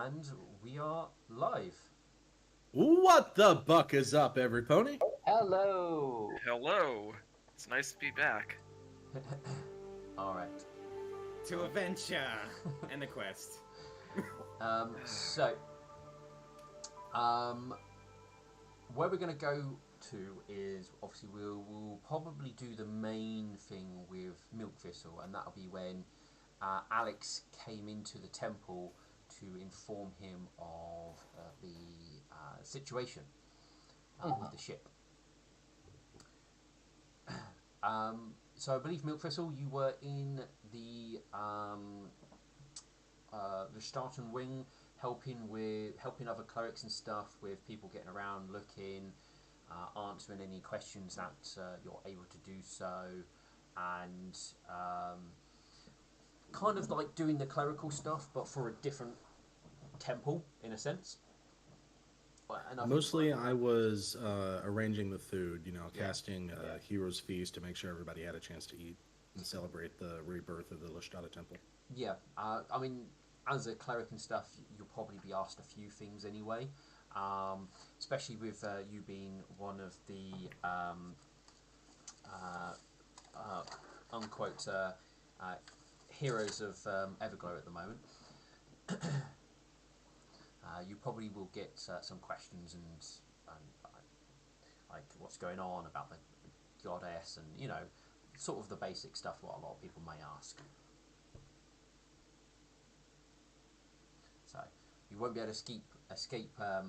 And we are live. What the buck is up, every pony? Hello. Hello. It's nice to be back. All right. To adventure and the quest. So, um, where we're going to go to is obviously we'll probably do the main thing with Milk Thistle, and that'll be when Alex came into the temple to inform him of the situation with the ship. So I believe Milk Thistle, you were in the Starton Wing, helping other clerics and stuff with people getting around, looking, answering any questions that you're able to do so, and kind of like doing the clerical stuff, but for a different temple in a sense. And Mostly, I was arranging the food, casting Yeah. Hero's Feast to make sure everybody had a chance to eat and celebrate the rebirth of the Leshtata Temple. Yeah, I mean, as a cleric and stuff, you'll probably be asked a few things anyway. Especially with you being one of the uh, uh, unquote heroes of Everglow at the moment. You probably will get some questions and like what's going on about the goddess and sort of the basic stuff what a lot of people may ask. So you won't be able to escape the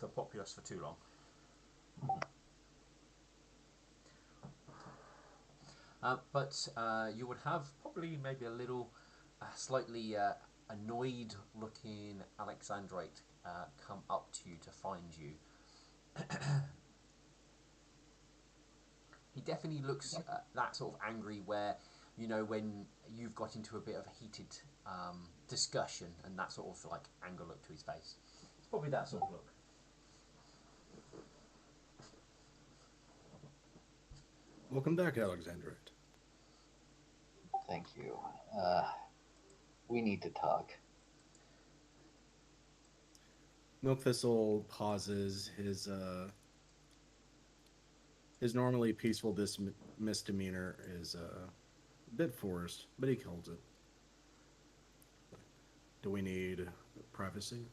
populace for too long. But you would have probably maybe a little slightly annoyed looking Alexandrite come up to you to find you. He definitely looks that sort of angry where, when you've got into a bit of a heated discussion and that sort of like anger look to his face. It's probably that sort of look. Welcome back, Alexandrite. Thank you. We need to talk. Milk Thistle pauses. His normally peaceful misdemeanor is a bit forced, but he holds it. Do we need privacy?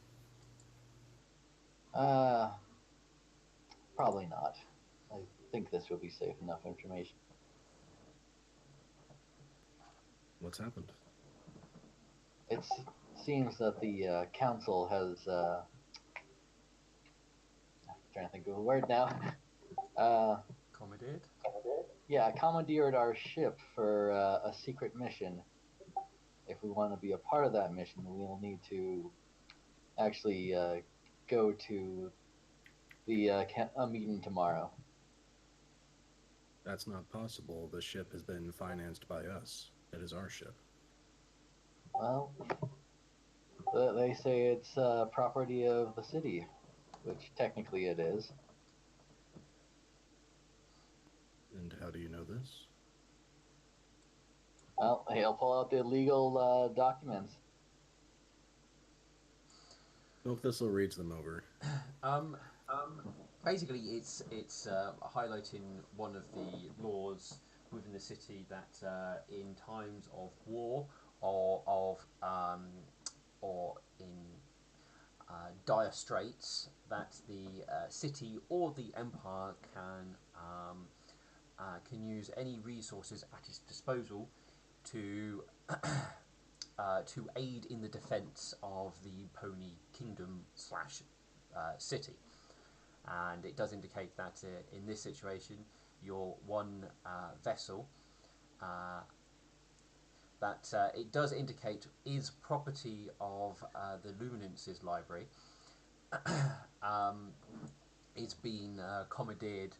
Uh, Probably not. I think this will be safe enough information. What's happened? It seems that the council has. I'm trying to think of a word now. Commandeered? Yeah, commandeered our ship for a secret mission. If we want to be a part of that mission, we'll need to actually go to the a meeting tomorrow. That's not possible. The ship has been financed by us. It is our ship. Well, they say it's property of the city, which technically it is. And how do you know this? Well, he'll pull out the legal documents. Milk Thistle reads them over. Um, Basically, it's highlighting one of the laws within the city that in times of war or in dire straits, that the city or the empire can use any resources at its disposal to to aid in the defence of the Pony Kingdom slash city. And it does indicate that in this situation, your one vessel that it does indicate is property of the Luminance's library is being commandeered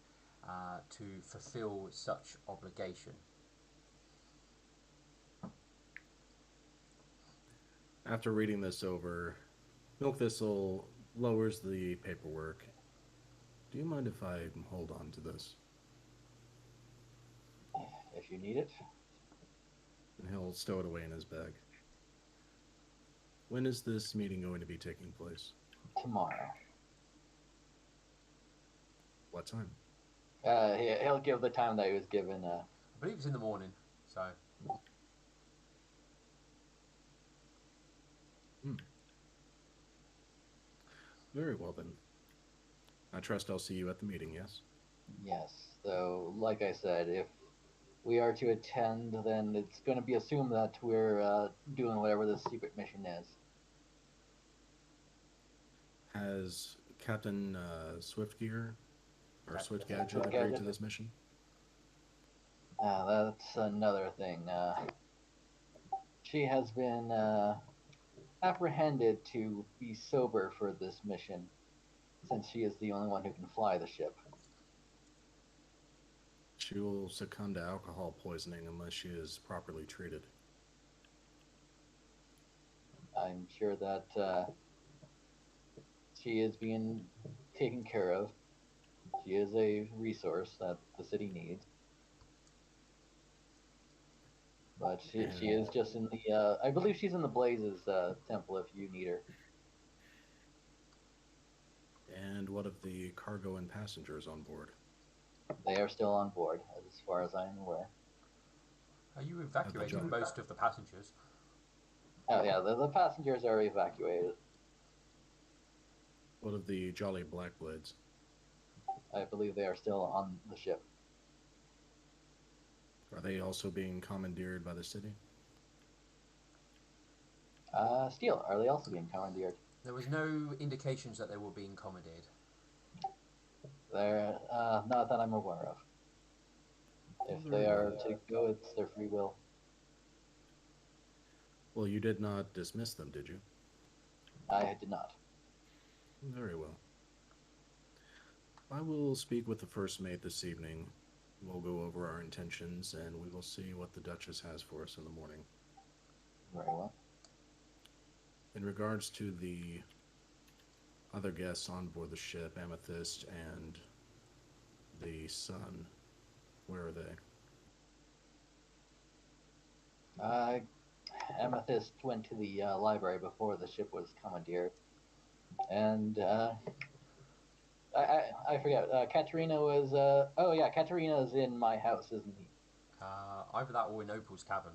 to fulfill such obligation. After reading this over, Milk Thistle lowers the paperwork. Do you mind if I hold on to this? If you need it. And he'll stow it away in his bag. When is this meeting going to be taking place? Tomorrow. What time? He'll give the time that he was given. I believe it's in the morning, so. Very well then. I trust I'll see you at the meeting, yes? Yes. So, like I said, if we are to attend, then it's going to be assumed that we're doing whatever this secret mission is. Has Captain Swiftgear or Swiftgadget Swiftgadget? agreed to this mission? That's another thing. She has been apprehended to be sober for this mission, since she is the only one who can fly the ship. She will succumb to alcohol poisoning unless she is properly treated. I'm sure that she is being taken care of. She is a resource that the city needs. But she is just in the, I believe she's in the Blazes temple if you need her. And what of the cargo and passengers on board? They are still on board, as far as I am aware. Are you evacuating most of the passengers? Oh yeah, the passengers are evacuated. What of the Jolly Blackblades? I believe they are still on the ship. Are they also being commandeered by the city? Steel, are they also being commandeered? There was no indications that they were being commandeered. They're not that I'm aware of. If they are to go, it's their free will. Well, you did not dismiss them, did you? I did not. Very well. I will speak with the first mate this evening. We'll go over our intentions, and we will see what the Duchess has for us in the morning. Very well. In regards to the other guests on board the ship, Amethyst and the Sun, where are they? Amethyst went to the library before the ship was commandeered, and I forget. Katerina was. Oh yeah, Katerina's in my house, isn't he? Either that or in Opal's cabin.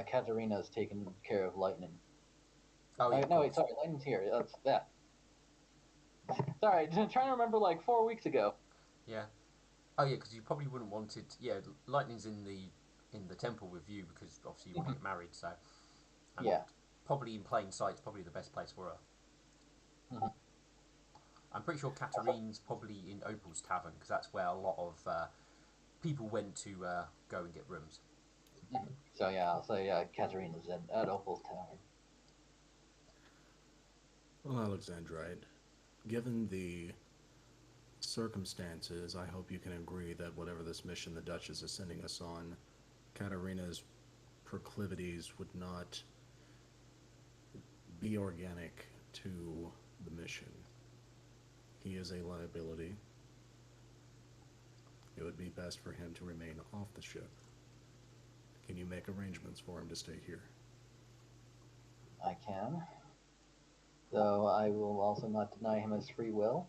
Katerina's taken care of Lightning. Oh yeah. No, wait, sorry, Lightning's here. That's that. Sorry, trying to remember like 4 weeks ago. Yeah. Oh yeah, because you probably wouldn't want it. Yeah, Lightning's in the temple with you because obviously you want to get married. So. And Yeah. Probably in plain sight is probably the best place for her. Mhm. I'm pretty sure Katerine's probably in Opal's tavern because that's where a lot of people went to go and get rooms. So yeah, I'll say Katerina's at Opal's tavern. Well, Alexandrite, given the circumstances, I hope you can agree that whatever this mission the Duchess is sending us on, Katerina's proclivities would not be organic to the mission. He is a liability. It would be best for him to remain off the ship. Can you make arrangements for him to stay here? I can. Though I will also not deny him his free will.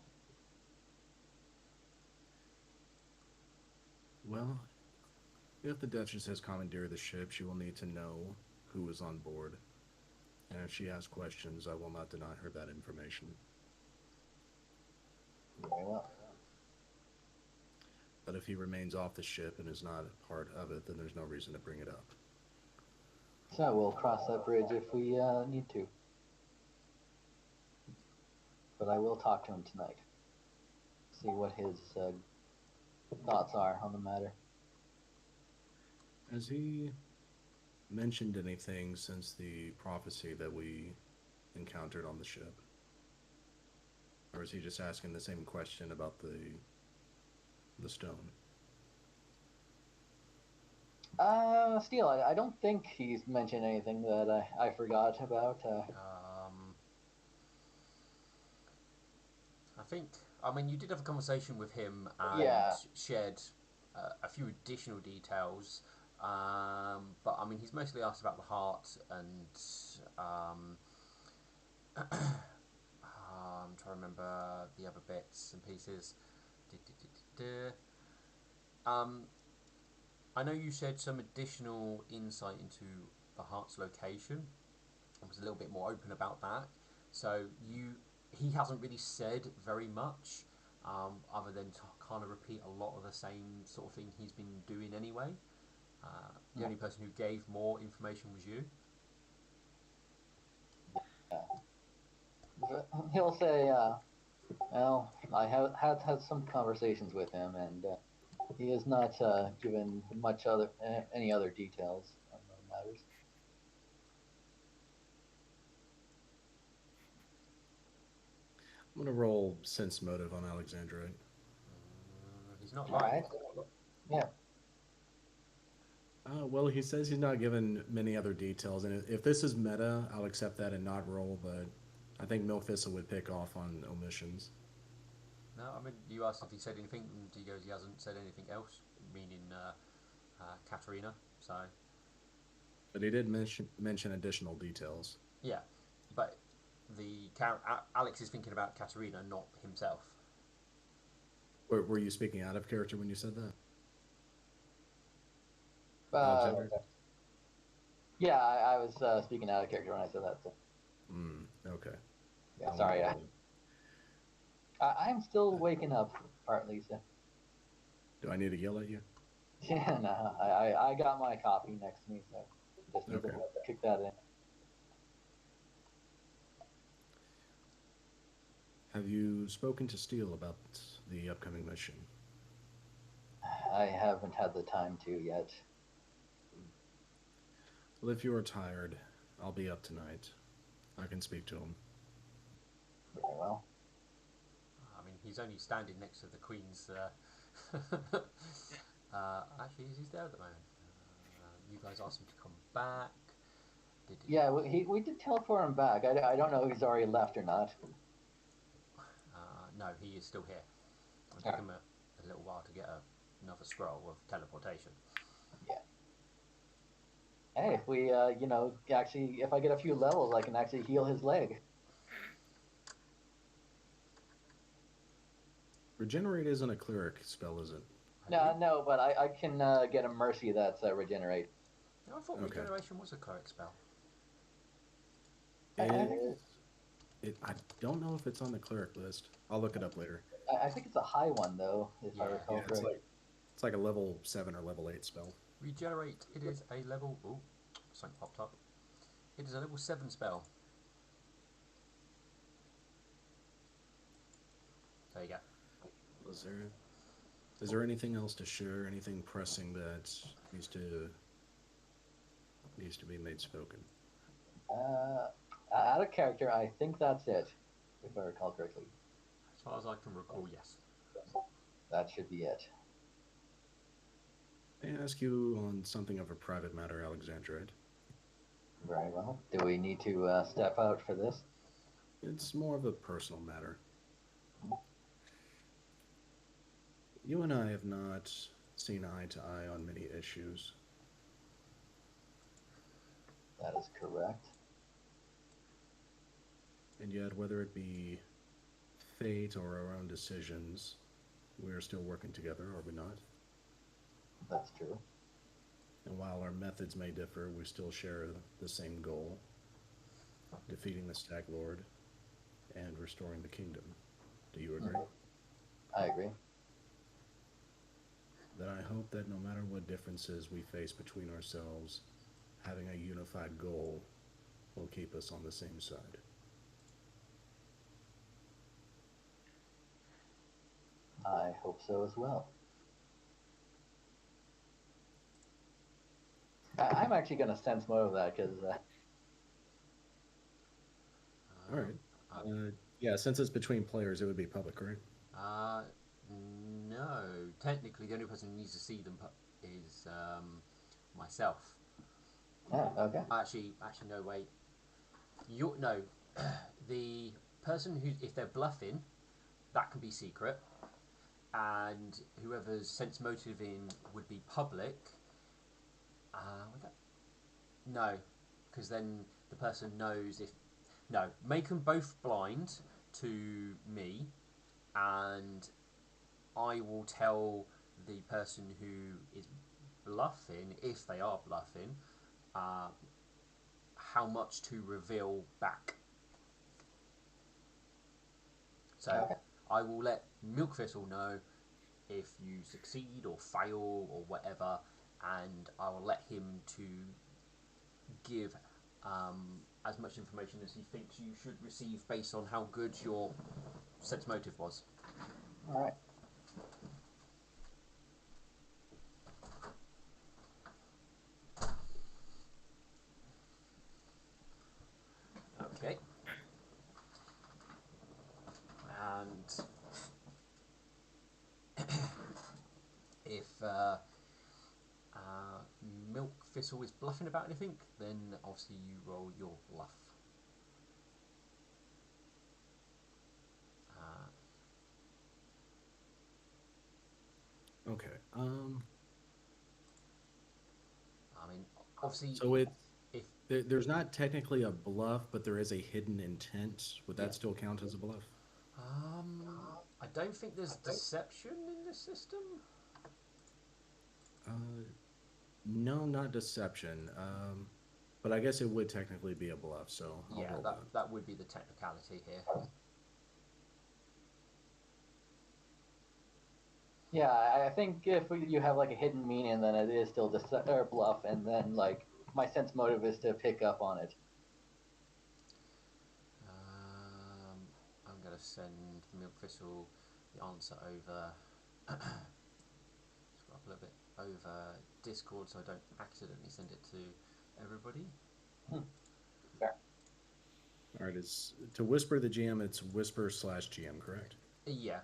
Well, if the Duchess has commandeered the ship, she will need to know who is on board. And if she asks questions, I will not deny her that information. Very well. But if he remains off the ship and is not a part of it, then there's no reason to bring it up. So we'll cross that bridge if we need to. But I will talk to him tonight. See what his thoughts are on the matter. Has he mentioned anything since the prophecy that we encountered on the ship? Or is he just asking the same question about the stone? Steel, I don't think he's mentioned anything that I forgot about. I think. I mean, you did have a conversation with him and Yeah. shared a few additional details. But I mean, he's mostly asked about the heart and I'm trying to remember the other bits and pieces. Um, I know you shared some additional insight into the heart's location. I was a little bit more open about that. So he hasn't really said very much, other than to kind of repeat a lot of the same sort of thing he's been doing anyway. The only person who gave more information was you. He'll say, well, I have had some conversations with him, and he has not given any other details on the matters. I'm gonna roll sense motive on Alexandrite. He's not All lying. right. Yeah. Well, he says he's not given many other details, and if this is meta, I'll accept that and not roll. But I think Milkthistle would pick off on omissions. No, I mean, you asked if he said anything, and he goes, he hasn't said anything else, meaning Katerina. So, But he did mention additional details. yeah. But Alex is thinking about Katerina, not himself. Were you speaking out of character when you said that? Yeah, I was speaking out of character when I said that. So. Okay. Yeah, sorry. I'm still waking up, partly. So. Do I need to yell at you? Yeah, no, I got my coffee next to me, so just need to kick that in. Have you spoken to Steele about the upcoming mission? I haven't had the time to yet. Well, if you are tired, I'll be up tonight. I can speak to him. Very well. I mean, he's only standing next to the Queen's. Actually, he's there at the moment. You guys asked him to come back. Yeah, we did teleport him back. I don't know if he's already left or not. No, he is still here. It'll take him a little while to get another scroll of teleportation. Yeah. Hey, if we, actually, if I get a few levels, I can actually heal his leg. Regenerate isn't a cleric spell, is it? No, but I can get a mercy that's regenerate. I thought regeneration was a cleric spell. I don't know if it's on the cleric list. I'll look it up later. I think it's a high one, though, if I recall correctly. It's like a level 7 or level 8 spell. Regenerate, it is a level... Oh, something popped up. It is a level 7 spell. There you go. Is there anything else to share? Anything pressing that needs to be made spoken? Out of character, I think that's it, if I recall correctly. As far as I can recall, yes. That should be it. May I ask you on something of a private matter, Alexandrite? Very well. Do we need to step out for this? It's more of a personal matter. You and I have not seen eye to eye on many issues. That is correct. And yet, whether it be fate or our own decisions, we are still working together, are we not? That's true. And while our methods may differ, we still share the same goal: defeating the Stag Lord and restoring the kingdom. Do you agree? I agree. Then I hope that no matter what differences we face between ourselves, having a unified goal will keep us on the same side. I hope so as well. I'm actually going to sense more of that because... All right. Yeah, since it's between players, it would be public, right? No. Technically, the only person who needs to see them is myself. Oh, okay. Actually, no, wait. No. The person who, if they're bluffing, that can be secret. And whoever's sense motive in would be public. Would that... No, because then the person knows if... No, make them both blind to me, and I will tell the person who is bluffing, if they are bluffing, how much to reveal back. So Okay. I will let Milkfizzle know if you succeed or fail or whatever, and I will let him to give as much information as he thinks you should receive based on how good your sense motive was. All right. Okay. And if Milk Thistle is bluffing about anything, then obviously you roll your bluff. Okay. I mean, obviously, So it if there's not technically a bluff, but there is a hidden intent. Would that Yeah. still count as a bluff? I don't think there's deception in this system. No, not deception. But I guess it would technically be a bluff, so I'll Yeah, roll that would be the technicality here. Yeah, I think if you have like a hidden meaning, then it is still or bluff, and then like my sense motive is to pick up on it. I'm going to send Milk Thistle the answer over. Scroll up a little bit over Discord so I don't accidentally send it to everybody. Fair. All right, it's to whisper the GM. It's whisper/GM, correct? Yeah.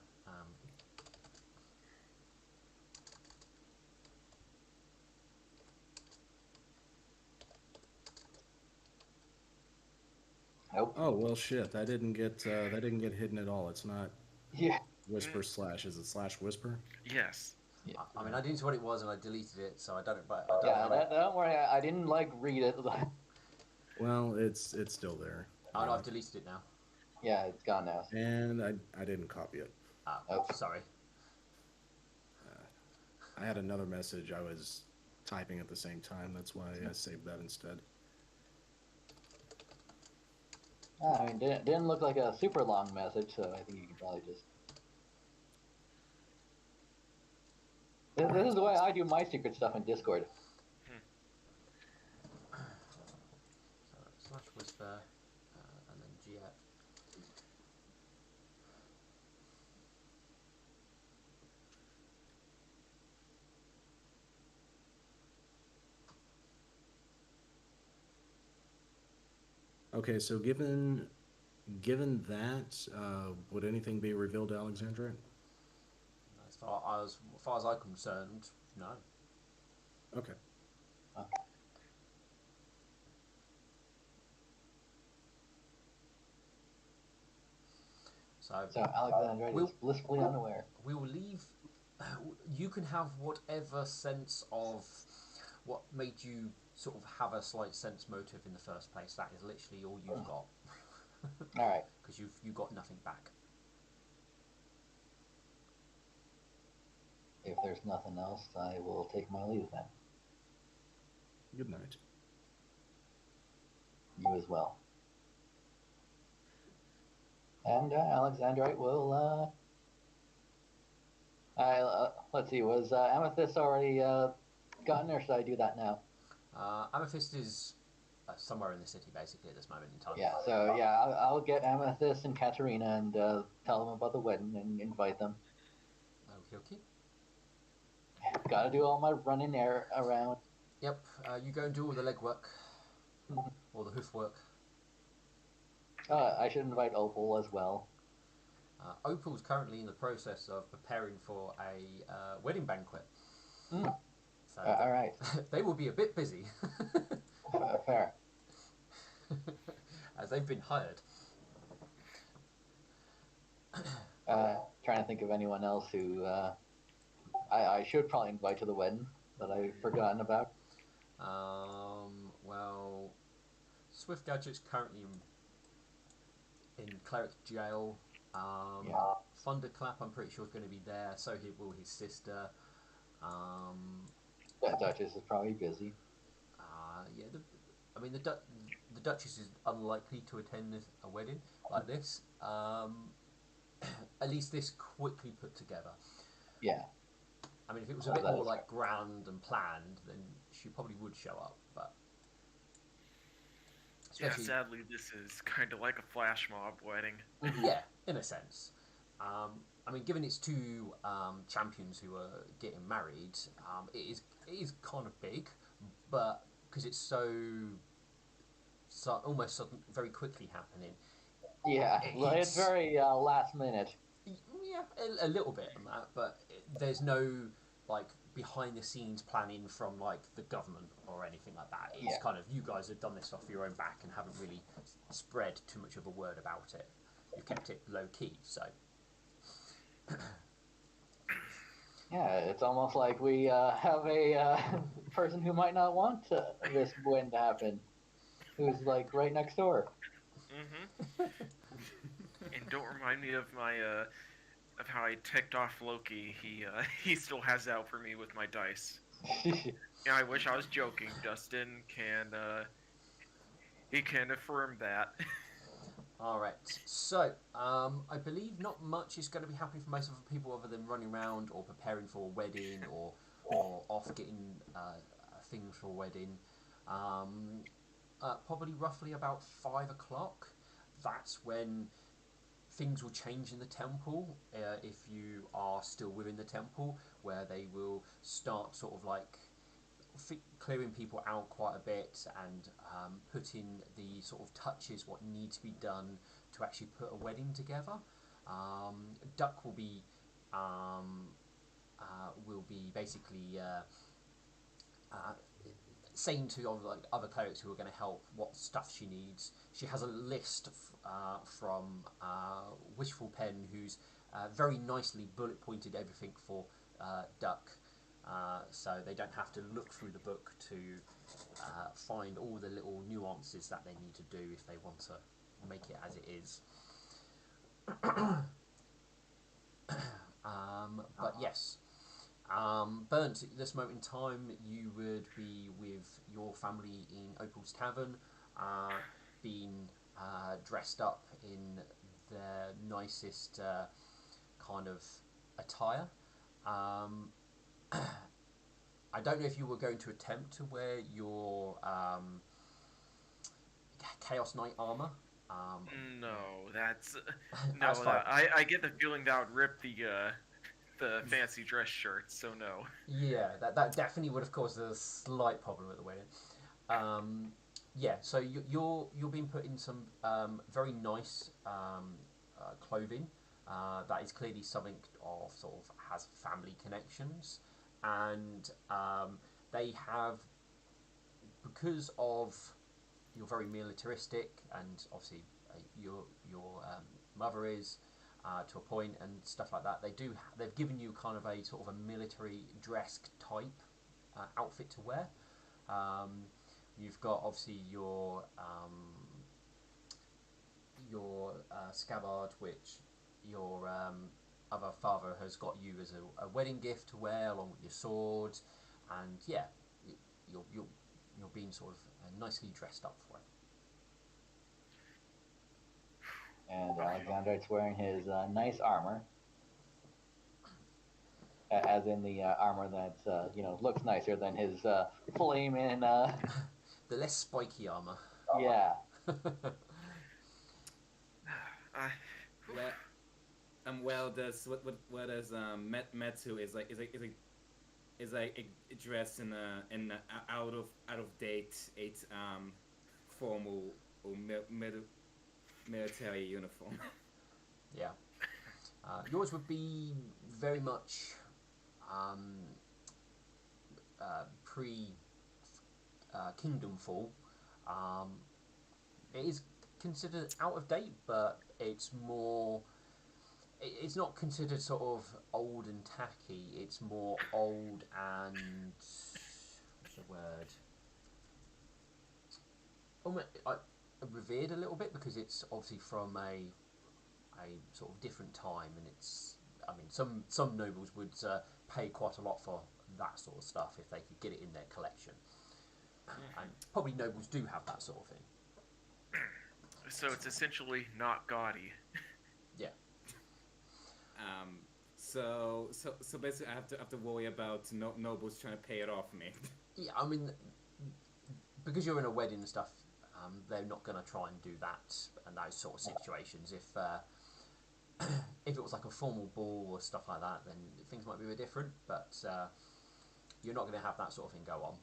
Nope. Oh well, shit. That didn't get hidden at all. It's not Yeah. whisper slash. Is it slash whisper? Yes. Yeah. I mean, I didn't see what it was and I deleted it, so I don't. But I don't Yeah. know. Don't worry. I didn't like read it. Well, it's still there. I've deleted it now. Yeah, it's gone now. And I didn't copy it. Oh. Sorry. I had another message I was typing at the same time. That's why I saved that instead. I mean, didn't look like a super long message, so I think you can probably just. This is the way I do my secret stuff in Discord. So slash whisper, and then GF. Okay, so given that, would anything be revealed to Alexandra? As far as I'm concerned, no. Okay. So Alexandra is blissfully unaware. we will leave. You can have whatever sense of what made you sort of have a slight sense motive in the first place. That is literally all you've got. All right. Because you got nothing back. If there's nothing else, I will take my leave then. Good night. You as well. And Alexandrite will. Let's see. Was Amethyst already gotten, or should I do that now? Amethyst is somewhere in the city, basically, at this moment in time. Yeah. So yeah, I'll get Amethyst and Katerina and tell them about the wedding and invite them. Okay. Got to do all my running air around. Yep. You go and do all the legwork, or the hoof work. I should invite Opal as well. Opal's currently in the process of preparing for a wedding banquet. Mm. So All right. they will be a bit busy. Fair. As they've been hired. Trying to think of anyone else who I should probably invite to the wedding that I've forgotten about. Well, Swift Gadget's currently in cleric jail. Yeah. Thunderclap, I'm pretty sure, is going to be there. So will his sister. That Duchess is probably busy. Yeah, I mean the Duchess is unlikely to attend a wedding like this. At least this quickly put together. Yeah. I mean, if it was a Oh, bit that more is like grand and planned, then she probably would show up. But Yeah, especially, sadly, this is kind of like a flash mob wedding. yeah, in a sense. I mean, given it's two champions who are getting married, it is kind of big, but because it's so almost sudden, very quickly happening, Yeah, well, it's it's very last minute. yeah, a little bit on that, but there's no like behind the scenes planning from like the government or anything like that. It's Yeah. kind of you guys have done this off your own back and haven't really spread too much of a word about it. You've kept it low key, so Yeah, it's almost like we have a person who might not want this wedding to happen, who's like right next door. Mm-hmm. And don't remind me of my of how I ticked off Loki. He still has out for me with my dice. Yeah, I wish I was joking. Justin can he can affirm that. all right. So I believe not much is going to be happening for most of the people other than running around or preparing for a wedding or off getting things for a wedding. Um, Probably roughly about 5 o'clock. That's when things will change in the temple if you are still within the temple, where they will start sort of like clearing people out quite a bit and putting the sort of touches what need to be done to actually put a wedding together. Duck um, will be basically uh, saying to other clerics who are going to help what stuff she needs. She has a list from Wishful Pen, who's very nicely bullet pointed everything for Duck, so they don't have to look through the book to find all the little nuances that they need to do if they want to make it as it is. But yes, Burnt, at this moment in time, you would be with your family in Opal's Tavern, being dressed up in their nicest kind of attire. Um, I don't know if you were going to attempt to wear your Chaos Knight armor. No, that's That's no. fine. I get the feeling that would rip the fancy dress shirts. So no. Yeah, that definitely would have caused a slight problem at the wedding. Yeah, so you're being put in some very nice clothing that is clearly something of sort of has family connections, and they have, because of you're very militaristic, and obviously your mother is to a point and stuff like that. They've given you kind of a sort of a military dress type outfit to wear. Um, you've got obviously your scabbard, which your other father has got you as a wedding gift to wear, along with your sword, and yeah, you're being sort of nicely dressed up for it. And Okay. Alexandrite's wearing his nice armor, as in the armor that looks nicer than his flaming. The less spiky armor. Yeah. I, Well, well, does what does Metsu is like dressed in a out of date formal or military uniform. Yeah. Yours would be very much um, pre Kingdom Fall. Um, it is considered out of date, but it's more. It's not considered sort of old and tacky. It's more old and what's the word? revered a little bit because it's obviously from a sort of different time, and it's. I mean, some nobles would pay quite a lot for that sort of stuff if they could get it in their collection, and probably nobles do have that sort of thing. So it's essentially not gaudy. Yeah. Um, so basically, I have to worry about nobles trying to pay it off me. Yeah, I mean, because you're in a wedding and stuff, they're not going to try and do that and those sort of situations. If it was like a formal ball or stuff like that, then things might be a bit different. But you're not going to have that sort of thing go on.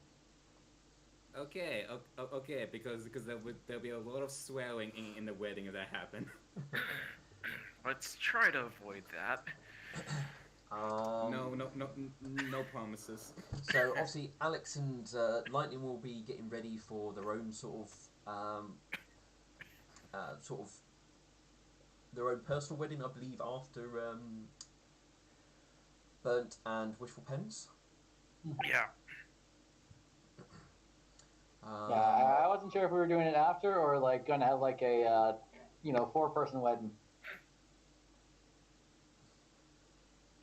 Okay, okay, because there'll be a lot of swearing in the wedding if that happen. Let's try to avoid that. No promises. So obviously, Alex and Lightning will be getting ready for their own sort of their own personal wedding, I believe, after Burnt and Wishful Pens. Yeah. Yeah, I wasn't sure if we were doing it after or like gonna have like a 4-person wedding.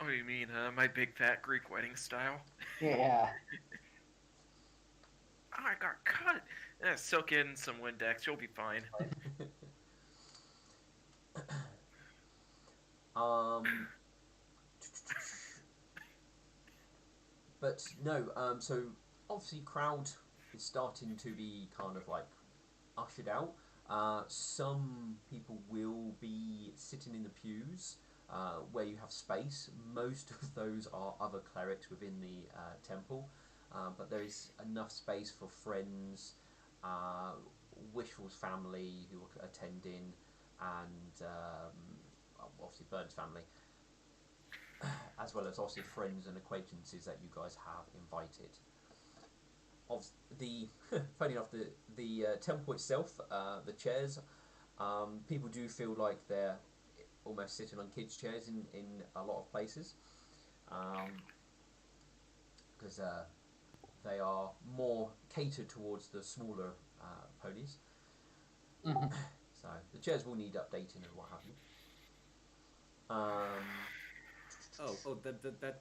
Oh, you mean my big fat Greek wedding style? Yeah. Oh, I got cut. Soak in some Windex. You'll be fine. But no, so obviously crowd is starting to be kind of like ushered out. Some people will be sitting in the pews where you have space. Most of those are other clerics within the temple, but there is enough space for friends, Wishful's family who are attending, and obviously Burns' family, as well as obviously friends and acquaintances that you guys have invited. Of the funny enough, the temple itself, the chairs, people do feel like they're almost sitting on kids' chairs in a lot of places, because they are more catered towards the smaller ponies. Mhm. So the chairs will need updating and what have you.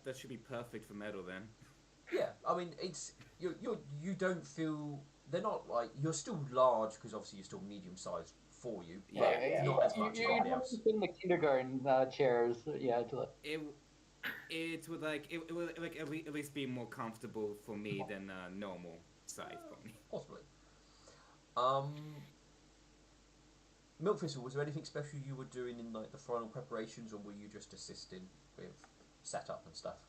That should be perfect for metal then. Yeah, I mean it's you don't feel they're not like you're still large because obviously you're still medium sized for you, but Yeah, not as much as you everybody don't else. sit in the kindergarten chairs. Yeah, It would like it would like at least be more comfortable for me than a normal size pony. Possibly. Milk Thistle, was there anything special you were doing in like the final preparations, or were you just assisting with setup and stuff?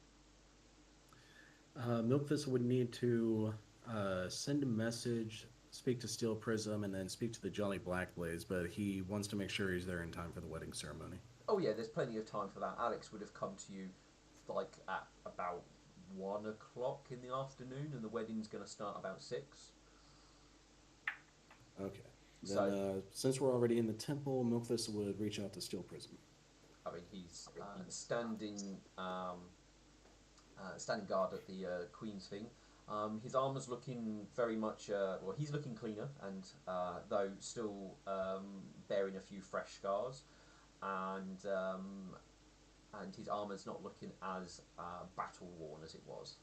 Milk Thistle would need to send a message, speak to Steel Prism, and then speak to the Jolly Black Blaze, but he wants to make sure he's there in time for the wedding ceremony. Oh yeah, there's plenty of time for that. Alex would have come to you like at about 1 o'clock in the afternoon, and the wedding's going to start about 6. Okay. Then, So since we're already in the temple, Milk Thistle would reach out to Steel Prism. I mean he's standing guard at the Queen's thing. His armour's looking very much, well, he's looking cleaner, and though still bearing a few fresh scars, and his armour's not looking as battle worn as it was.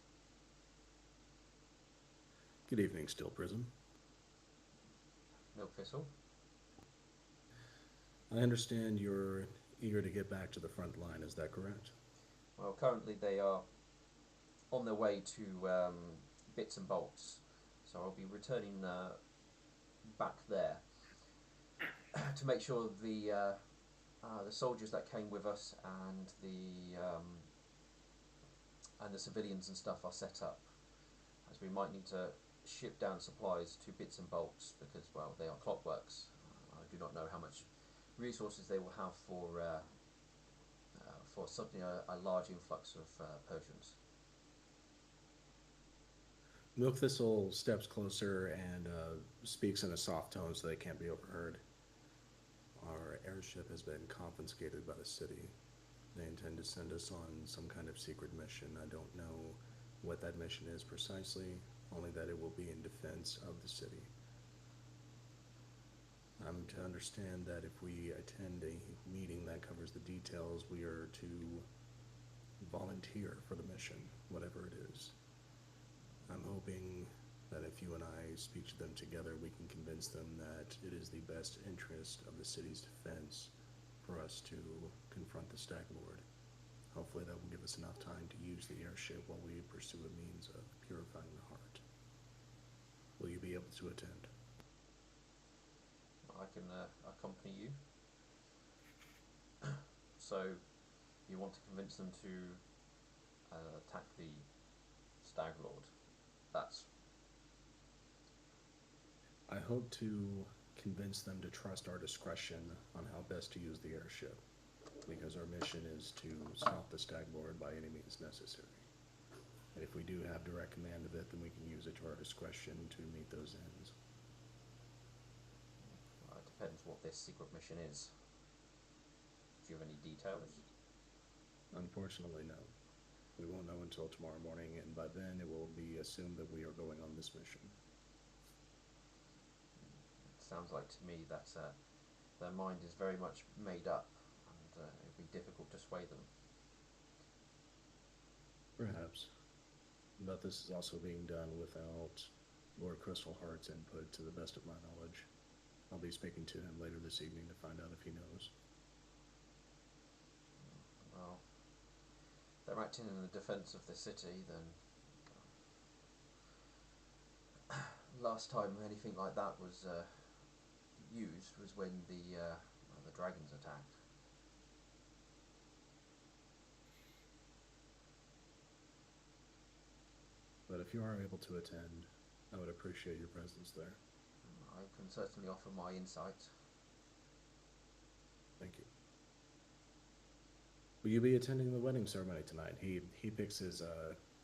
Good evening, Steel Prism. Milk Thistle. I understand you're eager to get back to the front line, is that correct? Well, currently they are on their way to Bits and Bolts, so I'll be returning back there to make sure the soldiers that came with us and the civilians and stuff are set up, as we might need to ship down supplies to Bits and Bolts because, well, they are clockworks. I do not know how much resources they will have for something a large influx of Persians. Milk Thistle steps closer and speaks in a soft tone so they can't be overheard. Our airship has been confiscated by the city. They intend to send us on some kind of secret mission. I don't know what that mission is precisely, only that it will be in defense of the city. to understand that if we attend a meeting that covers the details, we are to volunteer for the mission, whatever it is. I'm hoping that if you and I speak to them together, we can convince them that it is the best interest of the city's defense for us to confront the Stag Lord. Hopefully that will give us enough time to use the airship while we pursue a means of purifying the heart. Will you be able to attend? I can accompany you. So, you want to convince them to attack the Stag Lord? That's... I hope to convince them to trust our discretion on how best to use the airship, because our mission is to stop the Stag Lord by any means necessary. And if we do have direct command of it, then we can use it to our discretion to meet those ends. Well, it depends what this secret mission is. Do you have any details? Unfortunately, no. We won't know until tomorrow morning, and by then it will be assumed that we are going on this mission. It sounds like to me that their mind is very much made up, and it would be difficult to sway them. Perhaps. But this is also being done without Lord Crystalheart's input, to the best of my knowledge. I'll be speaking to him later this evening to find out if he knows. Well, if they're acting in the defence of the city, then last time anything like that was used was when the dragons attacked. But if you are able to attend, I would appreciate your presence there. I can certainly offer my insight. Thank you. Will you be attending the wedding ceremony tonight? He picks his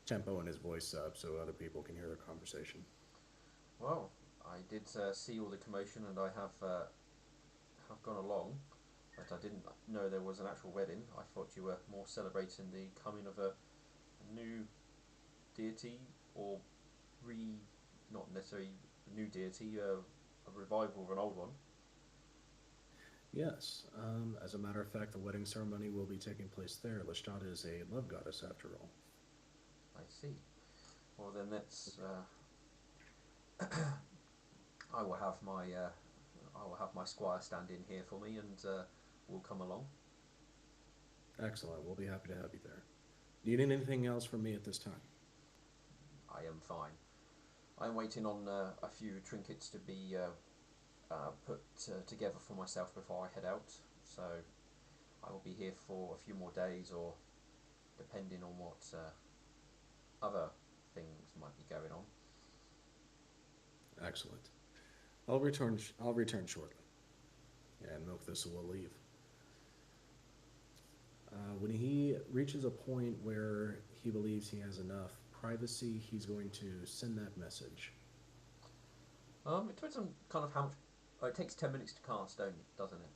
tempo and his voice up so other people can hear the conversation. Well, I did see all the commotion, and I have gone along, but I didn't know there was an actual wedding. I thought you were more celebrating the coming of a new deity, or not necessarily a new deity, a revival of an old one. Yes, as a matter of fact, the wedding ceremony will be taking place there. Lestat is a love goddess, after all. I see. Well, then let's. I will have my squire stand in here for me, and we'll come along. Excellent. We'll be happy to have you there. Do you need anything else from me at this time? I am fine. I'm waiting on a few trinkets to be put together for myself before I head out. So I will be here for a few more days, or depending on what other things might be going on. Excellent. I'll return shortly, and Milk Thistle will leave. When he reaches a point where he believes he has enough privacy, he's going to send that message. It depends on kind of how much. It takes 10 minutes to cast, doesn't it?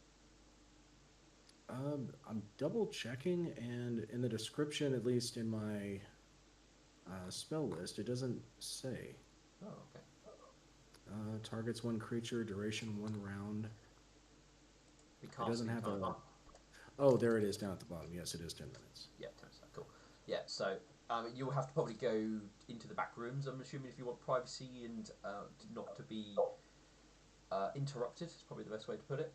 I'm double checking, and in the description, at least in my spell list, it doesn't say. Oh, okay. Targets one creature, duration 1 round. It doesn't have a... Oh, there it is down at the bottom. Yes, it is 10 minutes. Yeah, 10 minutes. Cool. Yeah, so you'll have to probably go into the back rooms, I'm assuming, if you want privacy and not to be interrupted. Is probably the best way to put it.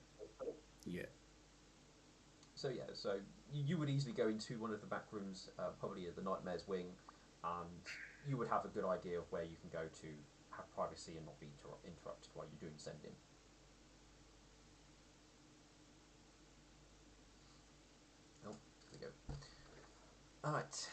Yeah. So yeah, so you would easily go into one of the back rooms, probably at the Nightmare's Wing, and you would have a good idea of where you can go to have privacy and not be interrupted while you're doing sending. Oh, there we go. Alright.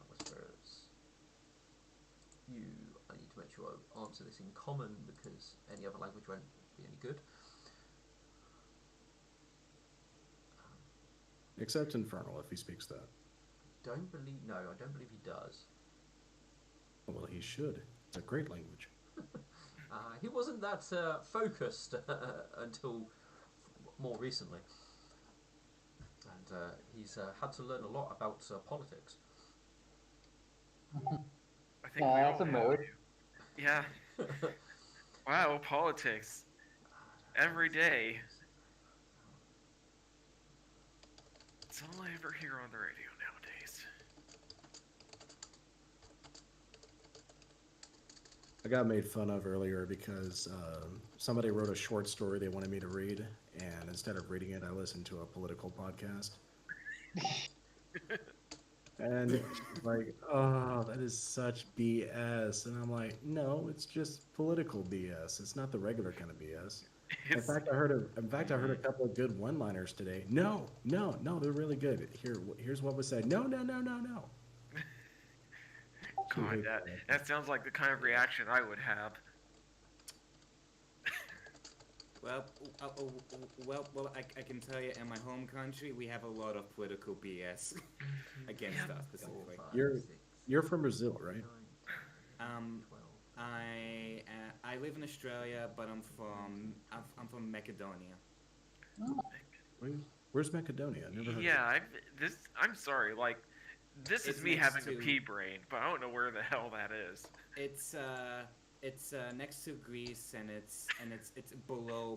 Whisperers. I need to make sure I answer this in common, because any other language won't be any good. Except Infernal, if he speaks that. I don't believe he does. Well, he should. It's a great language. He wasn't that focused until more recently, and he's had to learn a lot about politics. I think we Yeah, all that's a have mood. to. Yeah. Wow, politics every day. It's all I ever hear on the radio nowadays. I got made fun of earlier because somebody wrote a short story they wanted me to read, and instead of reading it, I listened to a political podcast. And she's like, "Oh, that is such BS," and I'm like, "No, it's just political BS. It's not the regular kind of BS." In It's fact, I heard a couple of good one-liners today. No, no, no, they're really good. Here's what was said. No, no, no, no, no. She God, hates that that. that sounds like the kind of reaction I would have. Well, I can tell you, in my home country, we have a lot of political BS against us specifically. You're from Brazil, right? Um, I live in Australia, but I'm from Macedonia. Where's Macedonia? I never heard of Yeah, it. I'm sorry. Like, this is It's me next having a to- pea brain, but I don't know where the hell that is. It's next to Greece, and it's below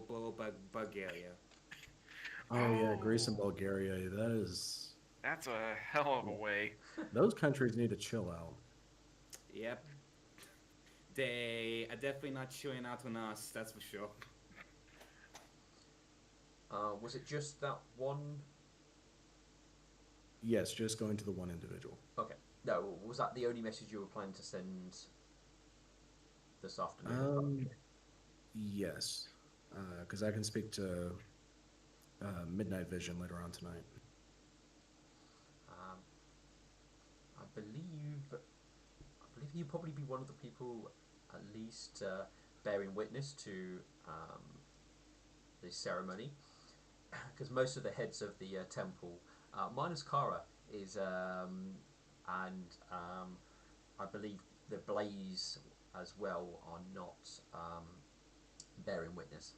Bulgaria. Oh yeah, Greece and Oh. Bulgaria. That is. That's a hell of a way. Those countries need to chill out. Yep, they are definitely not chewing out on us. That's for sure. Was it just that one? Yes, just going to the one individual. Okay. No, was that the only message you were planning to send this afternoon? Yes, because I can speak to Midnight Vision later on tonight. Um, I believe he'd probably be one of the people, at least bearing witness to the ceremony, because most of the heads of the temple, minus Kara, is and I believe the Blaze as well are not bearing witness.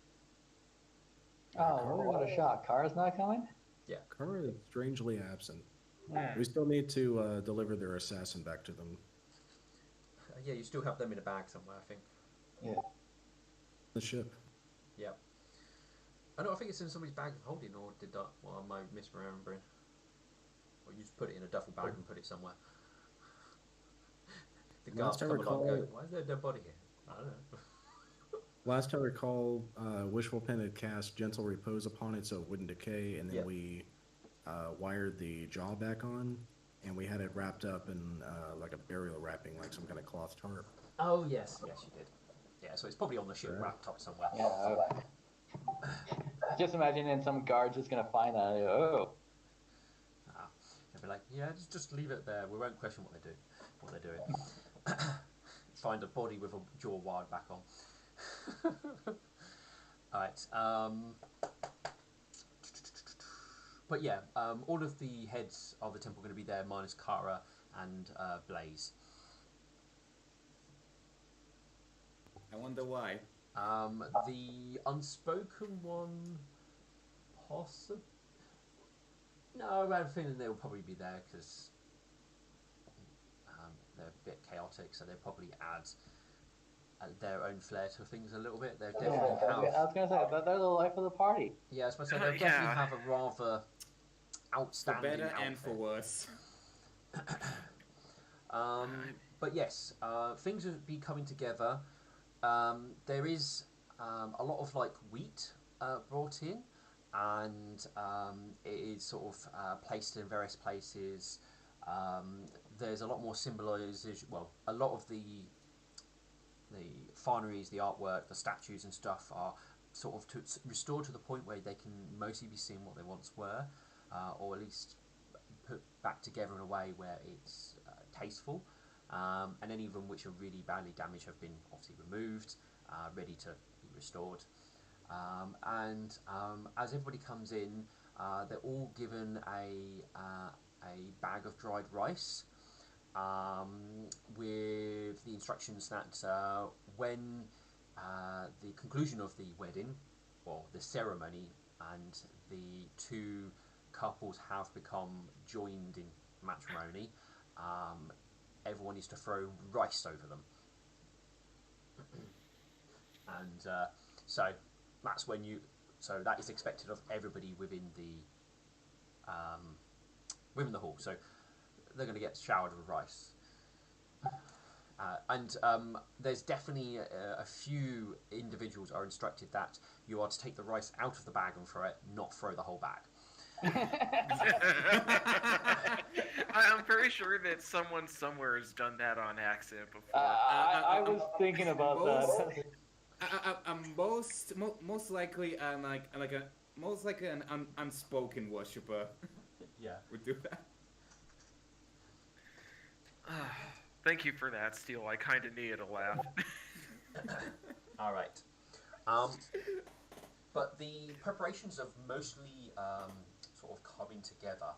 Oh, what a shock. Kara's not coming? Yeah. Kara is strangely absent. Hmm. We still need to deliver their assassin back to them. Yeah, you still have them in a bag somewhere, I think. Yeah. The ship. Yeah. I know. I think it's in somebody's bag of holding, or did that? Well, am I misremembering? Or you just put it in a duffel bag and put it somewhere. The guards Last I come along and go, recall, "Why is there a dead body here?" I don't know. last I recall, Wishful Pen had cast Gentle Repose upon it so it wouldn't decay, and then Yeah. we wired the jaw back on, and we had it wrapped up in like a burial wrapping, like some kind of cloth tarp. Oh yes, yes you did. Yeah, so it's probably on the ship Right. wrapped up somewhere. Yeah. Just imagining some guard just gonna find that. Oh. They'll be like, yeah, just leave it there. We won't question what they're doing. Find a body with a jaw wired back on. All right. But yeah, all of the heads of the temple are going to be there, minus Kara and Blaze. I wonder why. The unspoken one, possibly. No, I'm feeling they'll probably be there because they're a bit chaotic, so they'll probably add their own flair to things a little bit. They Yeah, definitely I was gonna say they're the life of the party. yeah, I was supposed to say they'll definitely have a rather For outstanding better outfit. and for worse. But yes, things will be coming together. There is a lot of like wheat brought in, and it is sort of placed in various places. There's a lot more symbolization. Well, a lot of the fineries, the artwork, the statues and stuff are sort of restored to the point where they can mostly be seen what they once were, or at least put back together in a way where it's tasteful. And any of them which are really badly damaged have been obviously removed, ready to be restored. And as everybody comes in, they're all given a bag of dried rice, with the instructions that when the conclusion of the wedding, or the ceremony, and the two couples have become joined in matrimony, everyone is to throw rice over them. And so that's when you. So that is expected of everybody within the hall. So they're going to get showered with rice. And there's definitely a few individuals are instructed that you are to take the rice out of the bag and throw it, not throw the whole bag. I'm pretty sure that someone somewhere has done that on accident before. I was thinking about that. Most likely, an unspoken worshiper Yeah. would do that. Thank you for that, Steele. I kind of needed a laugh. All right. But the preparations have mostly sort of coming together.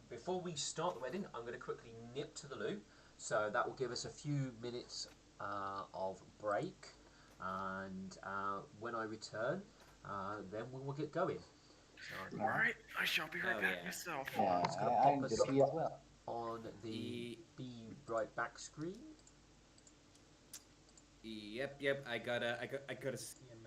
Before we start the wedding, I'm going to quickly nip to the loo. So that will give us a few minutes of break. And when I return, then we will get going. So, Alright, I shall be right back myself. Yeah, it's gonna I'm pop us guilty as well. on the Be Right Back screen. Yep. I gotta see him.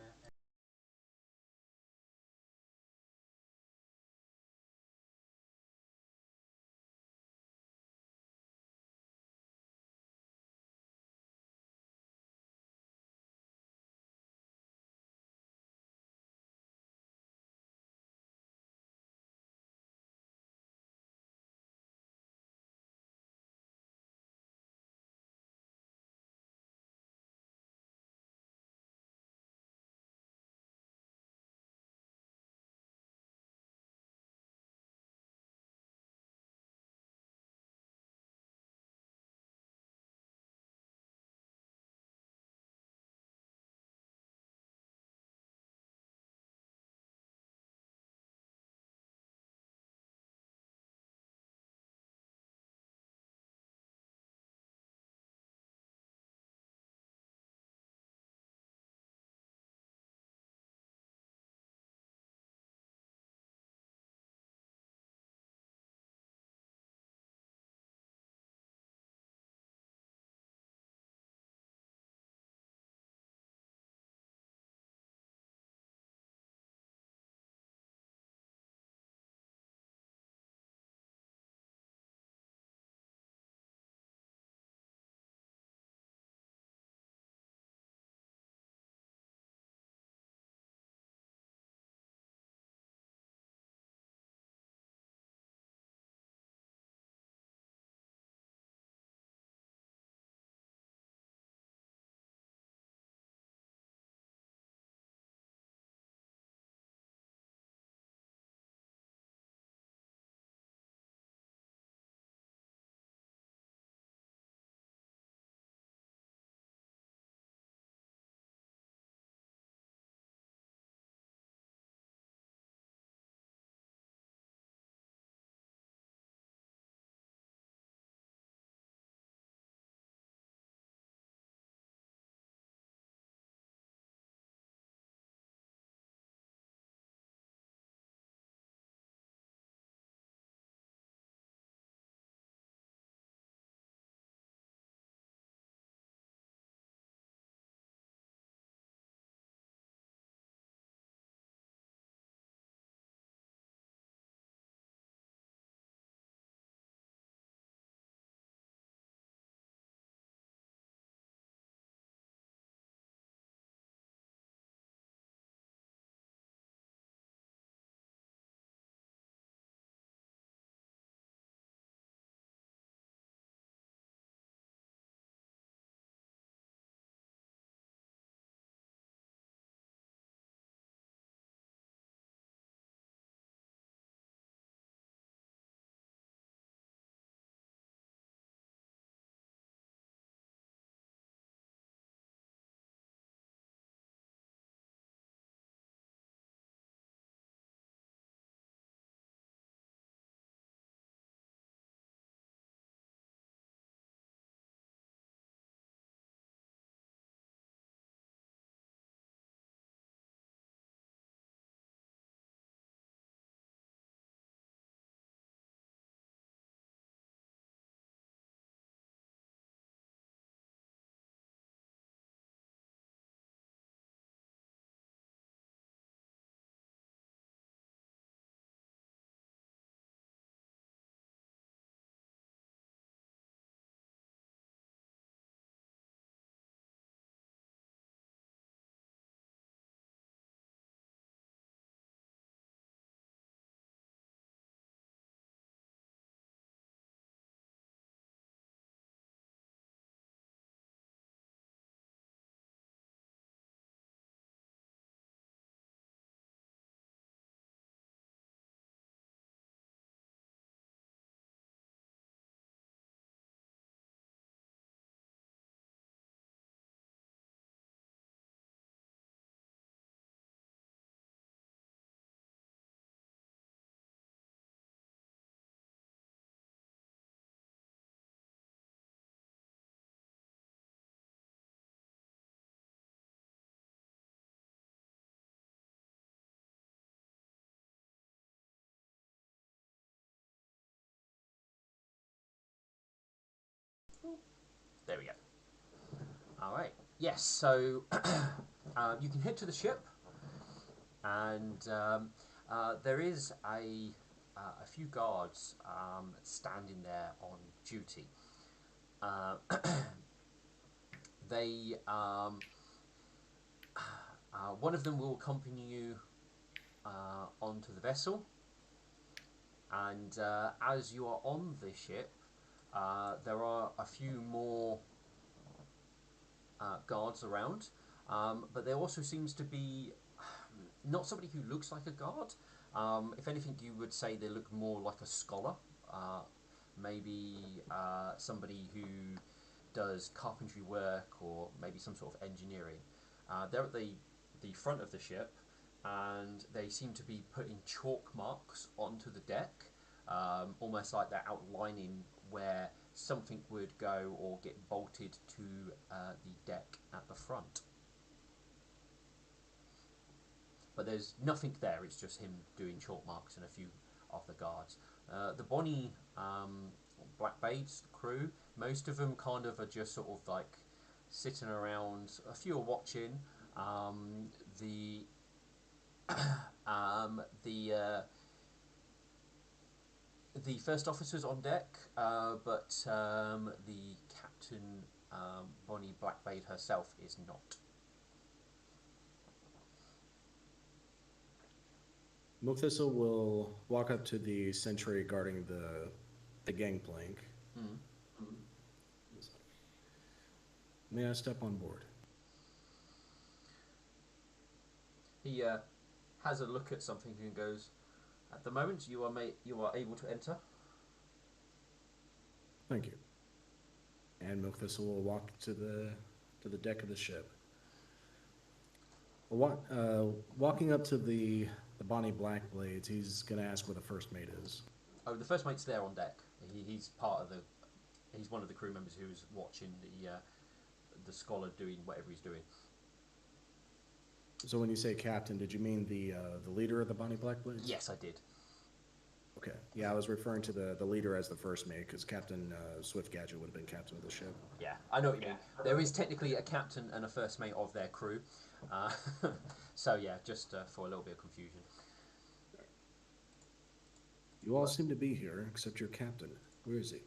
There we go. All right. Yes. So you can head to the ship, and there is a few guards standing there on duty. Uh, they one of them will accompany you onto the vessel, and as you are on the ship, there are a few more guards around, but there also seems to be not somebody who looks like a guard. If anything, you would say they look more like a scholar, maybe somebody who does carpentry work or maybe some sort of engineering. They're at the front of the ship, and they seem to be putting chalk marks onto the deck, almost like they're outlining where something would go or get bolted to the deck at the front. But there's nothing there, it's just him doing chalk marks and a few of the guards. The Bonnie Blackbait's crew, most of them kind of are just sort of like sitting around. A few are watching. The the first officer's on deck, but the captain, Bonnie Blackbait herself, is not. Milkthistle will walk up to the sentry guarding the gangplank. Mm. May I step on board? He has a look at something and goes, "At the moment, you are able to enter." Thank you. And Milkthistle will walk to the deck of the ship. Walking up to the Bonnie Blackblades, he's gonna ask where the first mate is. Oh, the first mate's there on deck. He's part of the. He's one of the crew members who's watching the scholar doing whatever he's doing. So when you say captain, did you mean the leader of the Bonnie Blackblades? Yes, I did. Okay. Yeah, I was referring to the leader as the first mate, because Captain Swift Gadget would have been captain of the ship. Yeah, I know what you mean. There is technically a captain and a first mate of their crew. So yeah, just for a little bit of confusion. You all seem to be here, except your captain. Where is he?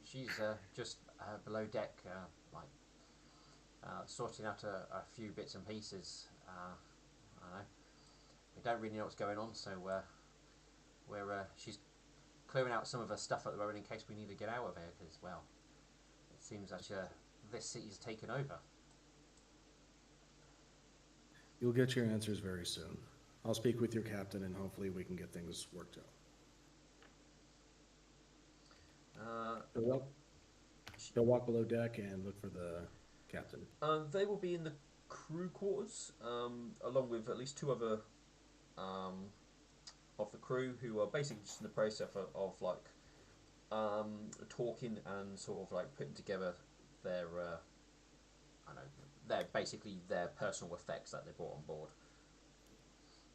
She's just below deck, sorting out a few bits and pieces. I don't know. We don't really know what's going on, so she's clearing out some of her stuff at the moment in case we need to get out of here. Because well, it seems that this city's taken over. You'll get your answers very soon. I'll speak with your captain, and hopefully we can get things worked out. They'll walk below deck and look for the captain. They will be in the crew quarters, along with at least two other of the crew who are basically just in the process of talking and sort of like putting together their basically their personal effects that they brought on board.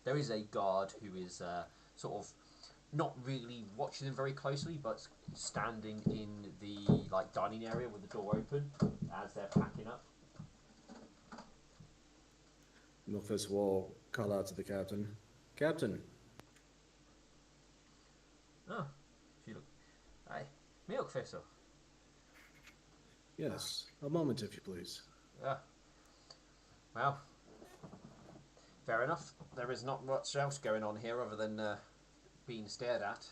There is a guard who is sort of not really watching them very closely, but standing in the dining area with the door open as they're packing up. Milfis will call out to the captain. Captain. Oh, she look. Hey, Milk Thistle. Yes, a moment, if you please. Yeah. Well, fair enough. There is not much else going on here other than being stared at.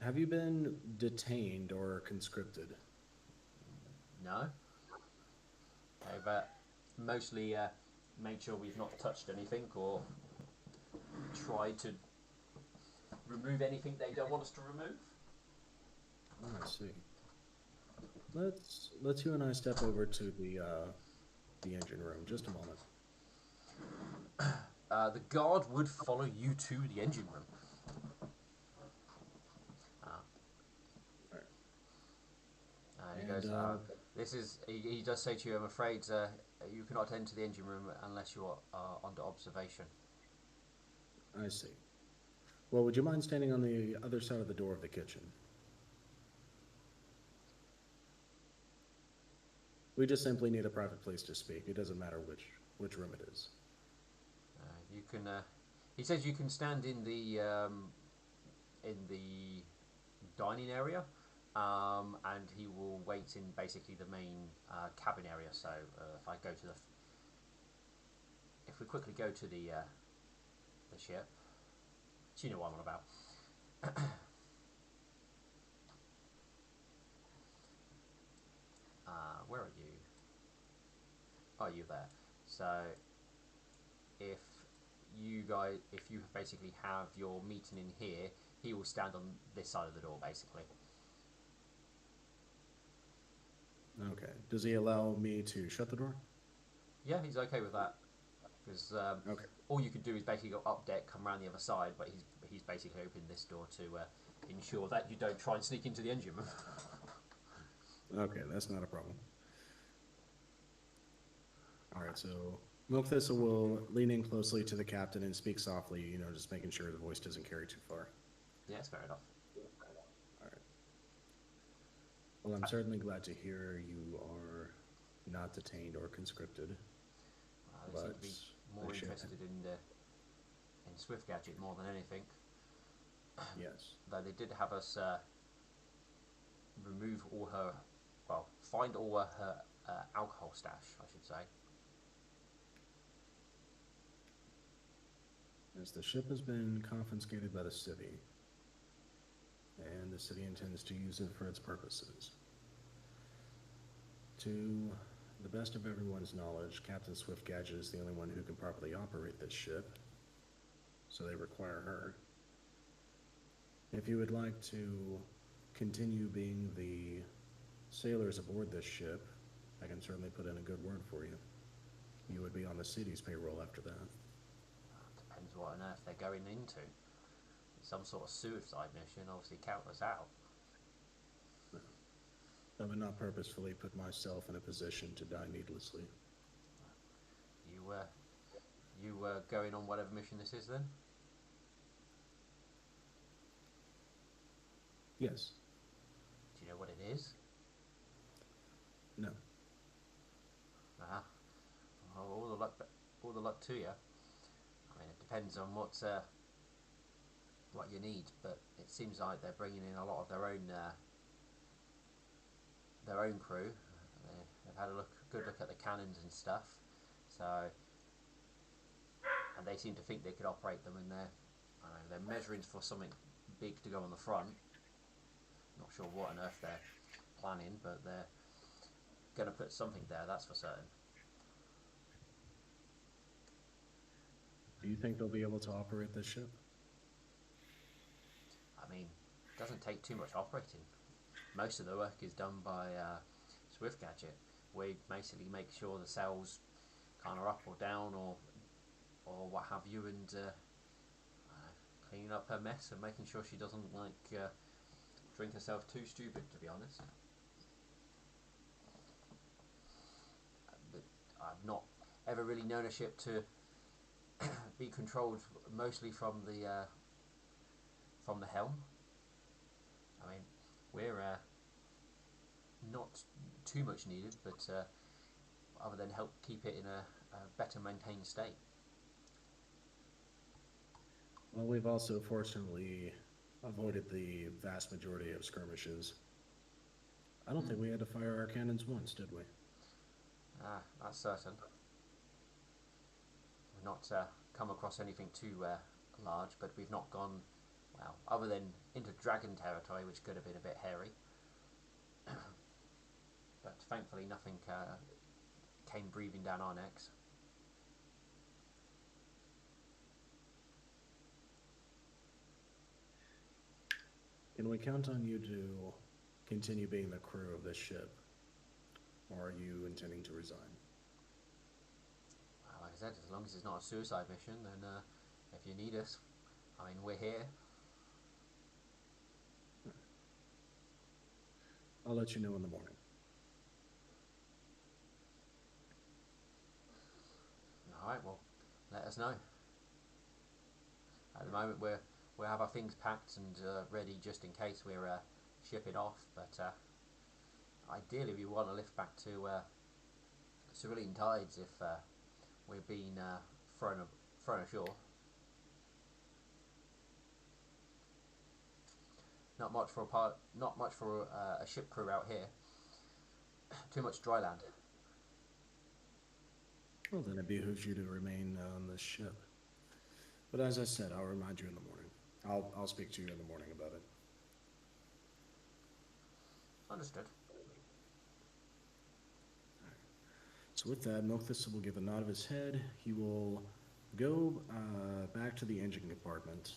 Have you been detained or conscripted? No. I've mostly made sure we've not touched anything or tried to remove anything they don't want us to remove. Oh, I see. Let's you and I step over to the engine room. Just a moment. The guard would follow you to the engine room. And he goes, "This is." He does say to you, "I'm afraid you cannot enter the engine room unless you are under observation." I see. Well, would you mind standing on the other side of the door of the kitchen? We just simply need a private place to speak. It doesn't matter which room it is. You can. He says you can stand in the dining area, and he will wait in basically the main cabin area. So if I go to if we quickly go to the ship, so you know what I'm on about. Where are you? Oh, you're there. So if if you basically have your meeting in here, he will stand on this side of the door, basically. Okay. Does he allow me to shut the door? Yeah, he's okay with that. Because Okay. all you could do is basically go up deck, come around the other side, but he's basically opened this door to ensure that you don't try and sneak into the engine room. Okay, that's not a problem. All right, so Milk Thistle will lean in closely to the captain and speak softly, just making sure the voice doesn't carry too far. Yeah, that's fair enough. All right. Well, I'm certainly glad to hear you are not detained or conscripted. They seem to be more interested in Swift Gadget more than anything. Yes. Though they did have us remove all her, well, find all her alcohol stash, I should say. As the ship has been confiscated by the city, and the city intends to use it for its purposes. To the best of everyone's knowledge, Captain Swift Gadget is the only one who can properly operate this ship, so they require her. If you would like to continue being the sailors aboard this ship, I can certainly put in a good word for you. You would be on the city's payroll after that. Depends what on earth they're going into. Some sort of suicide mission, obviously count us out. I would not purposefully put myself in a position to die needlessly. You going on whatever mission this is then? Yes. Do you know what it is? No. Well, all the luck to you. I mean, it depends on what you need, but it seems like they're bringing in a lot of their own crew. They've had a good look at the cannons and stuff. So, and they seem to think they could operate them, and they're measuring for something big to go on the front. Not sure what on earth they're planning, but they're going to put something there, that's for certain. Do you think they'll be able to operate this ship? I mean, it doesn't take too much operating. Most of the work is done by Swift Gadget. We basically make sure the sails kind of up or down or what have you, and cleaning up her mess and making sure she doesn't drink herself too stupid, to be honest. But I've not ever really known a ship to be controlled mostly from the helm. I mean, we're not too much needed, but other than help keep it in a better maintained state. Well, we've also fortunately avoided the vast majority of skirmishes. I don't think we had to fire our cannons once, did we? That's certain. We've not come across anything too large, but we've not gone, well, other than into dragon territory, which could have been a bit hairy. But thankfully nothing came breathing down our necks. Can we count on you to continue being the crew of this ship? Or are you intending to resign? Well, like I said, as long as it's not a suicide mission, then if you need us, I mean, we're here. I'll let you know in the morning. Alright, well, let us know. At the moment, we have our things packed and ready just in case we're shipping off, but ideally we want to lift back to civilian tides if we're being thrown ashore. Not much for a ship crew out here. Too much dry land. Well, then it behooves you to remain on the ship. But as I said, I'll remind you in the morning. I'll speak to you in the morning about it. Understood. So with that, Milkthistle will give a nod of his head. He will go back to the engine compartment,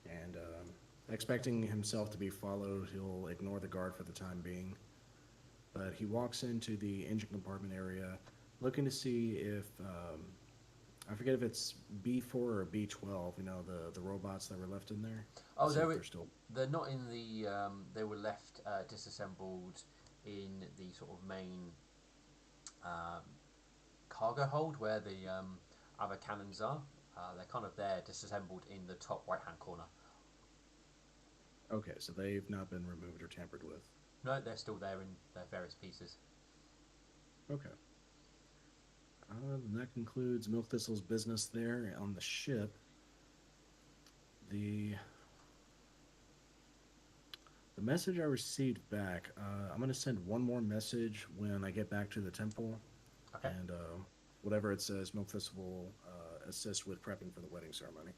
and expecting himself to be followed, he'll ignore the guard for the time being. But he walks into the engine compartment area, looking to see if I forget if it's B4 or B12. You know, the robots that were left in there. Oh, They're not in the. They were left disassembled in the sort of main um, cargo hold where the other cannons are. They're kind of there, disassembled in the top right-hand corner. Okay, so they've not been removed or tampered with. No, they're still there in their various pieces. Okay. That concludes Milkthistle's business there on the ship. The message I received back, I'm going to send one more message when I get back to the temple. Okay. And whatever it says, Milkthistle will assist with prepping for the wedding ceremony.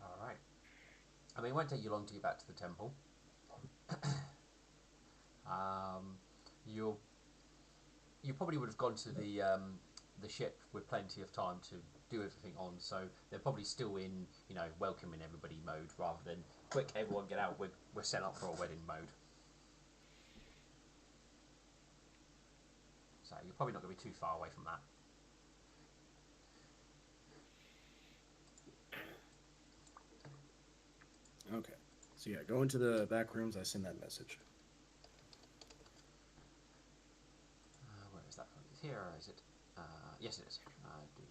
All right. I mean, it won't take you long to get back to the temple. You'll you probably would have gone to the ship with plenty of time to do everything on, so they're probably still in, welcoming everybody mode rather than quick, everyone get out, we're set up for a wedding mode. So you're probably not going to be too far away from that. Okay. So yeah, go into the back rooms. I send that message. Where is that? Here, or is it? Yes, it is. Do.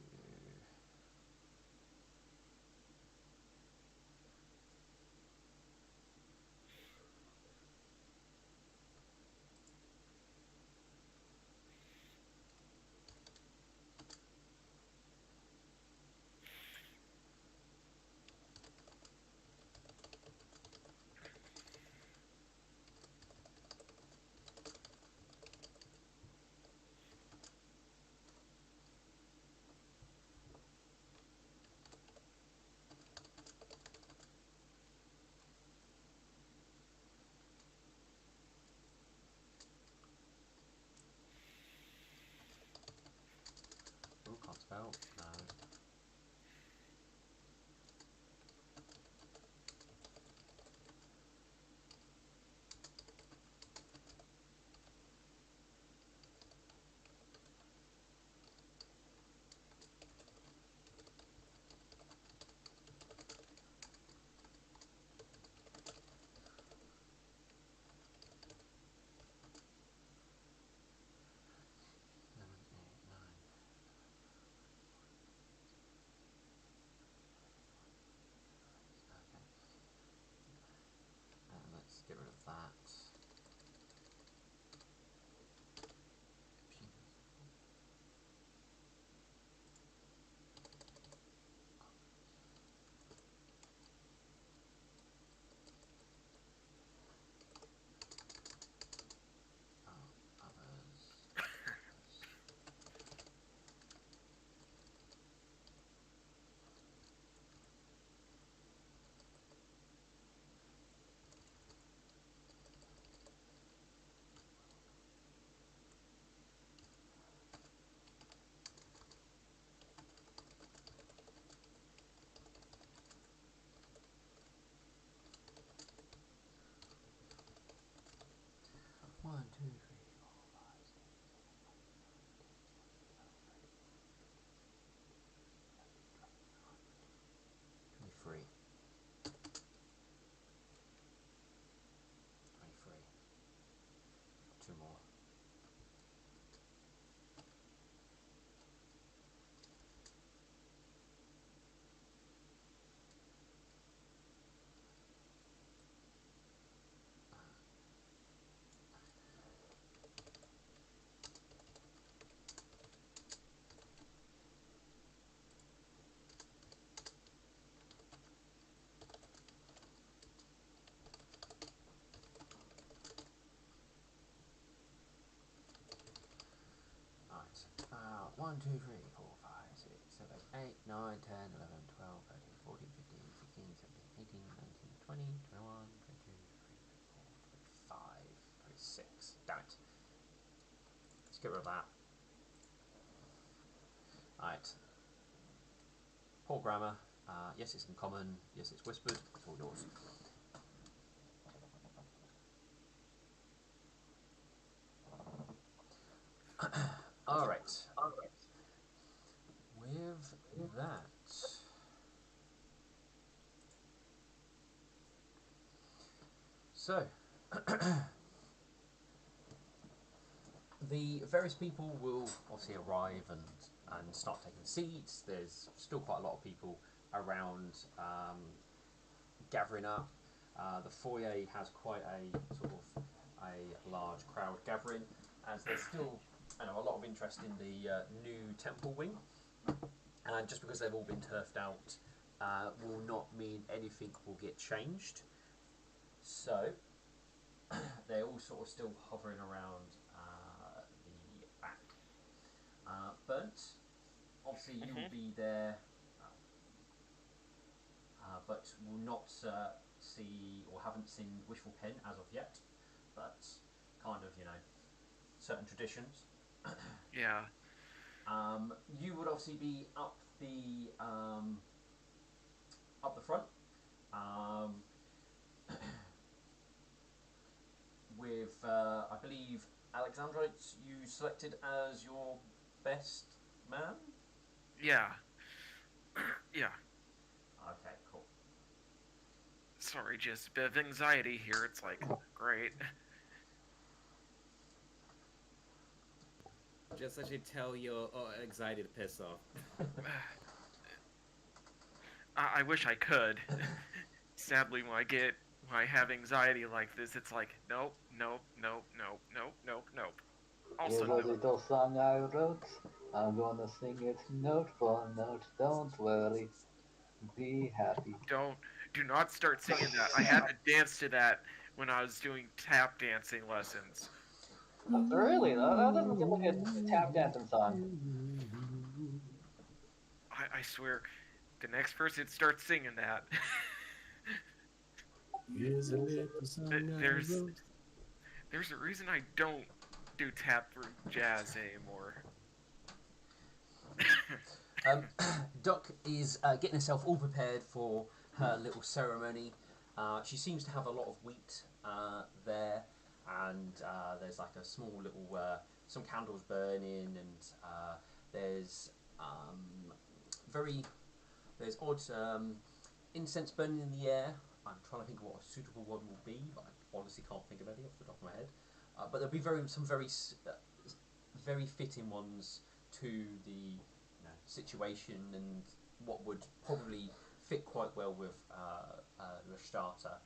Oh, can't spell. No. 1, 2, 3, 4, 5, 6, 7, 8, 9, 10, 11, 12, 13, 14, 15, 16, 17, 18, 19, 20, 21, 22, 23, 24, 25, 26. Damn it. Let's get rid of that. Alright. Poor grammar. Yes, it's in common. Yes, it's whispered. It's all yours. Alright. With that. So, the various people will obviously arrive and start taking seats. There's still quite a lot of people around gathering up. The foyer has quite a sort of a large crowd gathering, as there's still a lot of interest in the new temple wing. And just because they've all been turfed out will not mean anything will get changed. So they're all sort of still hovering around the back. Burnt, obviously you will be there, but will not see or haven't seen Wishful Pen as of yet. But kind of, certain traditions. Yeah. You would obviously be up the front, with I believe Alexandrite you selected as your best man. Yeah. Yeah. Okay, cool. Sorry, just a bit of anxiety here. It's like, great. Just actually tell your anxiety to piss off. I wish I could. Sadly, when I have anxiety like this, it's like, nope, nope, nope, nope, nope, nope, nope. Also, Here's a nope. little song I wrote. I'm gonna sing it note for note. Don't worry, be happy. Do not start singing that. I had to dance to that when I was doing tap dancing lessons. Really? That doesn't seem like a tap dancing song. I swear, the next person starts singing that. Here's a little song I there's wrote. there's a reason I don't do tap for jazz anymore. Duck is getting herself all prepared for her little ceremony. She seems to have a lot of wheat there, and there's like a small little some candles burning, and there's there's odd incense burning in the air. I'm trying to think of what a suitable one will be, but I honestly can't think of any off the top of my head. But there'll be some very fitting ones to the situation and what would probably fit quite well with the starter.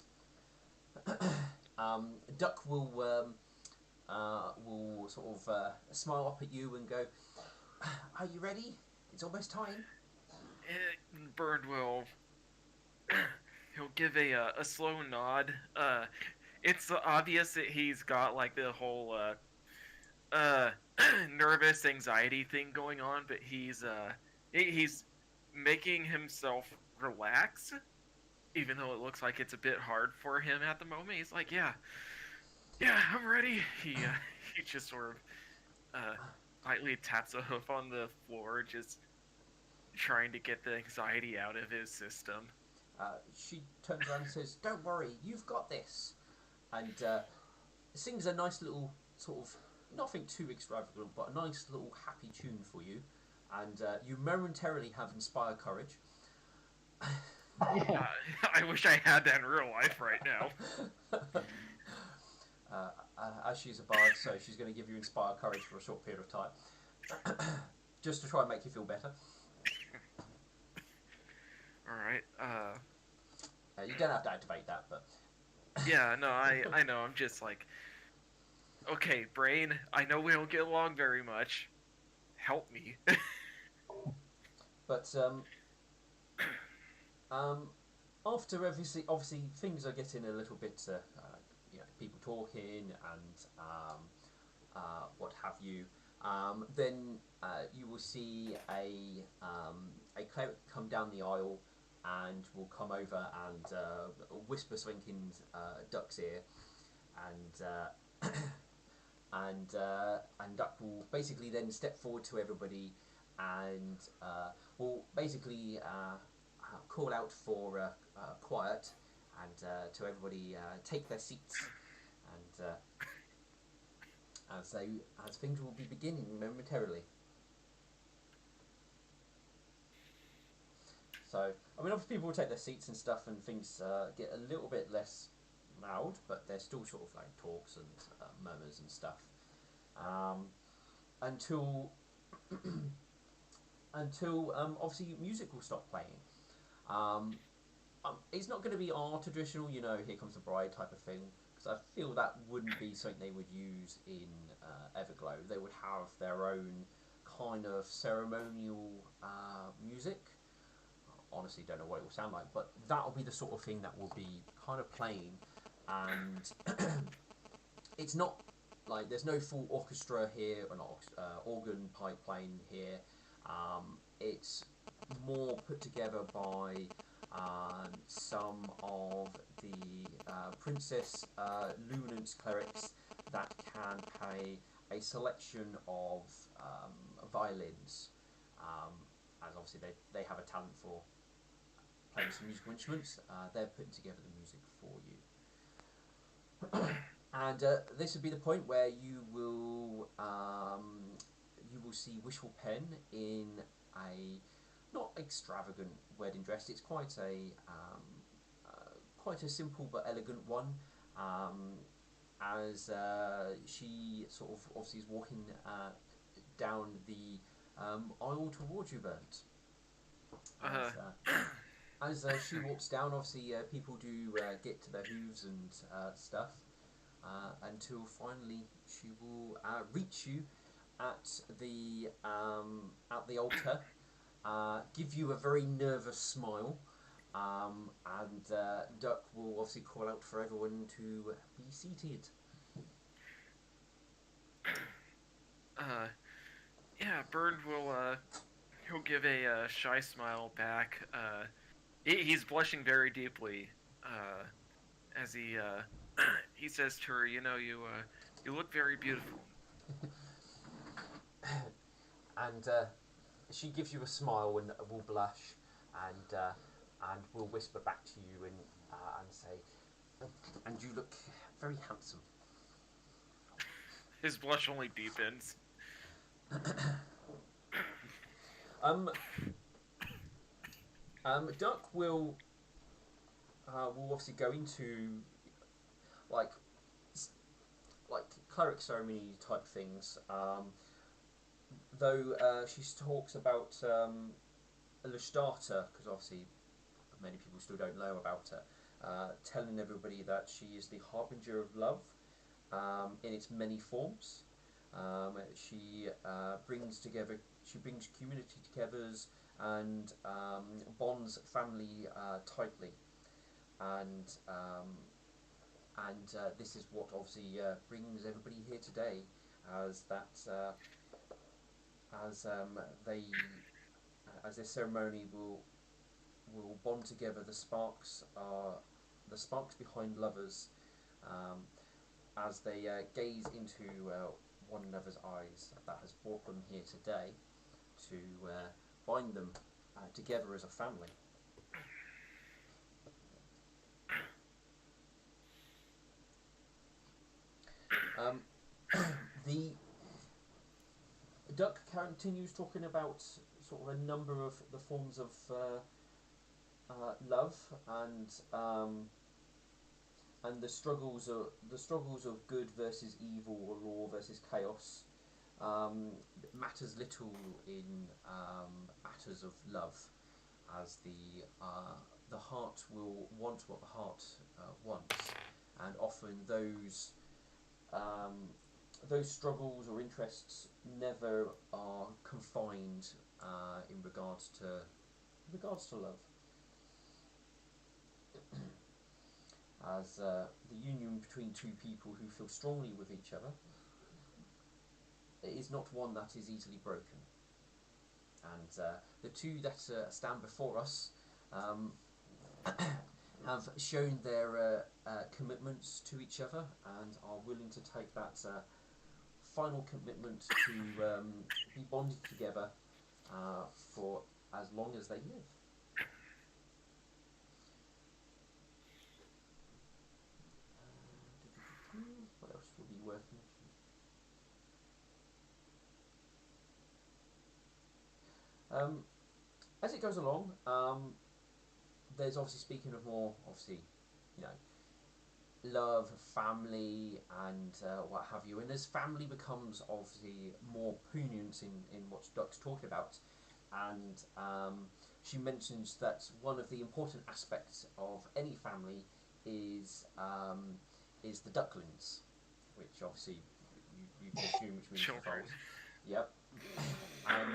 Duck will sort of smile up at you and go, "Are you ready? It's almost time." Bird will he'll give a slow nod. It's obvious that he's got like the whole nervous anxiety thing going on, but he's making himself relax, even though it looks like it's a bit hard for him at the moment. He's like, yeah, I'm ready. He just sort of lightly taps a hoof on the floor, just trying to get the anxiety out of his system. She turns around and says, "Don't worry, you've got this," and sings a nice little sort of, nothing too extravagant, but a nice little happy tune for you, and you momentarily have inspired courage. I wish I had that in real life right now. As she's a bard, so she's going to give you inspired courage for a short period of time, just to try and make you feel better. All right. You don't have to activate that, but Yeah, no, I know. I'm just like, okay, brain. I know we don't get along very much. Help me. but after obviously things are getting a little bit, people talking and what have you. Then you will see a cleric come down the aisle and will come over and whisper something in Duck's ear, and and Duck will basically then step forward to everybody and will basically call out for quiet and to everybody take their seats and as things will be beginning momentarily. So, I mean, obviously people will take their seats and stuff, and things get a little bit less loud, but there's still sort of like talks and murmurs and stuff until until obviously music will stop playing. Um, it's not going to be our traditional, you know, here comes the bride type of thing, because I feel that wouldn't be something they would use in Everglow. They would have their own kind of ceremonial music. Honestly, don't know what it will sound like, but that'll be the sort of thing that will be kind of playing, and it's not like there's no full orchestra here, or not organ pipe playing here. It's more put together by some of the Princess Luminance clerics that can play a selection of violins, as obviously they have a talent for playing some musical instruments. They're putting together the music for you. And this would be the point where you will see Wishful Pen in a not extravagant wedding dress. It's quite a simple but elegant one. As she sort of obviously is walking down the aisle towards you, Burnt. As she walks down, obviously people do get to their hooves and stuff, until finally she will reach you at the altar, give you a very nervous smile, and Duck will obviously call out for everyone to be seated. Yeah, Bird will he'll give a shy smile back. He's blushing very deeply as he he says to her, "You know, you look very beautiful." And she gives you a smile and will blush, and will whisper back to you and say, "And you look very handsome." His blush only deepens. Duck will obviously go into like cleric ceremony type things. Though she talks about Lestarta, because obviously many people still don't know about her, telling everybody that she is the harbinger of love in its many forms. She brings community together and bonds family tightly, and this is what obviously brings everybody here today, as that they as this ceremony will bond together the sparks behind lovers, as they gaze into one another's eyes that has brought them here today to bind them together as a family. The Duck continues talking about sort of a number of the forms of love and the struggles of good versus evil, or law versus chaos. Matters little in matters of love, as the heart will want what the heart wants, and often those struggles or interests never are confined in regards to love. As the union between two people who feel strongly with each other is not one that is easily broken. And the two that stand before us have shown their commitments to each other and are willing to take that final commitment to be bonded together for as long as they live. What else will be worth mentioning? As it goes along, there's obviously, speaking of more, obviously, you know, love, family, and what have you. And as family becomes obviously more poignant in what Duck's talking about, and she mentions that one of the important aspects of any family is the ducklings, which obviously you can assume which means the Children. foals. Yep. And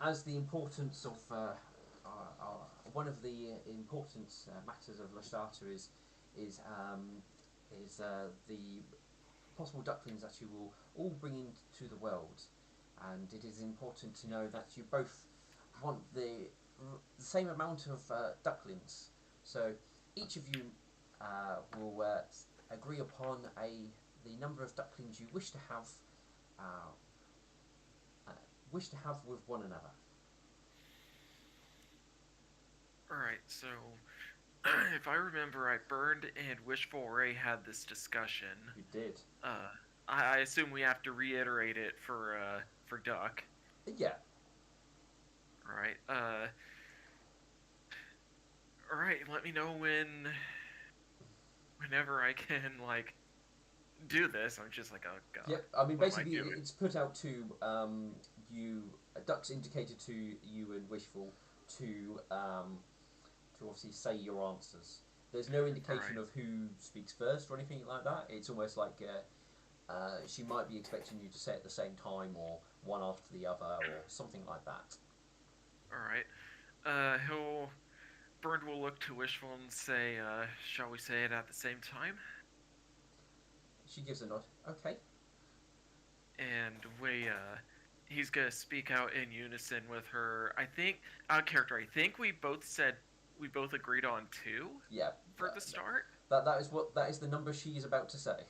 as the importance of one of the important matters of Lestat is the possible ducklings that you will all bring into the world, and it is important to know that you both want the same amount of ducklings. So each of you will agree upon the number of ducklings you uh, wish to have with one another. Alright, so if I remember right, Burned and Wishful Ray had this discussion. You did. I assume we have to reiterate it for Duck. Yeah. Alright, alright, let me know whenever I can, like, do this. I'm just like, oh god. Yep. I mean, what am I basically, doing? it's put out to you. Ducks indicated to you and Wishful to obviously say your answers. There's no indication Alright. of who speaks first or anything like that. It's almost like she might be expecting you to say at the same time, or one after the other, or something like that. Alright. Burned will look to Wishful and say, shall we say it at the same time? She gives a nod. Okay. And he's gonna speak out in unison with her. I think, out of character, I think we both agreed on 2 Yeah. for the start. That is the number she is about to say.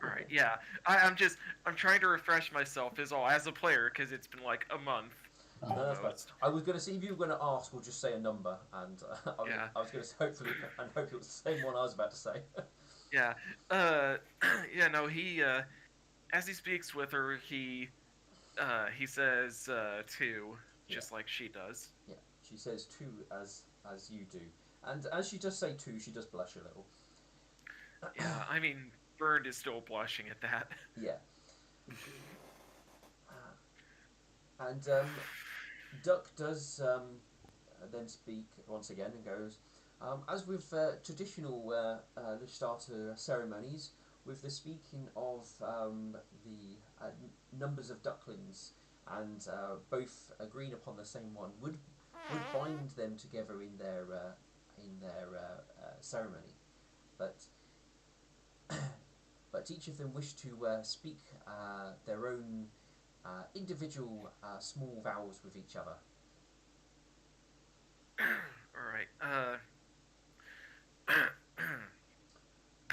Alright, yeah. I'm trying to refresh myself is all, as a player, because it's been like a month. No, that's fine. I was going to see if you were going to ask or just say a number, and I was going to hopefully hope it was the same one I was about to say. Yeah. Yeah, no, he, as he speaks with her, he says 2, just like she does. Yeah, she says 2 as you do. And as she does say 2, she does blush a little. Yeah, I mean, Burned is still blushing at that. Yeah. And Duck does then speak once again and goes, as with traditional Lustarter ceremonies, with the speaking of the numbers of ducklings and both agreeing upon the same one would bind them together in their ceremony, but but each of them wish to speak their own individual small vows with each other. Alright,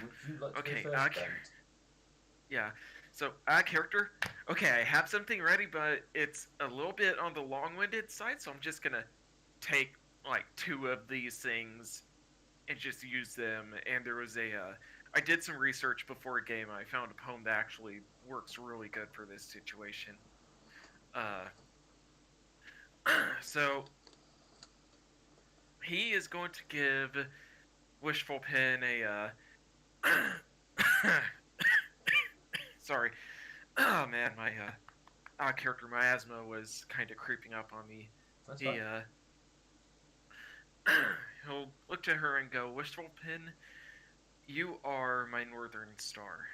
Would you like to okay, go first, Bent? Yeah, so, character, okay, I have something ready, but it's a little bit on the long-winded side, so I'm just gonna take, like, 2 of these things and just use them, and there was I did some research before a game, and I found a poem that actually works really good for this situation. So, he is going to give Wishful Pin a, sorry. Oh man, my character miasma was kind of creeping up on me. That's He, fine. He'll look to her and go, Wishful Pin, you are my northern star.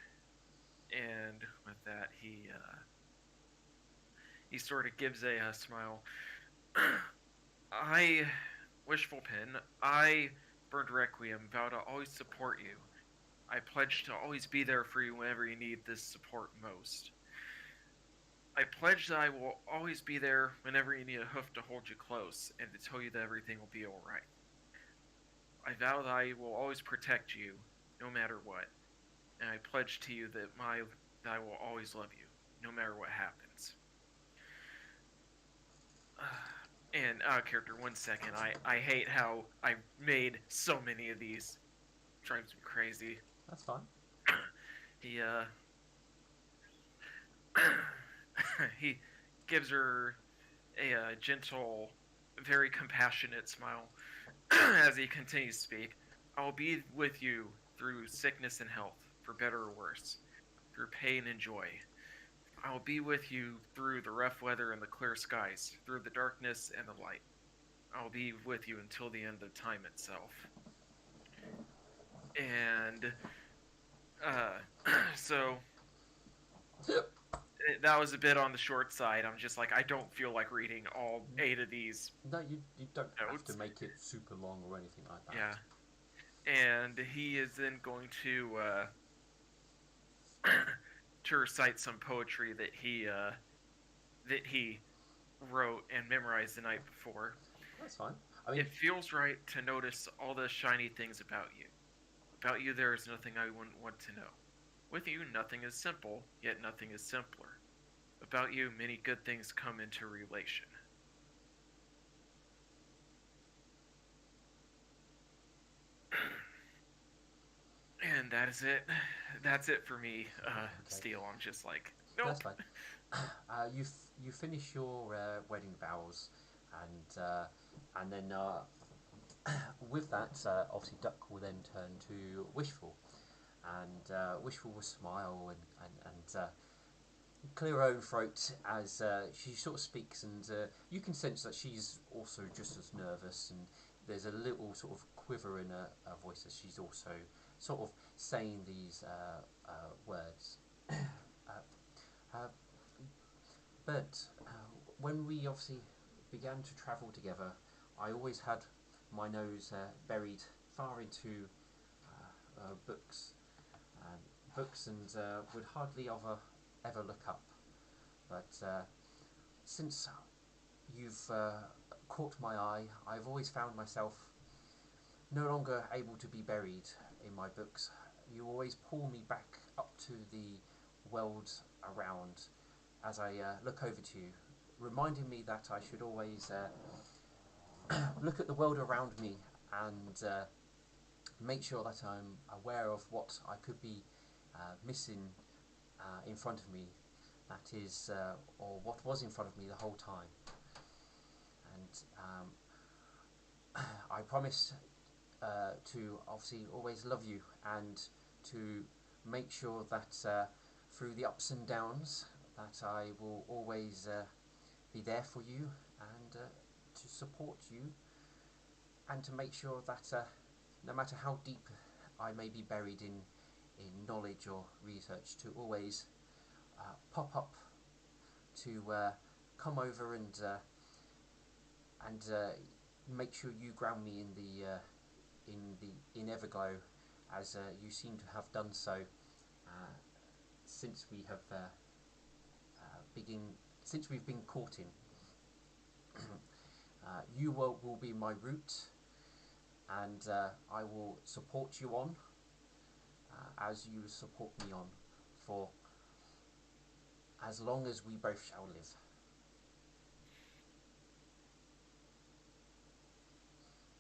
And with that, he sort of gives a smile. Wishful Pin, Burned Requiem, vow to always support you. I pledge to always be there for you whenever you need this support most. I pledge that I will always be there whenever you need a hoof to hold you close and to tell you that everything will be alright. I vow that I will always protect you, no matter what, and I pledge to you that I will always love you, no matter what happens. And character, 1 second. I hate how I made so many of these. Drives me crazy. That's fine. He he gives her a gentle, very compassionate smile as he continues to speak. I will be with you through sickness and health, for better or worse, through pain and joy. I will be with you through the rough weather and the clear skies, through the darkness and the light. I will be with you until the end of time itself. And so that was a bit on the short side. I'm just like, I don't feel like reading all 8 of these. No, you don't have Notes. to make it super long or anything like that. Yeah. And he is then going to to recite some poetry that he wrote and memorized the night before. That's fine. I mean, It feels right to notice all the shiny things about you. About you there is nothing I wouldn't want to know. With you nothing is simple, yet nothing is simpler. About you many good things come into relation. And that is it. That's it for me, Steel. I'm just like, nope. that's fine. You finish your wedding vows, and then with that, obviously Duck will then turn to Wishful, and Wishful will smile and clear her own throat as she sort of speaks, and you can sense that she's also just as nervous, and there's a little sort of quiver in her voice as she's also sort of saying these words. Uh, but when we obviously began to travel together, I always had my nose buried far into books, and would hardly ever look up. But since you've caught my eye, I've always found myself no longer able to be buried in my books. You always pull me back up to the world around as I look over to you, reminding me that I should always look at the world around me and make sure that I'm aware of what I could be missing in front of me, that is, or what was in front of me the whole time. And I promise to obviously always love you and to make sure that through the ups and downs that I will always be there for you and to support you and to make sure that no matter how deep I may be buried in knowledge or research, to always pop up to come over and make sure you ground me in Everglow, as you seem to have done so since we have begin since we've been courting. You will be my route, and I will support you on as you support me on for as long as we both shall live.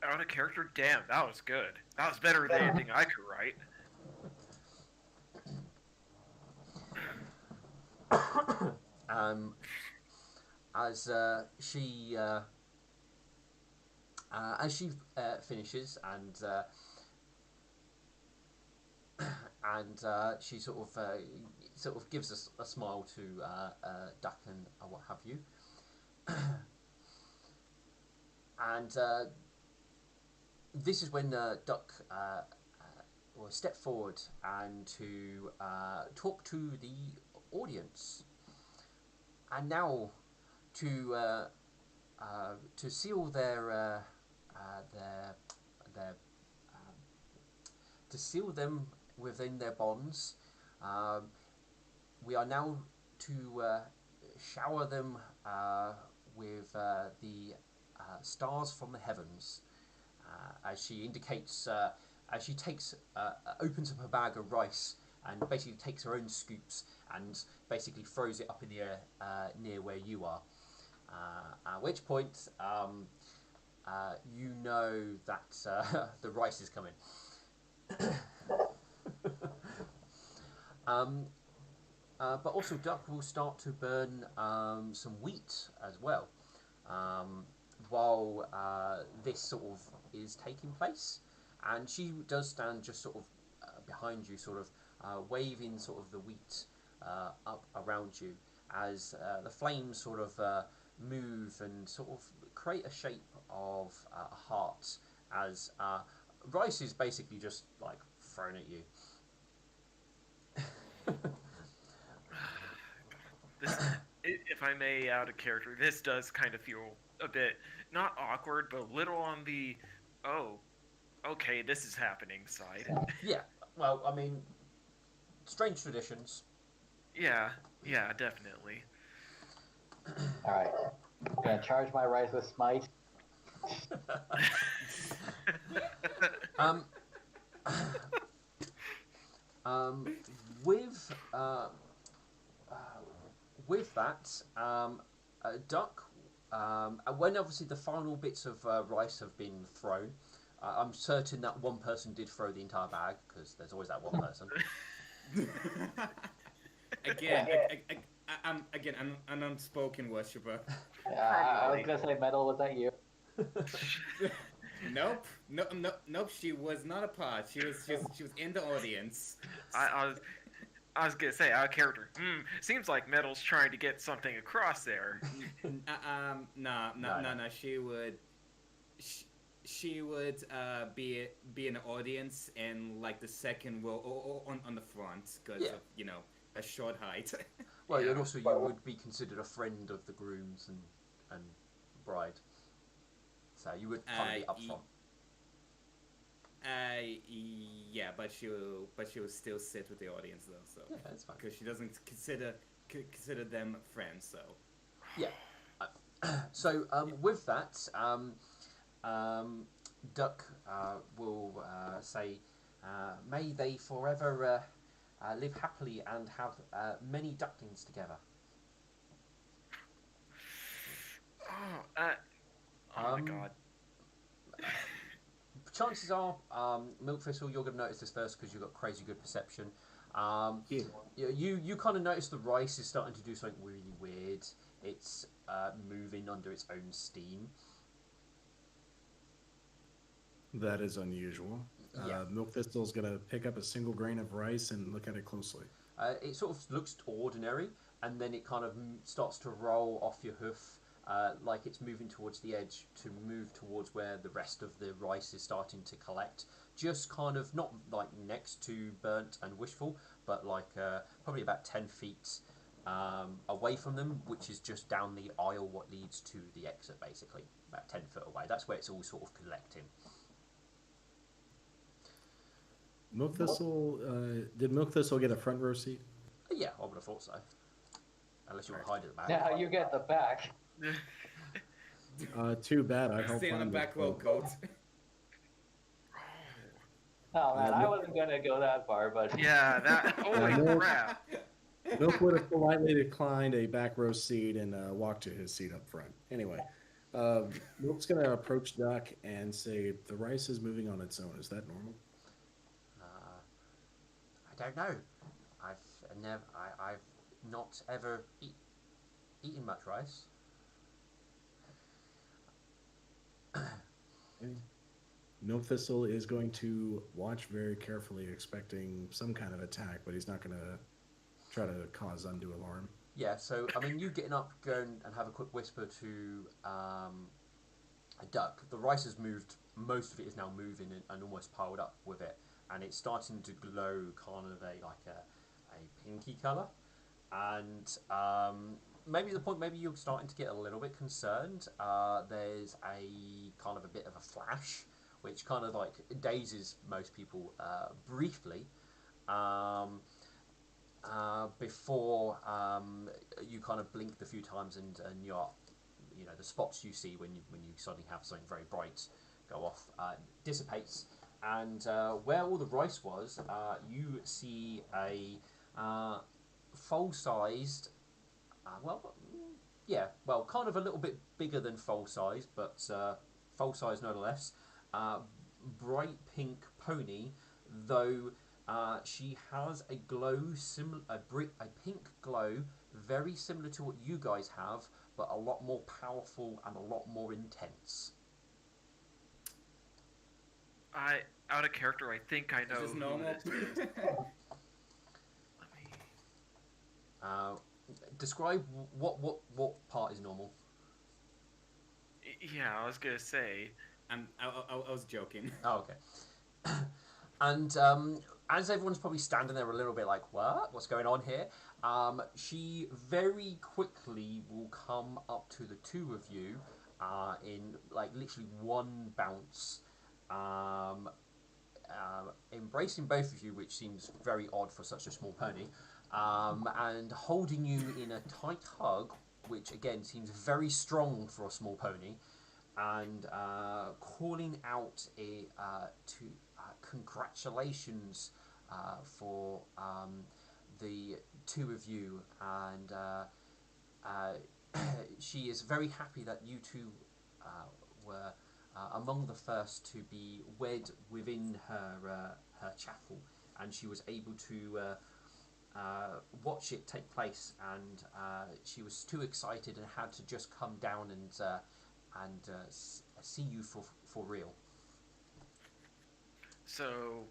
Out of character? Damn, that was good. That was better than anything I could write. um, as she finishes and she sort of gives us a smile to Duck and what have you, and this is when Duck will step forward and to talk to the audience, and now to seal their to seal them within their bonds. Um, we are now to shower them with the stars from the heavens, as she indicates, as she takes, opens up a bag of rice and basically takes her own scoops and basically throws it up in the air near where you are. At which point, you know that the rice is coming. um, but also, Duck will start to burn some wheat as well, while this sort of is taking place. And she does stand just sort of behind you, sort of waving sort of the wheat up around you as the flames sort of move and sort of create a shape of a heart as rice is basically just like thrown at you. This, if I may, out of character, this does kind of feel a bit not awkward, but a little on the, oh, okay, this is happening side. Yeah, well, I mean, strange traditions. Yeah, yeah, definitely. All right. Gonna charge my rice with smite. um, um, with with that, Duck, when obviously the final bits of rice have been thrown, I'm certain that one person did throw the entire bag, because there's always that one person. Again, I'm again an unspoken worshiper. I was gonna say, Metal, was that you? Nope, nope. She was not a part. She was in the audience. I was gonna say, out of character. Seems like Metal's trying to get something across there. No. She would be in the audience and like the second row on the front because of a short height. Well, Yeah. and also you would be considered a friend of the grooms and bride, so you would kind of be up front. Yeah, but she'll still sit with the audience though. So Yeah, that's fine. because she doesn't consider them friends. So Yeah. So with that, Duck will say, "May they forever live happily and have many ducklings together." Oh my god. Chances are, Milk Thistle, you're going to notice this first because you've got crazy good perception. Yeah. You kind of notice the rice is starting to do something really weird. It's moving under its own steam. That is unusual. Yeah. Milk Thistle's gonna pick up a single grain of rice and look at it closely. It sort of looks ordinary, and then it kind of starts to roll off your hoof, like it's moving towards the edge to move towards where the rest of the rice is starting to collect. Just kind of not like next to Burnt and Wishful, but like probably about 10 feet away from them, which is just down the aisle what leads to the exit, basically. About 10 foot away. That's where it's all sort of collecting. Milk Thistle, did Milk Thistle get a front row seat? Yeah, I would have thought so. Unless you want to hide at the back. Now you get the back. Too bad. I hope stay on the back row, Colt. Oh man, I wasn't gonna go that far, but Yeah, that. Holy Milk- crap. Milk would have politely declined a back row seat and walked to his seat up front. Anyway, Milk's gonna approach Duck and say, "The rice is moving on its own. Is that normal?" I don't know. I've not ever eaten much rice. Okay. Milk Thistle is going to watch very carefully, expecting some kind of attack, but he's not going to try to cause undue alarm. Yeah, so I mean, you getting up, going and have a quick whisper to a Duck. The rice has moved. Most of it is now moving and almost piled up with it, and it's starting to glow, kind of a pinky color. And maybe the point, maybe you're starting to get a little bit concerned. There's a kind of a bit of a flash, which kind of like dazes most people briefly. before you kind of blink a few times and you're, the spots you see when you suddenly have something very bright go off dissipates, and where all the rice was, you see a full-sized, kind of a little bit bigger than full-size, but full-size nonetheless, bright pink pony, though she has a glow, a pink glow, very similar to what you guys have, but a lot more powerful and a lot more intense. Out of character, I think I know Is this who normal? this is. Let me. Describe what part is normal. Yeah, I was gonna say. I was joking. Oh, okay. And as everyone's probably standing there a little bit like, what? What's going on here? She very quickly will come up to the two of you in like literally one bounce, embracing both of you, which seems very odd for such a small pony, and holding you in a tight hug, which again seems very strong for a small pony, and calling out to congratulations for the two of you, and she is very happy that you two were among the first to be wed within her chapel, and she was able to watch it take place, and she was too excited and had to just come down and see you for real. So,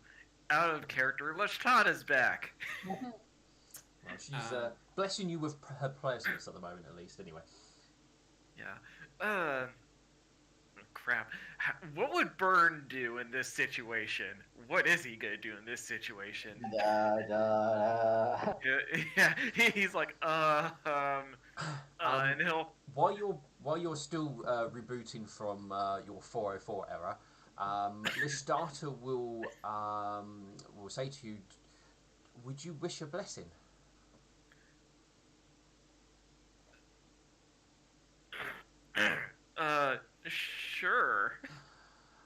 out of character, Lashtada's back. Well, she's blessing you with her presence at the moment, at least. Anyway. Yeah. Crap. What would Burn do in this situation? What is he gonna do in this situation? Da, da, da. Yeah, he's like, and he'll. While you're still rebooting from your 404 era, Lishdata will say to you, "Would you wish a blessing?" Sure.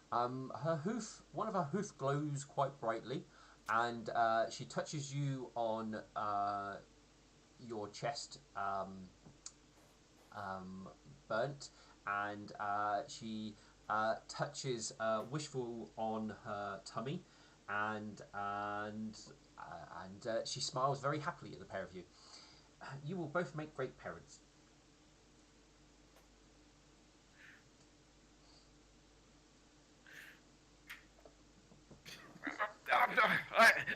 One of her hoof glows quite brightly, and she touches you on your chest, burnt, and she touches Wishful on her tummy, and she smiles very happily at the pair of you. You will both make great parents.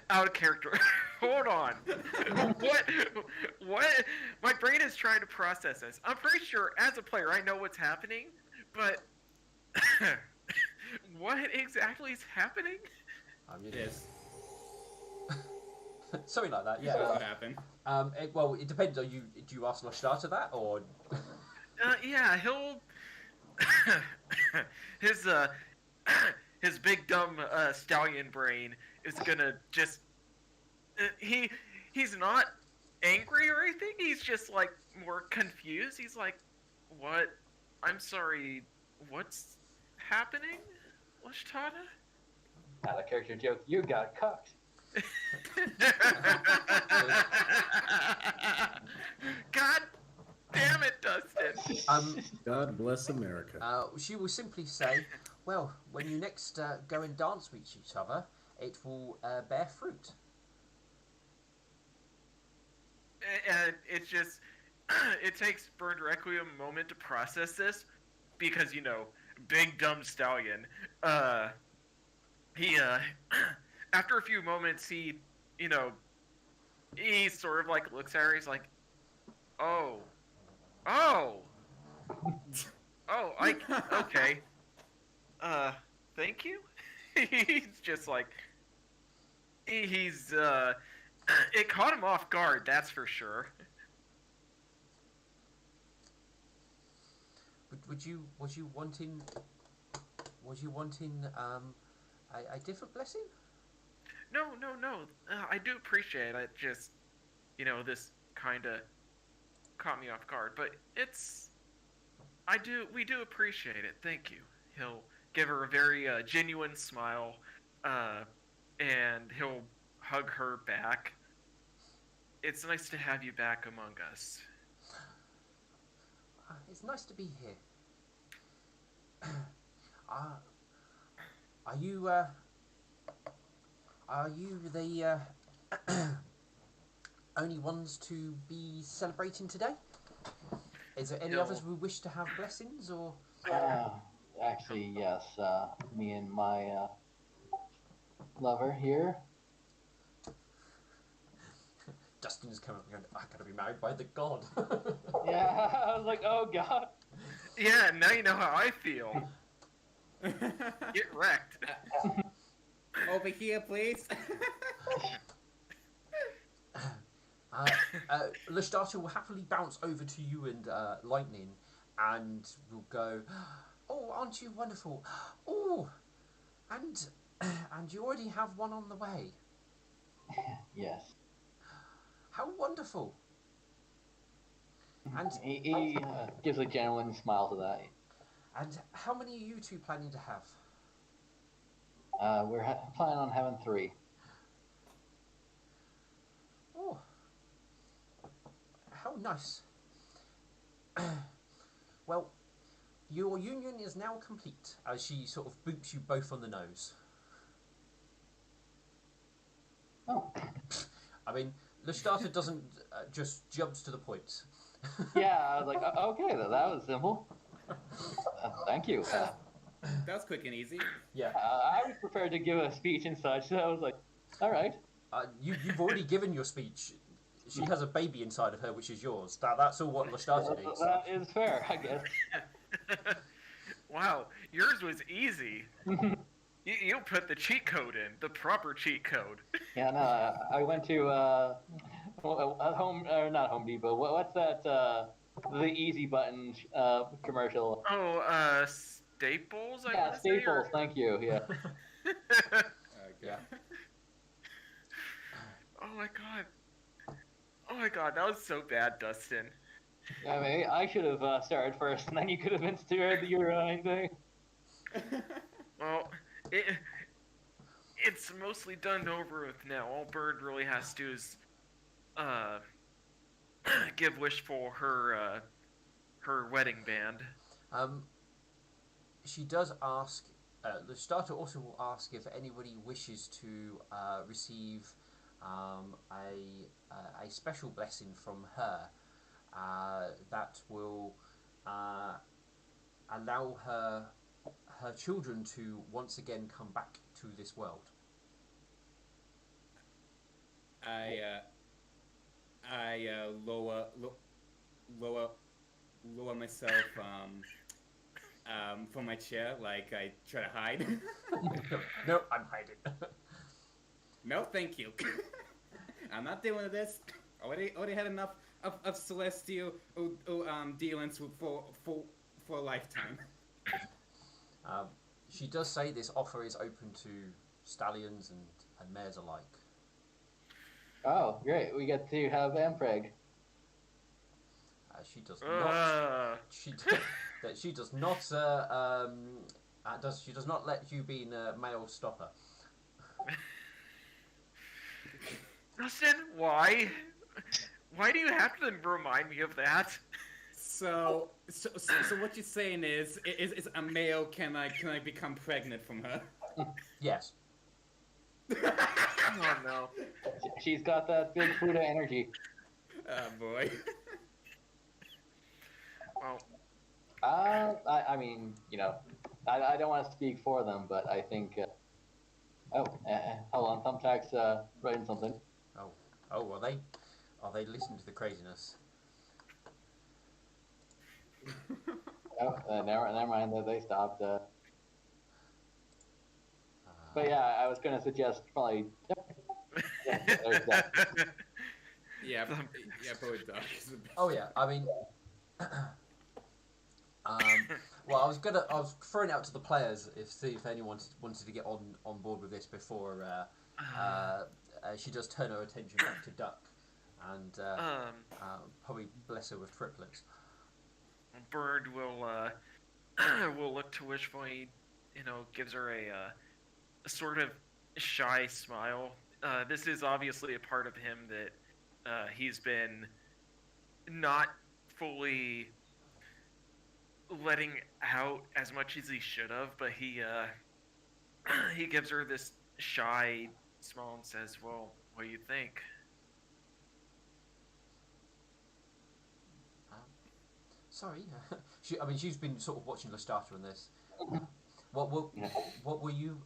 Out of character. Hold on. What? My brain is trying to process this. I'm pretty sure, as a player, I know what's happening, but what exactly is happening? Yes. Sorry like that. What Yeah. happened? It depends. Do you ask Lashdata that, or? Yeah, he'll his his big dumb stallion brain is gonna just he's not angry or anything. He's just like more confused. He's like, "What? I'm sorry. What's happening, Lashtata?" Out of character joke, you got cucked. God damn it, Dustin. God bless America. She will simply say, "Well, when you next go and dance with each other, it will bear fruit." And it's just it takes Burned Requiem a moment to process this because big dumb stallion. He after a few moments he sort of like looks at her. He's like, oh, okay. Thank you. He's just like he's it caught him off guard, that's for sure. Was you wanting a different blessing? No. I do appreciate it. this kind of caught me off guard, but we do appreciate it. Thank you. He'll give her a very genuine smile, and he'll hug her back. It's nice to have you back among us. It's nice to be here. Are you the only ones to be celebrating today? Is there any No. others who wish to have blessings, or? Actually, yes. Me and my lover here. Dustin's coming up and going, I gotta be married by the god. Yeah, I was like, oh god. Yeah, now you know how I feel. Get wrecked. Over here, please. Lestarter will happily bounce over to you and Lightning, and will go, oh, aren't you wonderful? Oh, and you already have one on the way. Yes. How wonderful! And He gives a genuine smile to that. and how many are you two planning to have? We're planning on having 3. Oh, how nice. Well, your union is now complete, as she sort of boops you both on the nose. Oh. I mean, Lestarter doesn't just jumps to the point. Yeah, I was like, okay, that was simple. Thank you. That was quick and easy. Yeah. I was prepared to give a speech and such, so I was like, all right. You've already given your speech. She has a baby inside of her, which is yours. That's all what Lestarter needs. That is fair, I guess. Wow, yours was easy. You put the cheat code in, the proper cheat code. Yeah, no, I went to not Home Depot. What's that? The Easy Button commercial. Oh, Staples. Yeah, Staples. Thank you. Yeah. Yeah. Oh my god. Oh my god, that was so bad, Dustin. I mean, I should have started first, and then you could have been steered your thing. Well, it's mostly done over with now. All Bird really has to do is give wish for her wedding band. She does ask. The starter also will ask if anybody wishes to receive a special blessing from her that will allow her children to once again come back to this world. I lower myself from my chair, like I try to hide. No, I'm hiding. No, thank you. I'm not dealing with this. Already had enough of celestial dealings for a lifetime. She does say this offer is open to stallions and mares alike. Oh, great! We get to have Ampreg. She does not. She does not. She does not let you be in a male stopper. Dustin, why? Why do you have to remind me of that? So what you're saying is a male can I become pregnant from her? Yes. Oh no. She's got that big Pluto energy. Oh boy. Well, I mean, I don't want to speak for them, but I think. Hold on, Thumbtack's writing something. Oh, are they listening to the craziness? Never mind. They stopped. But yeah, I was gonna suggest probably. There's that. Yeah, probably does. Oh yeah, I mean, well, I was throwing it out to the players see if anyone wanted to get on board with this before she does turn her attention back to Duck, and probably bless her with triplets. Bird will will look to Wishful. He, gives her a sort of shy smile. This is obviously a part of him that he's been not fully letting out as much as he should have, but he he gives her this shy smile and says, "Well, what do you think?" Um, sorry, she's been sort of watching Lestata on this. What what what were you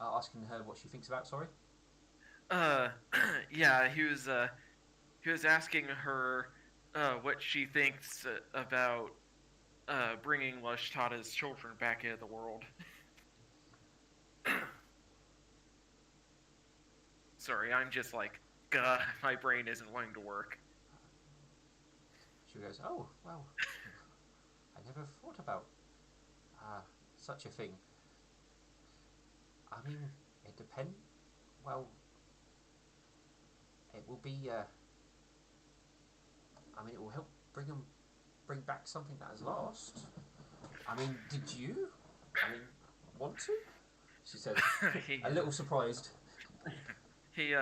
asking her what she thinks about? Sorry. Uh, yeah, he was asking her what she thinks about bringing Lashtata's children back into the world. Sorry, I'm just like, gah, my brain isn't wanting to work. She goes, oh well, I never thought about such a thing. I mean, it depends. Well, it will be. I mean, it will help bring back something that has lost. I mean, did you? I mean, want to? She says, a little surprised. He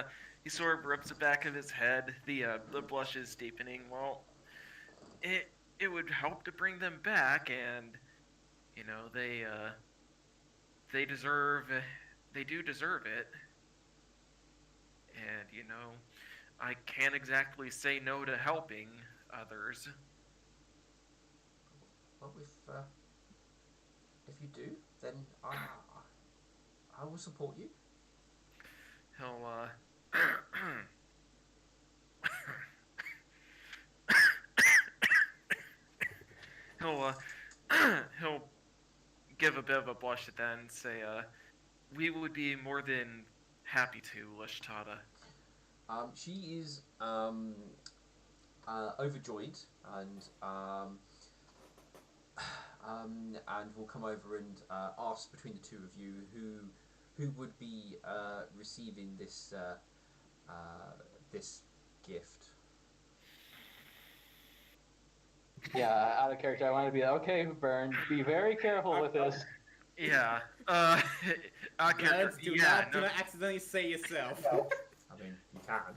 he sort of rubs the back of his head. The blush is deepening. Well, it would help to bring them back, and they deserve they do deserve it. And I can't exactly say no to helping others. Well, if you do, then I will support you. He'll he'll he'll give a bit of a blush at that and say, "We would be more than happy to, Lishtata." She is overjoyed and will come over and ask between the two of you who would be receiving this gift. Yeah, out of character, I want to be like, okay, Burn, be very careful with this. Yeah. Do not accidentally say yourself. I mean, you can.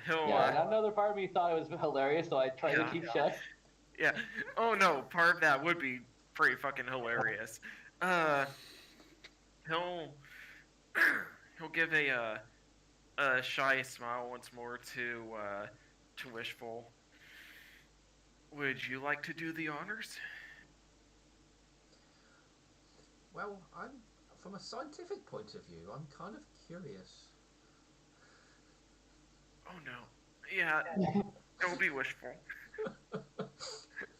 He'll. Yeah, another part of me thought it was hilarious, so I tried to keep shut. Yeah. Oh no, part of that would be pretty fucking hilarious. He'll he'll give a shy smile once more to Wishful. Would you like to do the honors? Well, from a scientific point of view, I'm kind of curious. Oh no. Yeah. Don't be wishful.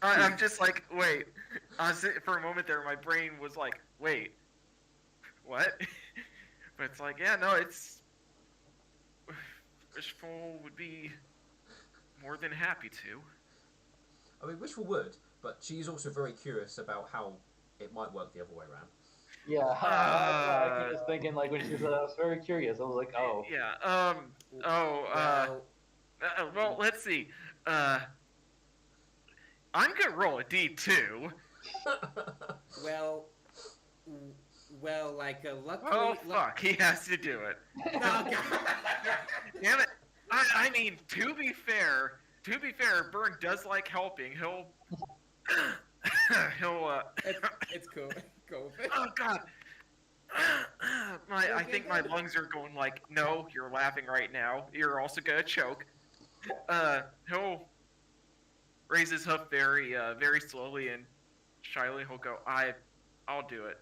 I'm just like, wait. For a moment there, my brain was like, wait, what? But it's like, yeah, no, it's wishful would be more than happy to. I mean, Wishful would, but she's also very curious about how it might work the other way around. Yeah, I was thinking, like, when she said, I was very curious. I was like, oh. Yeah, well, let's see. I'm gonna roll a D2. Well, luckily. Oh, fuck, he has to do it. Oh, God. Damn it. I mean, to be fair, Byrne does like helping. He'll, It's cool. Go with it. Oh, God. I think my lungs are going like, no, you're laughing right now. You're also gonna choke. He'll raise his hoof very, very slowly and shyly. He'll go, I'll do it.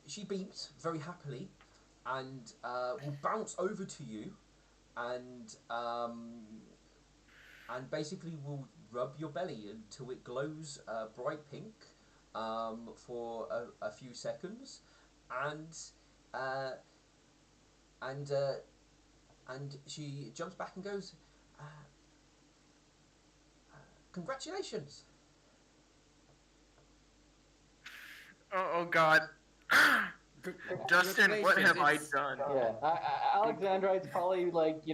She beams very happily and will bounce over to you and basically will rub your belly until it glows bright pink for a few seconds, and she jumps back and goes, "Congratulations!" Oh God. Dustin, what have I Congratulations, done? Yeah, Alexandrite's probably like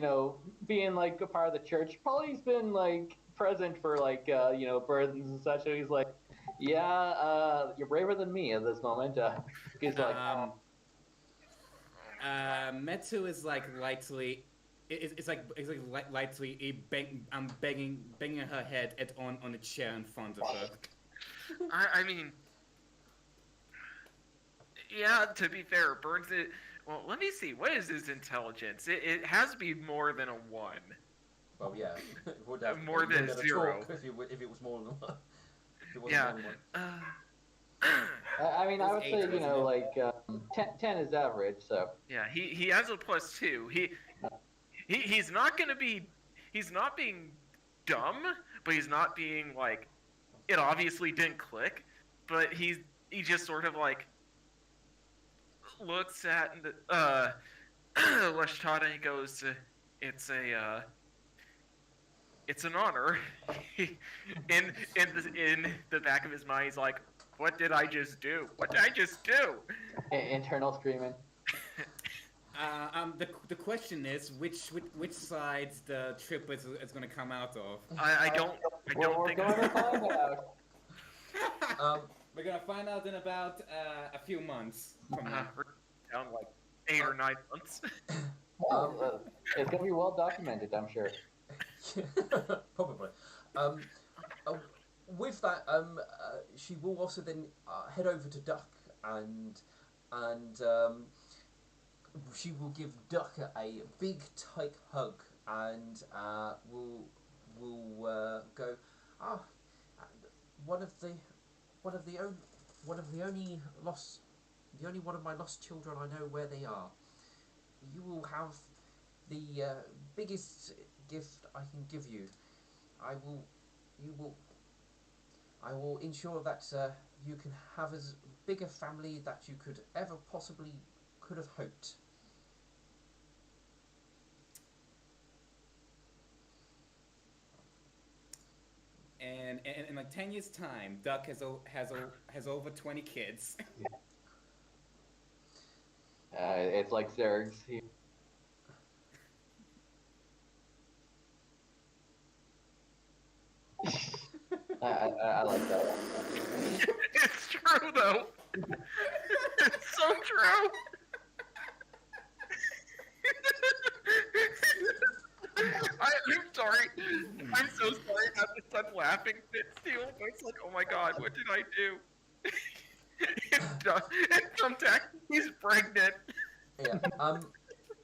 being like a part of the church. Probably he's been like present for like births and such. And he's like, yeah, you're braver than me at this moment. He's like, Metsu is like lightly. It's like lightly banging her head on a chair in front of her. I mean, yeah. To be fair, Burns. Well, let me see. What is his intelligence? It has to be more than a 1. Well, yeah, it would have More it than would have 0. if it was more than 1. If it wasn't Yeah. more than 1. I mean, I would It say was 8, wasn't like 10 is average. So Yeah, he has a +2. He's not gonna be. He's not being dumb, but he's not being like. It obviously didn't click, but he just sort of like looks at Leshtada and he goes, "It's an honor." in the back of his mind, he's like, "What did I just do? What did I just do?" internal screaming. The question is which side the trip is going to come out of. I don't We're think. going to find out. We're gonna find out in about a few months from now. We're down like 8 or 9 months. It's gonna be well documented, I'm sure. Probably. With that, she will also then head over to Duck and she will give Duck a big tight hug and will go. One of the only one of my lost children I know where they are. You will have the biggest gift I can give you. I will ensure that you can have as big a family that you could ever possibly could have hoped. And in like 10 years' time, Duck has over 20 kids. It's like Zerg's. I like that. It's true though. It's so true. I'm sorry. I'm so sorry. I have to stop laughing. It's still. It's like, oh my god, what did I do? It's thumbtack. He's pregnant. Yeah.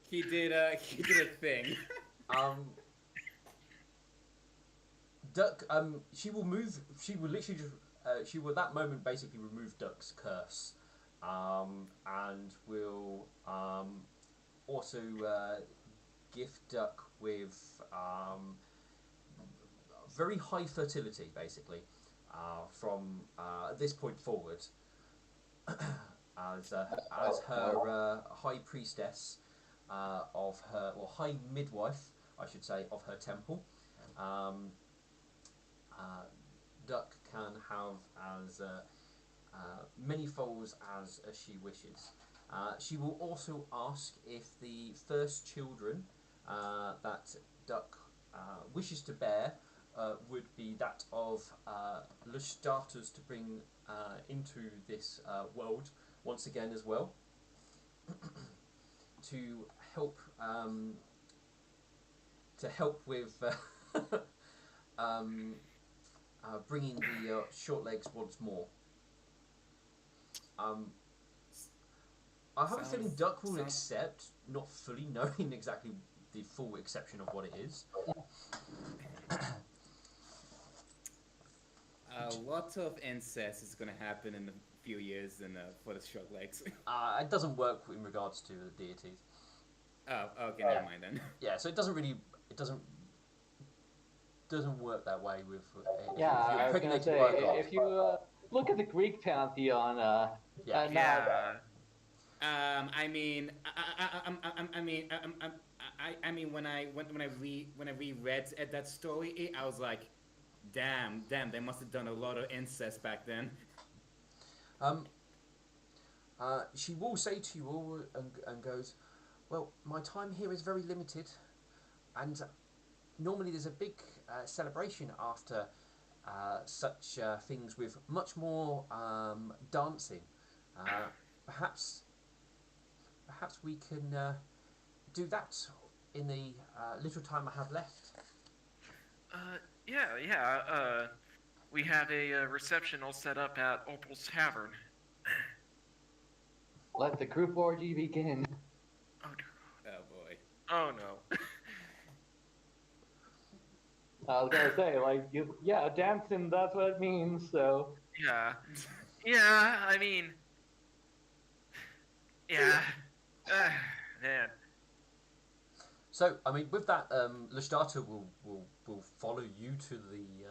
He did a thing. Duck. She will move. She will literally just. She will at that moment basically remove Duck's curse, and will also gift Duck with very high fertility, basically, from this point forward, as her high priestess of her, or high midwife, I should say, of her temple. Duck can have as many foals as she wishes. She will also ask if the first children that Duck wishes to bear would be that of Lushtata's to bring into this world once again as well, to help with bringing the short legs once more. I have a feeling Duck will accept, not fully knowing exactly the full exception of what it is. A lot of incest is going to happen in a few years for the short legs. It doesn't work in regards to the deities. Oh, okay, never mind then. Yeah, so it doesn't work that way with. Yeah, I was gonna say if you look at the Greek pantheon, I mean, when I reread that story, I was like, damn, they must have done a lot of incest back then. She will say to you all and goes, well, my time here is very limited, and normally there's a big celebration after such things with much more dancing. Uh, perhaps we can do that in the little time I have left. Yeah. We have a reception all set up at Opal's Tavern. Let the group orgy begin. Oh, Oh boy. oh no. I was gonna say, like, yeah, dancing, that's what it means, so. Yeah. Yeah, I mean. Yeah. Man. So, I mean, with that, Leshtata will follow you to the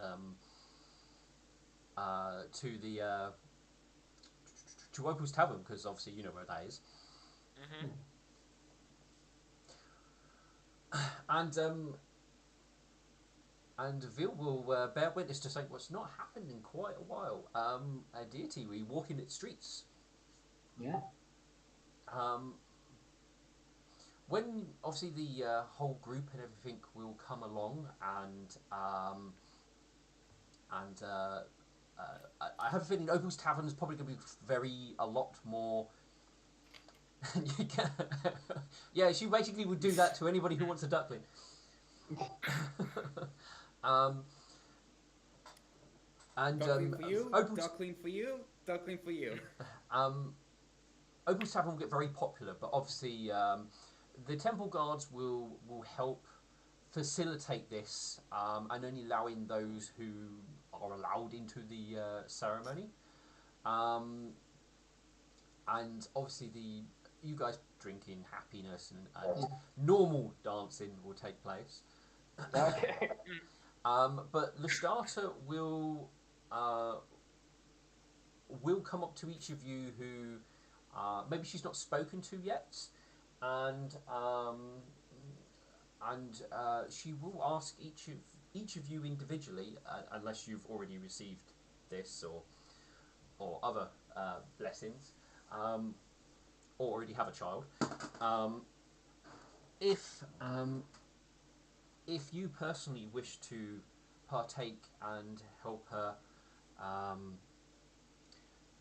to Opal's Tavern, because obviously you know where that is. Mm-hmm. And Vil will bear witness to something what's not happened in quite a while. A deity, we walk in its streets. Yeah. When obviously the whole group and everything will come along, and I have a feeling Opal's Tavern is probably going to be a lot more. Yeah, she basically would do that to anybody who wants a duckling. And Duckling for you, Opal's, duckling for you, duckling for you. Opal's Tavern will get very popular, but obviously the temple guards will help facilitate this, and only allow in those who are allowed into the ceremony. And obviously you guys drinking happiness and normal dancing will take place. Okay. But Leshtata will come up to each of you who maybe she's not spoken to yet, and she will ask each of you individually, unless you've already received this or other blessings, or already have a child. If you personally wish to partake and help her,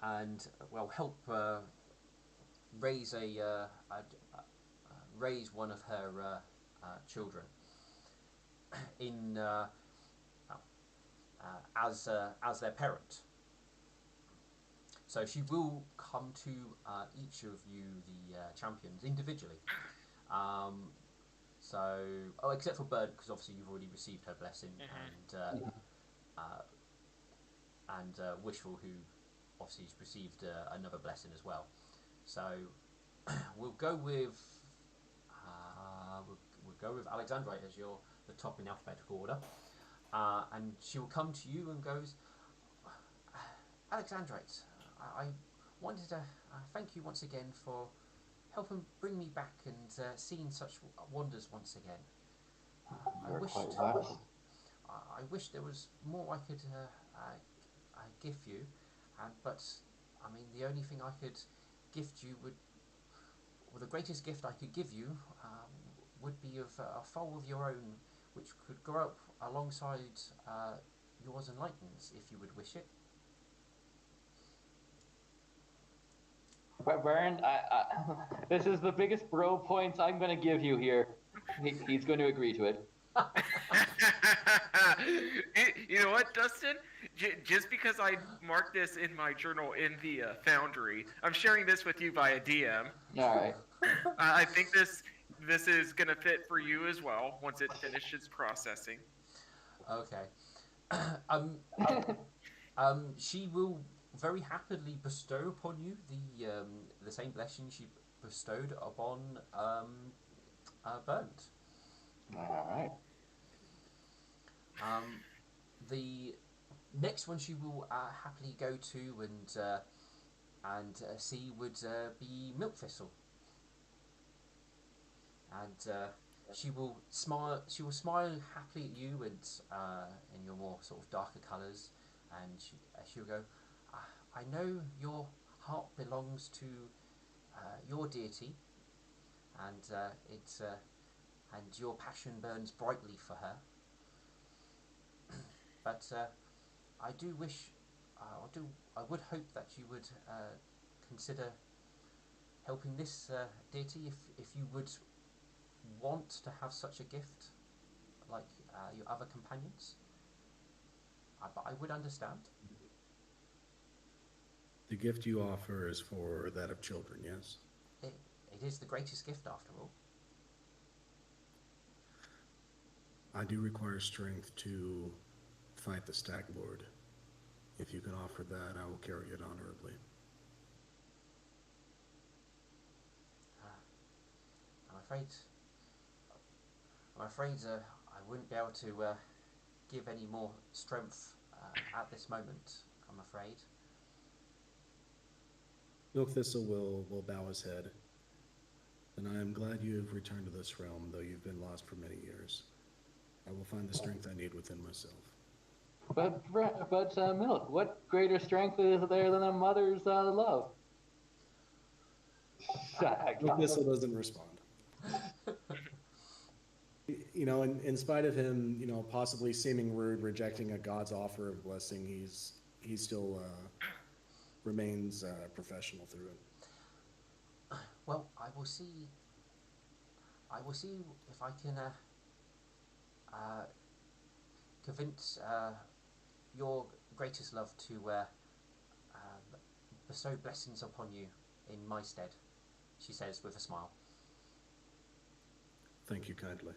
and well, help raise raise one of her children in as their parent. So she will come to each of you, the champions, individually. Except for Bird, because obviously you've already received her blessing, and Wishful, who obviously has received another blessing as well. So we'll go with Alexandrite as the top in alphabetical order, and she will come to you and goes, Alexandrite, I wanted to thank you once again for helping bring me back and seeing such wonders once again. I wish there was more I could give you, but I mean the only thing I could gift you the greatest gift I could give you would be of a foal of your own, which could grow up alongside yours and Lightning's, if you would wish it. Baron, this is the biggest bro points I'm going to give you here. He's going to agree to it. You know what, Dustin? Just because I marked this in my journal in the Foundry, I'm sharing this with you via DM. All right. I think this is gonna fit for you as well once it finishes processing. Okay. She will very happily bestow upon you the same blessing she bestowed upon Burnt. All right. The next one she will happily go to and see would be Milk Thistle, and she will smile. She will smile happily at you and in your more sort of darker colours, and she'll go, I know you're heart belongs to your deity, and and your passion burns brightly for her. But I do wish, I would hope that you would consider helping this deity if you would want to have such a gift like your other companions. But I would understand. The gift you offer is for that of children, yes? It, it is the greatest gift after all. I do require strength to fight the Stag Lord. If you can offer that, I will carry it honorably. I'm afraid. I wouldn't be able to give any more strength at this moment. I'm afraid. Milk Thistle will bow his head. And I am glad you have returned to this realm, though you've been lost for many years. I will find the strength I need within myself. But Milk, what greater strength is there than a mother's love? Milk Thistle doesn't respond. You know, in spite of him, you know, possibly seeming rude, rejecting a god's offer of blessing, he still remains professional through it. Well, I will see. I will see if I can convince your greatest love to bestow blessings upon you in my stead, she says with a smile. Thank you kindly.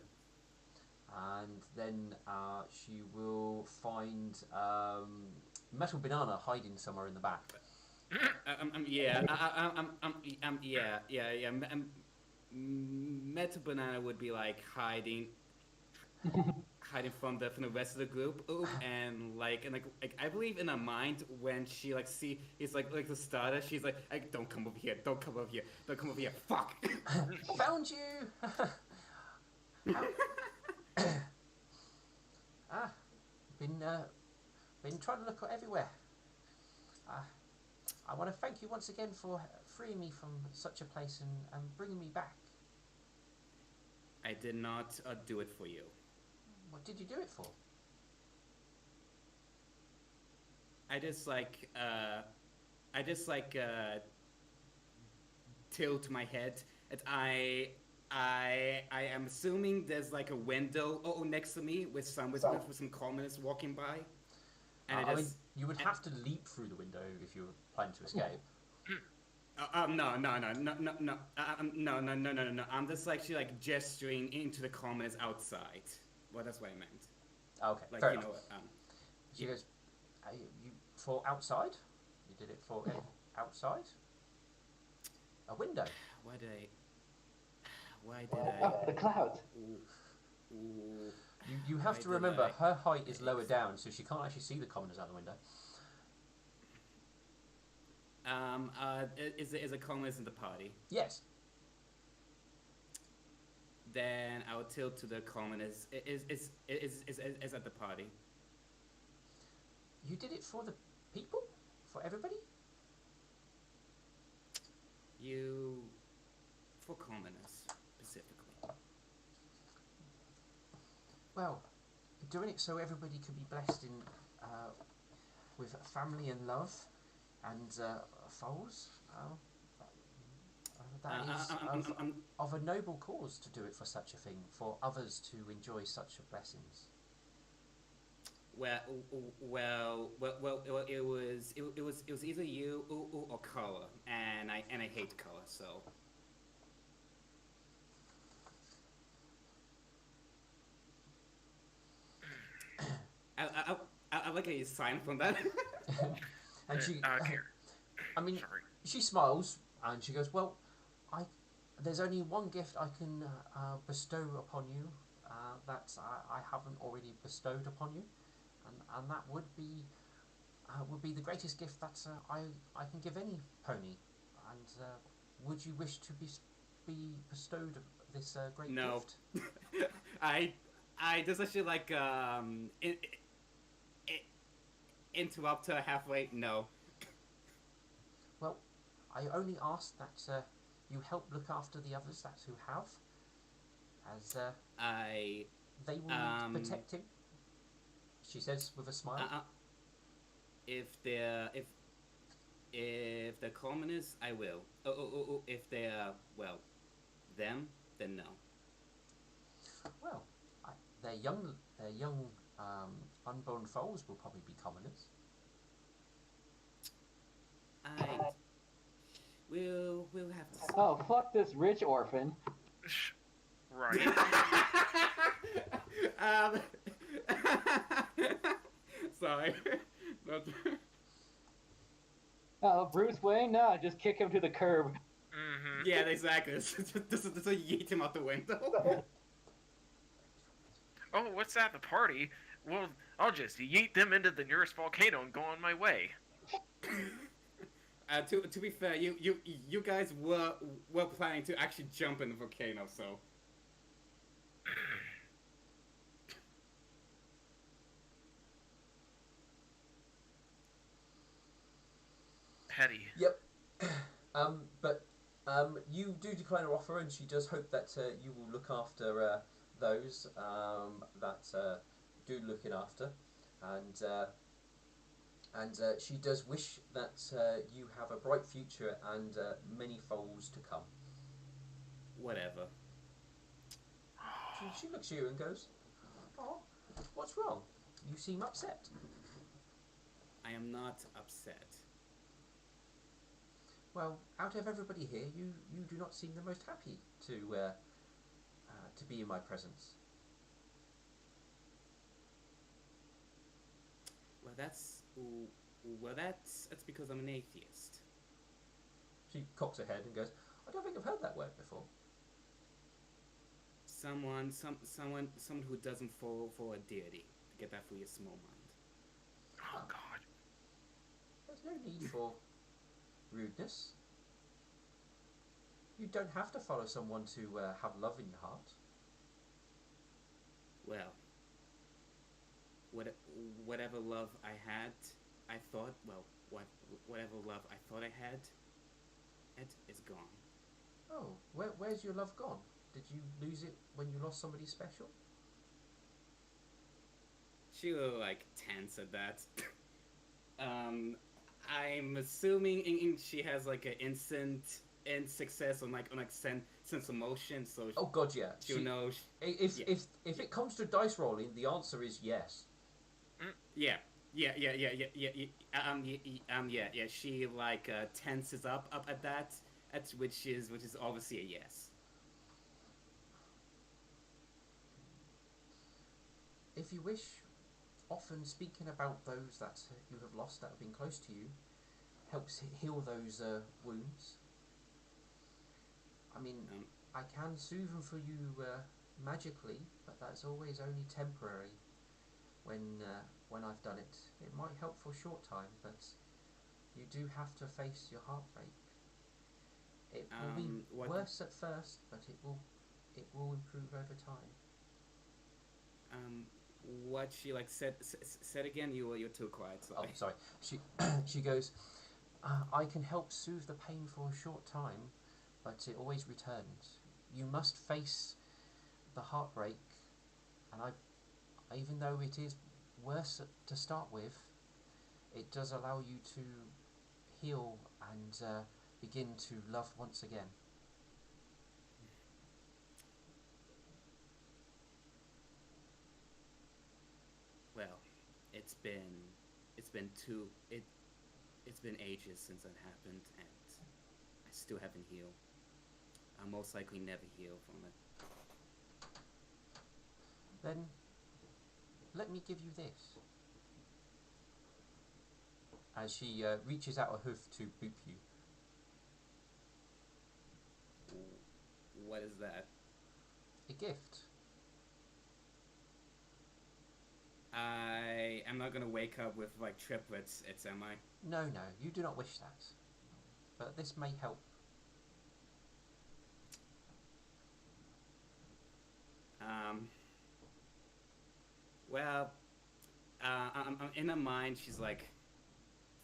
And then she will find Metal Banana hiding somewhere in the back. Meta Banana would be like hiding from the rest of the group, and like I believe in her mind when she like see it's like the starter, she's like don't come over here, don't come over here, don't come over here, fuck. Found you. Been trying to look everywhere. I want to thank you once again for freeing me from such a place and bringing me back. I did not do it for you. What did you do it for? I just tilt my head, and I am assuming there's like a window next to me with some commoners walking by. And I mean, you would have to leap through the window if you were planning to escape. No. I'm just like gesturing into the commoners outside. Well, that's what I meant. Okay, like fair you enough. know. She goes, you for outside? You did it for outside? A window. Why did Up the clouds. Ooh. You have to remember, her height is lower down, so she can't actually see the commoners out the window. Is a commoners in the party? Yes. Then I will tilt to the commoners. Is at the party. You did it for the people? For everybody? For commoners, specifically. Well, doing it so everybody can be blessed in with family and love and foals. That is of a noble cause to do it for such a thing, for others to enjoy such blessings. Well, it was either you or color, and I hate color, so. I like a sign from that. And she, Here. I mean, Sorry. she smiles and she goes, "Well, there's only one gift I can bestow upon you that I haven't already bestowed upon you, and that would be the greatest gift that I can give any pony. And would you wish to be bestowed this great gift?" I just actually like interrupt her halfway? No. Well, I only ask that you help look after the others that who have, as I they will need um protecting. She says with a smile. if they're if they're commoners, I will. If they're well, them, then no. Well, their young unborn foals will probably be commoners. I we'll have to see. Oh, fuck this rich orphan. Right. um, sorry. Oh, Bruce Wayne? No, just kick him to the curb. Mm-hmm. Yeah, exactly. This is yeet him out the window. Oh, what's that? The party? Well, I'll just yeet them into the nearest volcano and go on my way. To be fair, you guys were planning to actually jump in the volcano, so. Petty. Yep. But you do decline her offer, and she does hope that you will look after those that do looking after, and she does wish that you have a bright future and many foals to come. Whatever. She looks at you and goes, "Oh, what's wrong? You seem upset." I am not upset. Well, out of everybody here, you do not seem the most happy to be in my presence. Well, that's because I'm an atheist. She cocks her head and goes, "I don't think I've heard that word before." Someone who doesn't fall for a deity. To get that through your small mind. Oh, God. There's no need for rudeness. You don't have to follow someone to have love in your heart. Well, whatever love I had, I thought, whatever love I thought I had, it is gone. Oh, where's your love gone? Did you lose it when you lost somebody special? She was like tense at that. I'm assuming she has like an instant success on sense of motion, so Oh God, yeah. she'll know. If Yeah. if it comes to dice rolling, the answer is yes. Yeah. Yeah. She like tenses up at that, which is obviously a yes. If you wish, often speaking about those that you have lost that have been close to you helps heal those wounds. I mean, I can soothe them for you magically, but that's always only temporary. When I've done it, it might help for a short time, but you do have to face your heartbreak. It will be worse at first, but it will improve over time. What she like said again? You're too quiet. Sorry. Oh, sorry. She goes, I can help soothe the pain for a short time, but it always returns. You must face the heartbreak, and even though it is worse to start with, it does allow you to heal and begin to love once again. Well, it's been it's been two it it's been ages since that happened, and I still haven't healed. I'll most likely never heal from it. Then let me give you this. As she reaches out a hoof to boop you. What is that? A gift. I am not gonna wake up with like triplets. Am I? No, you do not wish that. But this may help. Well, I'm in her mind. She's like,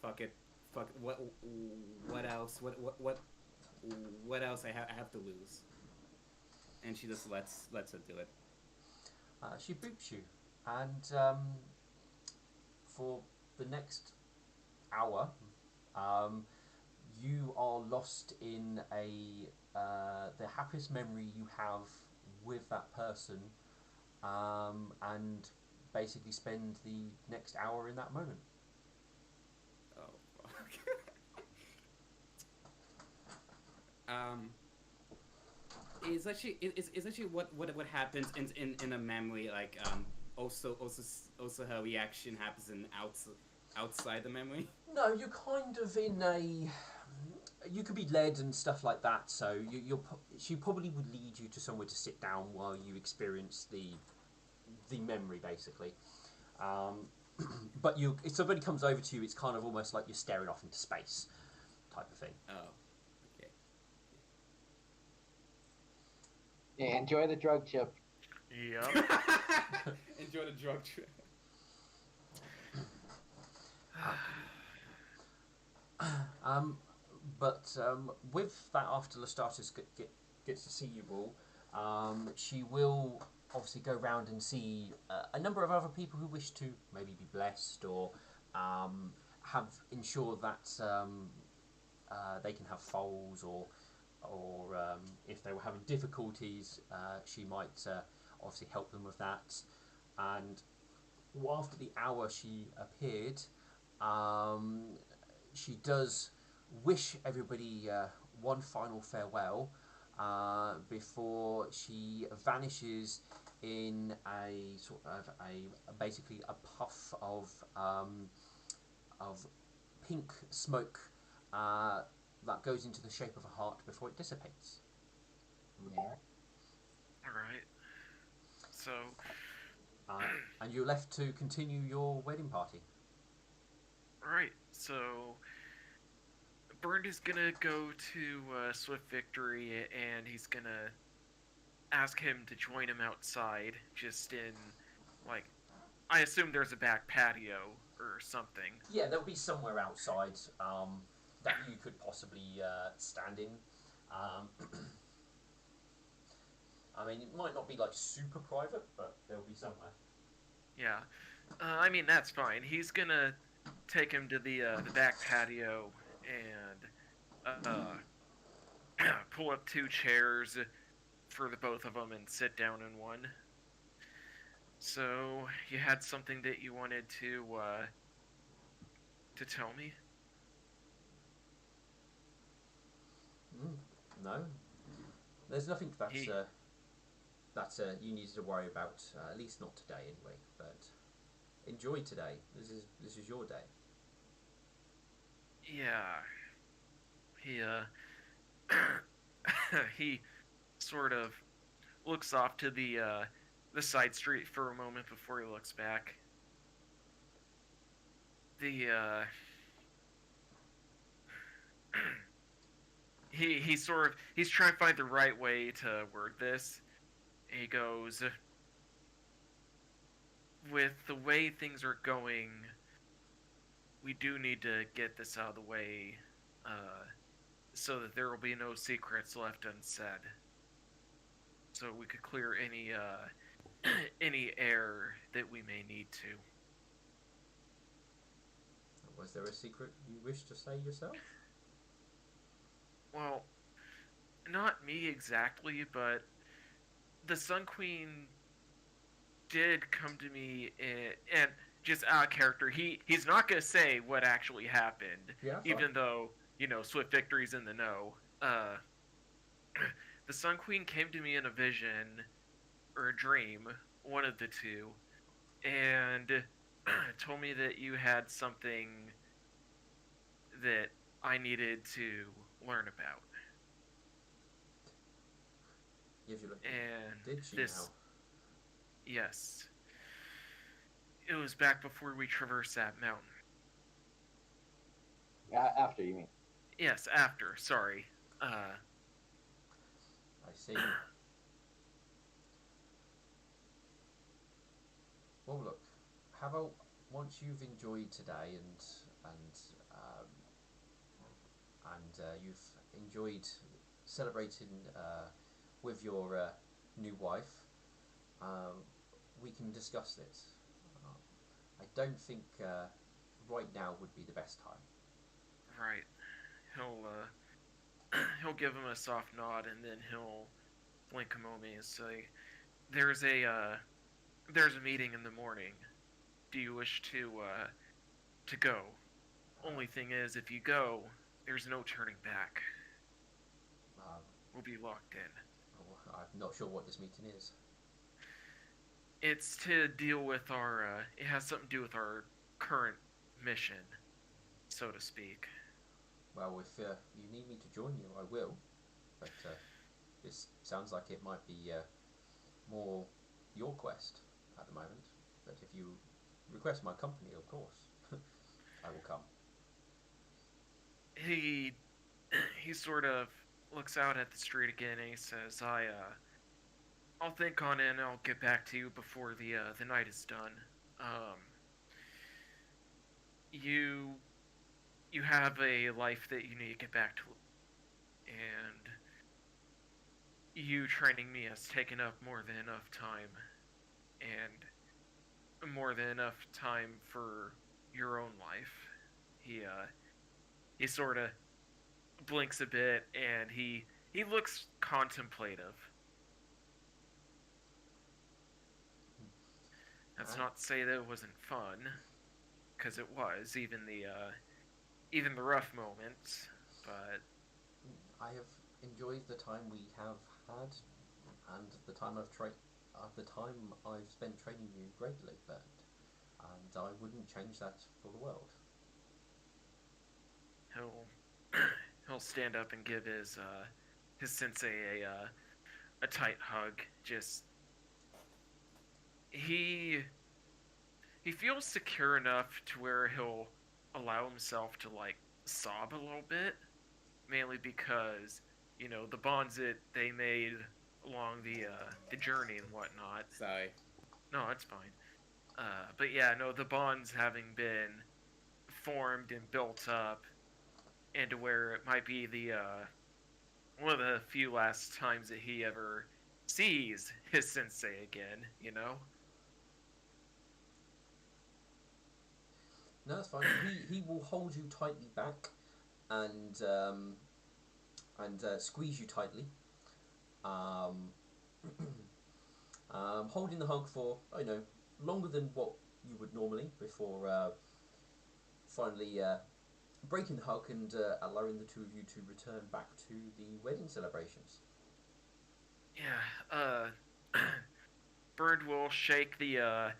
fuck it, fuck. What else? What else I have to lose? And she just lets her do it. She boops you, and for the next hour, um, you are lost in a the happiest memory you have with that person, and basically spend the next hour in that moment. Oh fuck. um. Is actually what happens in a memory like also her reaction happens in outside the memory. No, you're kind of in a. You could be led and stuff like that. So she probably would lead you to somewhere to sit down while you experience the memory, basically. Um, but if somebody comes over to you, it's kind of almost like you're staring off into space, type of thing. Oh, okay. Yeah, enjoy the drug chip. Yep. Enjoy the drug trip. But with that, after Lestratus gets to see you all, she will obviously go round and see a number of other people who wish to maybe be blessed or have ensure that they can have foals or if they were having difficulties, she might obviously help them with that. And after the hour she appeared, um, she does wish everybody one final farewell before she vanishes in a sort of a basically a puff of pink smoke that goes into the shape of a heart before it dissipates. Yeah. All right. So, And you're left to continue your wedding party. right. So, Bernd is gonna go to Swift Victory, and he's gonna ask him to join him outside, just in, like, I assume there's a back patio or something. Yeah, there'll be somewhere outside that you could possibly stand in. Um, I mean, it might not be like super private, but there'll be somewhere. Yeah. I mean, that's fine. He's gonna take him to the back patio and pull up two chairs for the both of them and sit down in one. So you had something that you wanted to tell me? Mm, no, there's nothing He that you needed to worry about. At least not today, anyway. But enjoy today. This is your day. yeah. He he sort of looks off to the side street for a moment before he looks back. The he's trying to find the right way to word this. He goes, with the way things are going, we do need to get this out of the way, so that there will be no secrets left unsaid. So we could clear any any air that we may need to. Was there a secret you wish to say yourself? Well, not me exactly, but the Sun Queen did come to me and just out of character. He's not gonna say what actually happened, Yeah, even fine. though Swift Victory's in the know. The Sun Queen came to me in a vision or a dream, one of the two, and told me that you had something that I needed to learn about. Gives you look. And Did she this, yes, it was back before we traversed that mountain. After, you mean? Yes, after. Sorry. I see. Well, look. How about once you've enjoyed today and and you've enjoyed celebrating with your new wife, we can discuss this. I don't think right now would be the best time. Right. He'll give him a soft nod, and then he'll blink him at me and say, "There's a meeting in the morning. Do you wish to go? Only thing is, if you go, there's no turning back. Um, We'll be locked in. I'm not sure what this meeting is. It's to deal with our. It has something to do with our current mission, so to speak." Well, if you need me to join you, I will. But this sounds like it might be more your quest at the moment. But if you request my company, of course, I will come. He he sort of looks out at the street again and he says, I'll think on it and I'll get back to you before the night is done. Um, you you have a life that you need to get back to, and you training me has taken up more than enough time, and more than enough time for your own life. He sort of blinks a bit and he looks contemplative. That's not to say that it wasn't fun, because it was, even the rough moments. But I have enjoyed the time we have had, and the time I've spent training you greatly, and I wouldn't change that for the world. he'll he'll stand up and give his sensei a tight hug. Just he he feels secure enough to where he'll allow himself to like sob a little bit, mainly because the bonds that they made along the journey and whatnot. Sorry. No, it's fine. But yeah, no, the bonds having been formed and built up, and to where it might be the one of the few last times that he ever sees his sensei again. No, that's fine. He will hold you tightly back, and squeeze you tightly. Um, holding the hug for longer than what you would normally before finally breaking the hug and allowing the two of you to return back to the wedding celebrations. Yeah, Bird will shake the,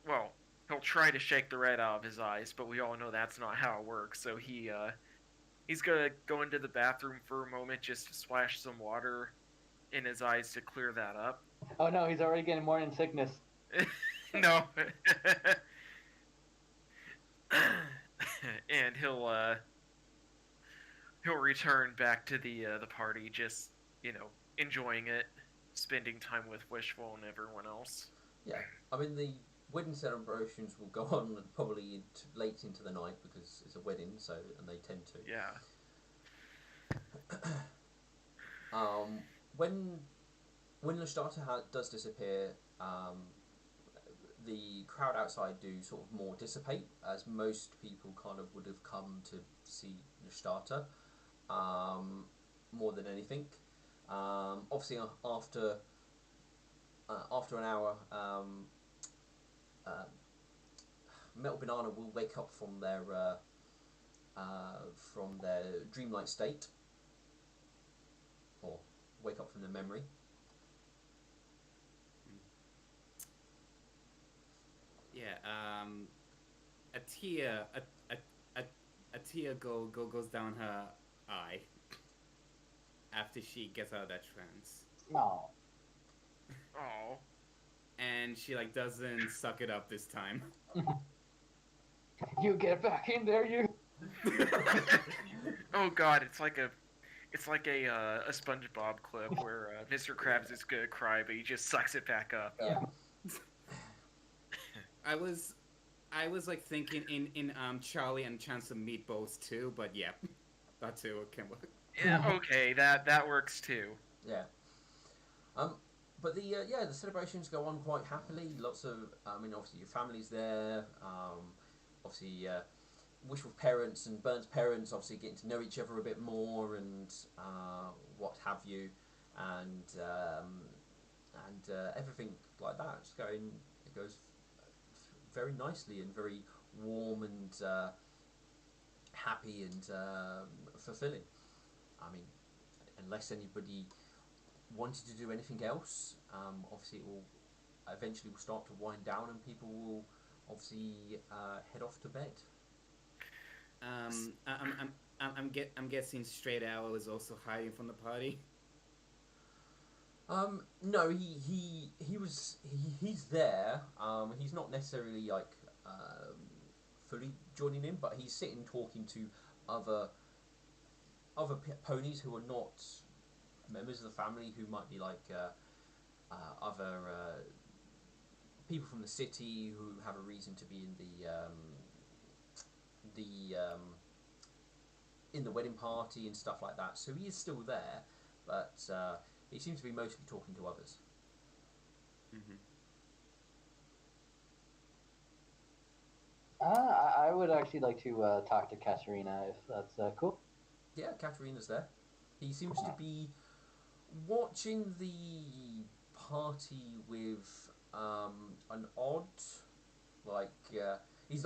well, he'll try to shake the red out of his eyes, but we all know that's not how it works, so he's gonna go into the bathroom for a moment just to splash some water in his eyes to clear that up. Oh no, he's already getting morning sickness. No. And he'll return back to the party, just enjoying it, spending time with Wishful and everyone else. Yeah, I mean the wedding celebrations will go on probably late into the night because it's a wedding, and they tend to. Yeah. When Lestarter does disappear, the crowd outside do sort of more dissipate, as most people kind of would have come to see Lestarter more than anything. Obviously, after an hour, Metal Banana will wake up from their dreamlike state, or wake up from their memory. Yeah. A tear, a tear goes down her eye after she gets out of that trance, No. Oh. and she like doesn't suck it up this time. You get back in there, you. Oh God, it's like a SpongeBob clip where Mr. Krabs is gonna cry, but he just sucks it back up. Yeah. I was like thinking in Charlie and Chance of Meatballs too, but yeah. That too can work. Yeah, okay, that works too. Yeah. Um, but the celebrations go on quite happily. Lots of, I mean, obviously your family's there. Obviously, Wishful's parents and Bern's parents obviously getting to know each other a bit more and what have you, and everything like that. It's going, it goes very nicely and very warm and happy and fulfilling. I mean, unless anybody wanted to do anything else, obviously it will eventually will start to wind down and people will obviously head off to bed. I'm guessing Straight Owl is also hiding from the party. No, he's there. He's not necessarily like fully joining in, but he's sitting talking to other ponies who are not members of the family, who might be like other people from the city who have a reason to be the in the wedding party and stuff like that. So he is still there, but he seems to be mostly talking to others. Mm-hmm. I would actually like to talk to Katerina if that's cool. Yeah, Katerina's there. He seems to be watching the party with an odd, like he's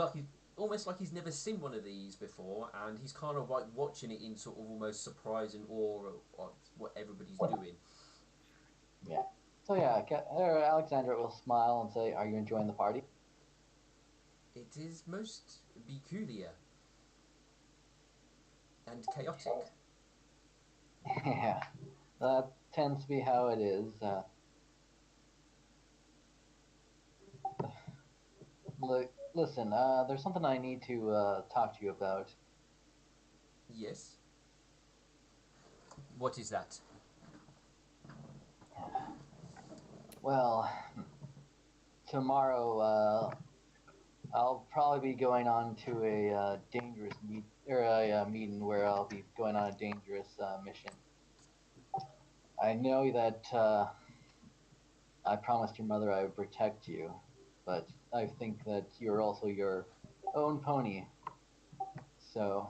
almost like he's never seen one of these before, and he's kind of like watching it in sort of almost surprise and awe of what everybody's doing. Yeah. So yeah, Alexandra will smile and say, "Are you enjoying the party?" It is most peculiar and chaotic. Yeah, that tends to be how it is. Look, listen, there's something I need to talk to you about. Yes. What is that? Well, tomorrow I'll probably be going on to a dangerous meeting where I'll be going on a dangerous mission. I know that I promised your mother I would protect you, but I think that you're also your own pony, so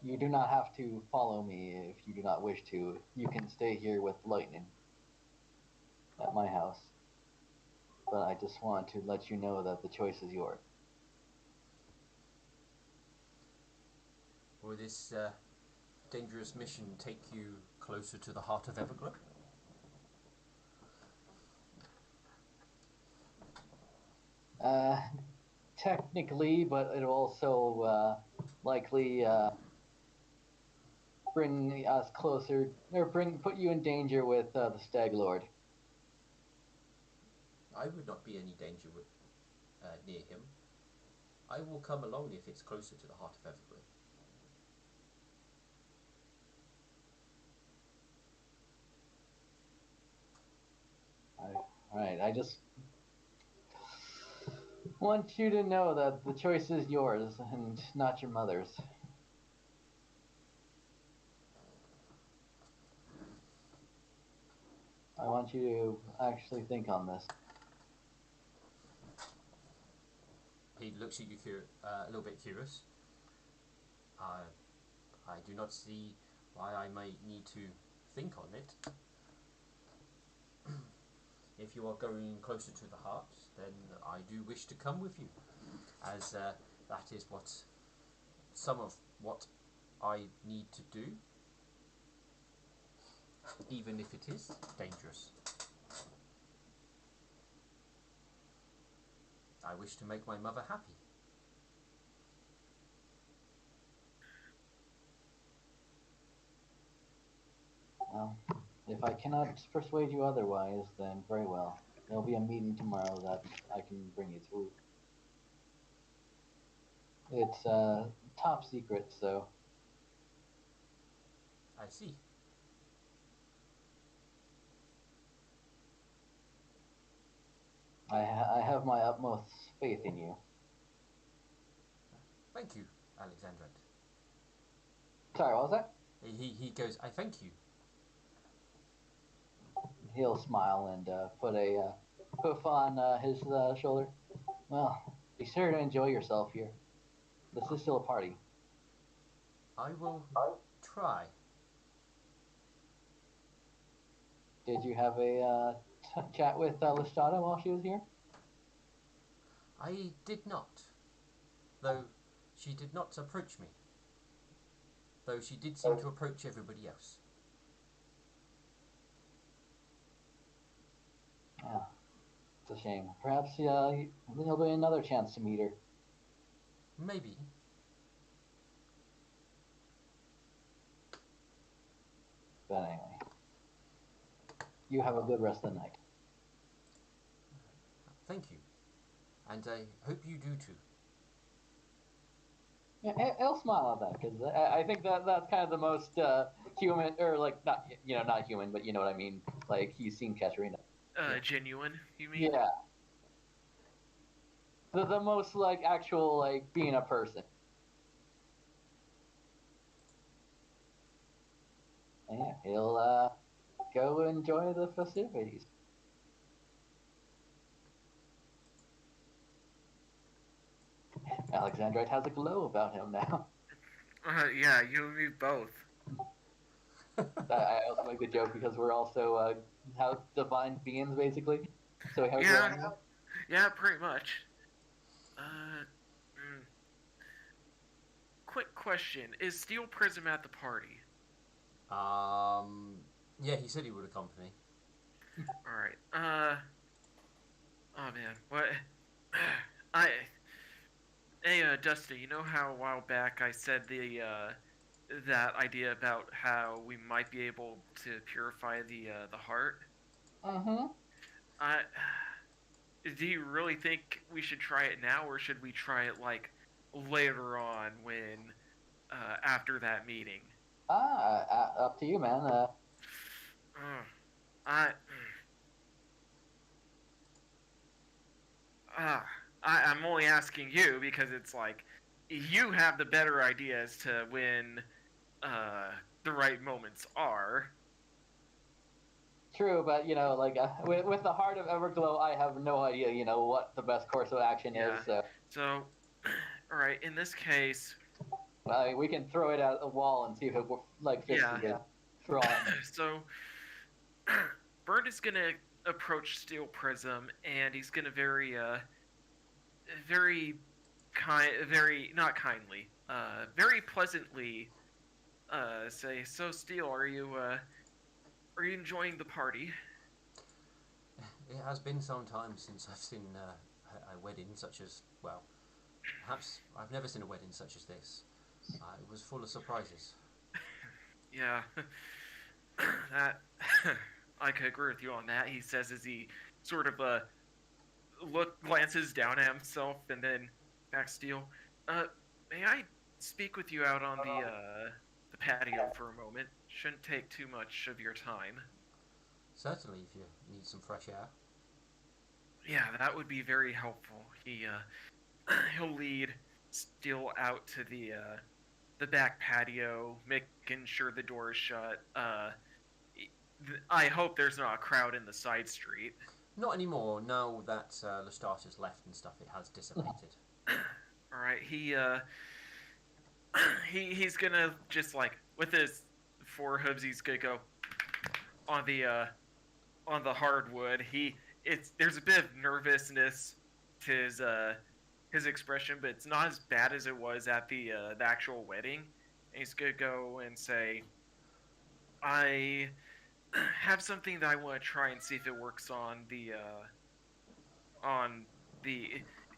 you do not have to follow me if you do not wish to. You can stay here with Lightning at my house. But I just want to let you know that the choice is yours. Will this dangerous mission take you closer to the heart of Everglow? Uh, Technically, but it'll also likely bring us closer, or put you in danger with the Stag Lord. I would not be any danger near him. I will come along if it's closer to the heart of Everglow. Alright, I just want you to know that the choice is yours and not your mother's. I want you to actually think on this. He looks at you a little bit curious. I do not see why I may need to think on it. If you are going closer to the heart, then I do wish to come with you, as that is some of what I need to do, even if it is dangerous. I wish to make my mother happy. Well, if I cannot persuade you otherwise, then very well. There'll be a meeting tomorrow that I can bring you to. It's top secret, so I see. I have my utmost faith in you. Thank you, Alexandra. Sorry, what was that? He goes, I thank you. He'll smile and put a hoof on his shoulder. Well, be sure to enjoy yourself here. This is still a party. I will try. Did you have a chat with Lestada while she was here? I did not, though she did not approach me. Though she did seem to approach everybody else. Yeah, it's a shame. Perhaps there'll be another chance to meet her. Maybe. But anyway, you have a good rest of the night. Thank you. And I hope you do too. Yeah, he'll smile at that because I think that's kind of the most human, or like not human, but you know what I mean. Like he's seen Katerina. Genuine, you mean? Yeah, the most like actual like being a person. And yeah, he'll go enjoy the festivities. Alexandrite has a glow about him now. Yeah, you and me both. I also make the joke because we're also how divine beings basically. So we have Yeah, glowing. yeah, pretty much. Mm. Quick question: is Steel Prism at the party? Yeah, he said he would accompany. All right. Oh man, what? I. Hey, Dusty. You know how a while back I said that idea about how we might be able to purify the heart? Mm-hmm. I. Do you really think we should try it now, or should we try it like later on when after that meeting? Up to you, man. Uh, I. Uh, I'm only asking you because it's like you have the better idea as to when the right moments are. True, but like with the heart of Everglow, I have no idea. What the best course of action Yeah. is. So So, all right. In this case, we can throw it at the wall and see if it fits yeah. together. Draw it. So, Bird is gonna approach Steel Prism, and he's gonna very very not kindly, very pleasantly, say, "So, Steel, are you enjoying the party?" It has been some time since I've seen a wedding such as, well, perhaps I've never seen a wedding such as this. It was full of surprises. Yeah, that I could agree with you on that. He says as he sort of glances down at himself and then back to Steel. May I speak with you out on the patio for a moment? Shouldn't take too much of your time. Certainly, if you need some fresh air. Yeah, that would be very helpful. He'll lead Steel out to the back patio, making sure the door is shut. I hope there's not a crowd in the side street. Not anymore. Now that Lestata's left and stuff, it has dissipated. All right, he's gonna just like with his four hooves, he's gonna go on the hardwood. There's a bit of nervousness to his expression, but it's not as bad as it was at the actual wedding. And he's gonna go and say, "I have something that I want to try and see if it works on the."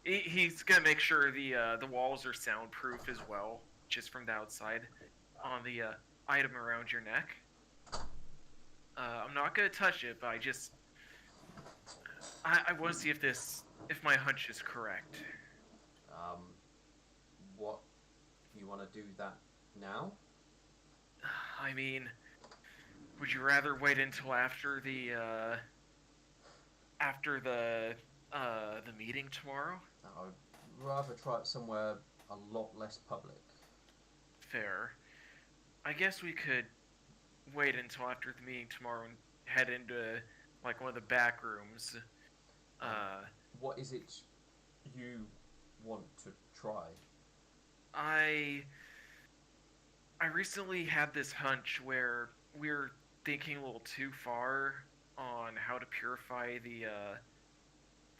He's gonna make sure the walls are soundproof as well, just from the outside, on the item around your neck. I'm not gonna touch it, but I want to see if my hunch is correct. What? You want to do that now? I mean, would you rather wait until after the meeting tomorrow? I'd rather try it somewhere a lot less public. Fair. I guess we could wait until after the meeting tomorrow and head into like one of the back rooms. And Uh, what is it you want to try? I I recently had this hunch where we're thinking a little too far on how to purify the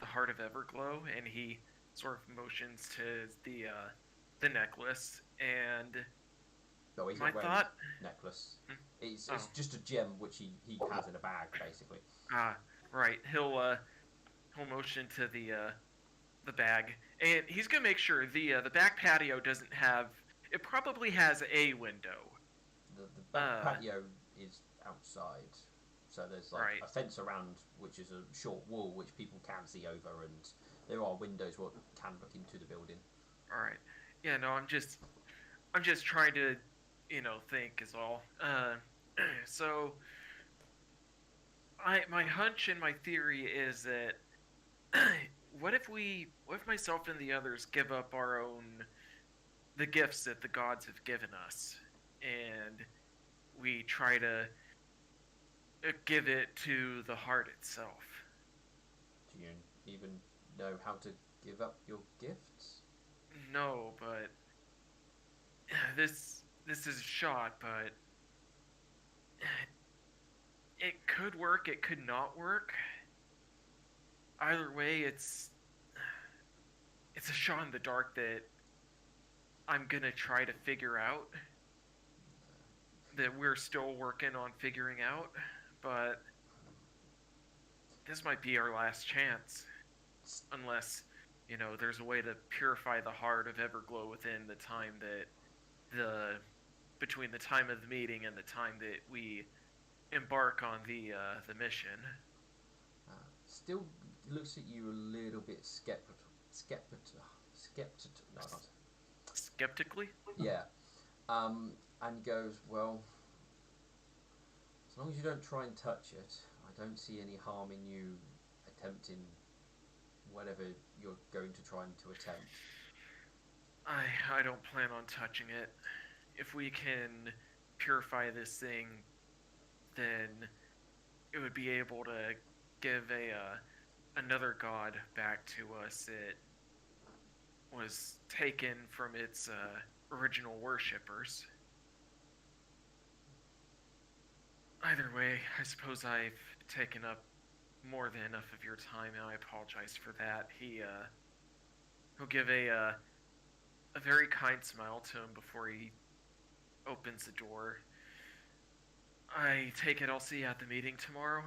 heart of Everglow, and he sort of motions to the necklace, and No, he's my not wearing thought. a necklace. Hmm, It's oh, just a gem which he has in a bag, basically. ah, right. He'll motion to the bag, and he's gonna make sure the back patio doesn't have. It probably has a window. The back Uh, patio is outside, so there's like right. a fence around, which is a short wall which people can see over, and there are windows what can look into the building. All right. Yeah. No, I'm just trying to, think is all. So my hunch and my theory is that what if myself and the others give up the gifts that the gods have given us, and we try to give it to the heart itself. Do you even know how to give up your gifts? No, but this is a shot, but it could work, it could not work. Either way, it's a shot in the dark that I'm gonna try to figure out. That we're still working on figuring out, but this might be our last chance, unless there's a way to purify the heart of Everglow within the time that the between the time of the meeting and the time that we embark on the mission. Still looks at you a little bit skeptical. No, not. Skeptically. Yeah. And goes, well, as long as you don't try and touch it, I don't see any harm in you attempting whatever you're going to try and to attempt. I don't plan on touching it. If we can purify this thing, then it would be able to give another god back to us. It was taken from its original worshippers. Either way, I suppose I've taken up more than enough of your time, and I apologize for that. He'll give a very kind smile to him before he opens the door. I take it I'll see you at the meeting tomorrow.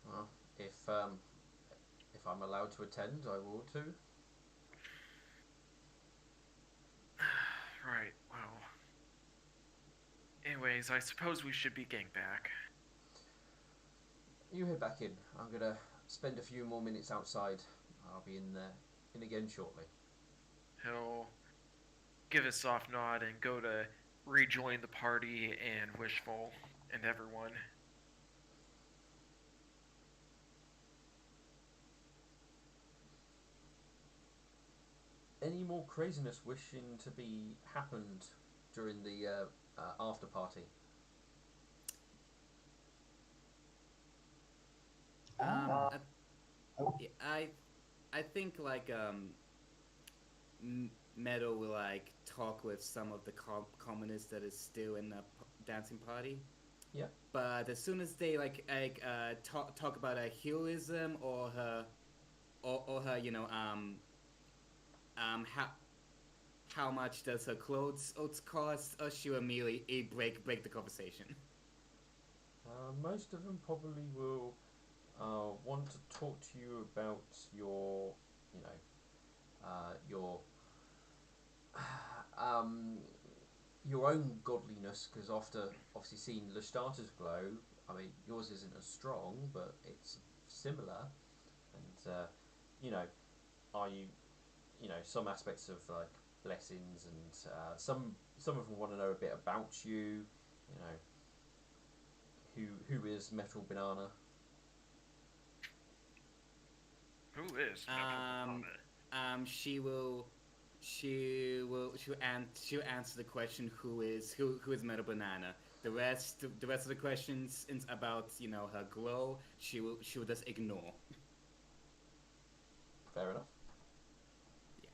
Well, if I'm allowed to attend, I will too. Right. Well. Anyways, I suppose we should be getting back. You head back in. I'm gonna spend a few more minutes outside. I'll be in again shortly. He'll give a soft nod and go to rejoin the party and Wishful and everyone. Any more craziness wishing to be happened during the after party? Um, Uh, I, oh, yeah, I think like Meadow will like talk with some of the communists that is still in the dancing party. Yeah. But as soon as they talk about a heroism or her how much does her clothes cost, she will immediately break the conversation. Most of them probably will want to talk to you about you know, um, your own godliness, because after obviously seeing Lestarta's glow, I mean, yours isn't as strong, but it's similar, and you know, are you, some aspects of like blessings, and some of them want to know a bit about you, you know, who is Metal Banana. Who is Metal Um, Banana? she will she'll answer the question who is Metal Banana. The rest of the questions about her glow she will just ignore. Fair enough. Yeah.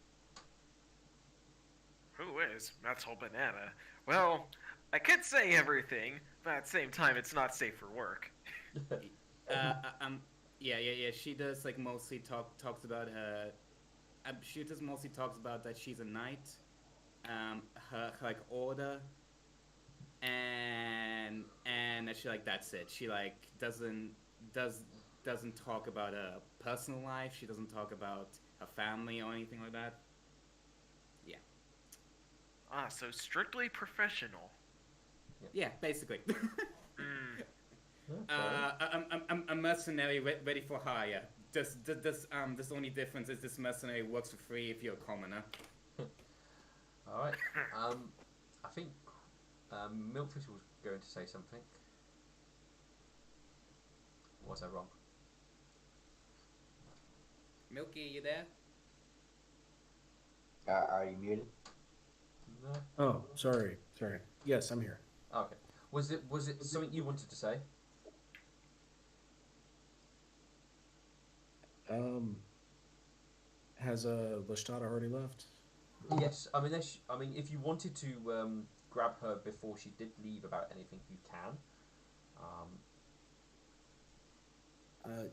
Who is Metal Banana? Well, I could say everything, but at the same time, it's not safe for work. Yeah. She does like mostly talks about her. She just mostly talks about that she's a knight. Her like order, and she like that's it. She like does doesn't talk about her personal life. She doesn't talk about her family or anything like that. Yeah, Ah, so strictly professional. yeah, basically. Hmm. Yeah, fair enough. A mercenary ready for hire. This only difference is this mercenary works for free if you're a commoner. All right. I think Milkfish was going to say something. Was I wrong? Milky, you there? Are you muted? No. Oh, sorry. Yes, I'm here. Okay. Was it something you wanted to say? Um, has Lestada already left? Yes. I mean, if you wanted to grab her before she did leave about anything, you can. Um,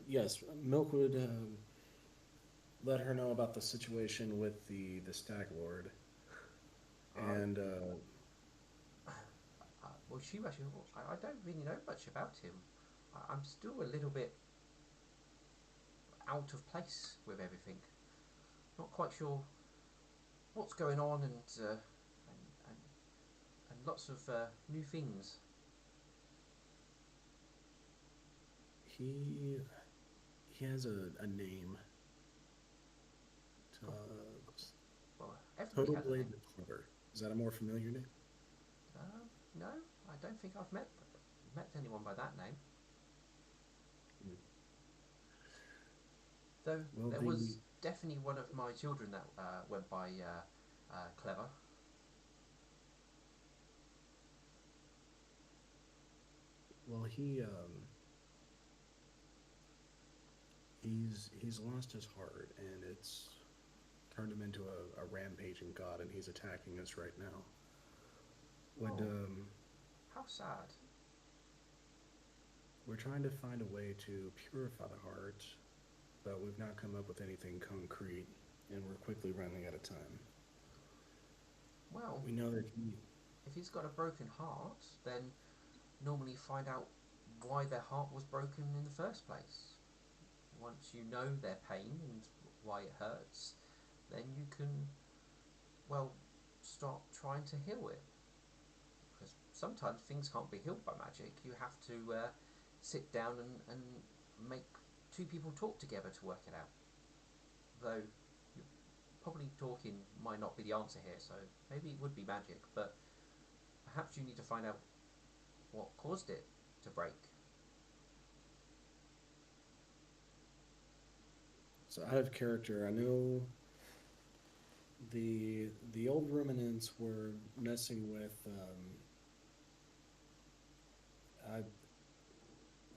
Yes, Milk would let her know about the situation with the Stag Lord, all right. and Well, she actually. I don't really know much about him. I'm still a little bit out of place with everything. Not quite sure what's going on, and, and lots of new things. he he has a name. Oh, Uh, well, everybody Total has a Blade name. the Clever. Is that a more familiar name? No, I don't think I've met anyone by that name. Hmm. Though Well, there the was definitely one of my children that went by Clever. well he's lost his heart, and it's turned him into a rampaging god, and he's attacking us right now. Would Oh, how sad. We're trying to find a way to purify the heart, but we've not come up with anything concrete, and we're quickly running out of time. Well, We know that if he's got a broken heart, then normally find out why their heart was broken in the first place. Once you know their pain and why it hurts, then you can, well, start trying to heal it. Because sometimes things can't be healed by magic. You have to sit down and make two people talk together to work it out. Though probably talking might not be the answer here, so maybe it would be magic, but perhaps you need to find out what caused it to break. so out of character. I know the old ruminants were messing with I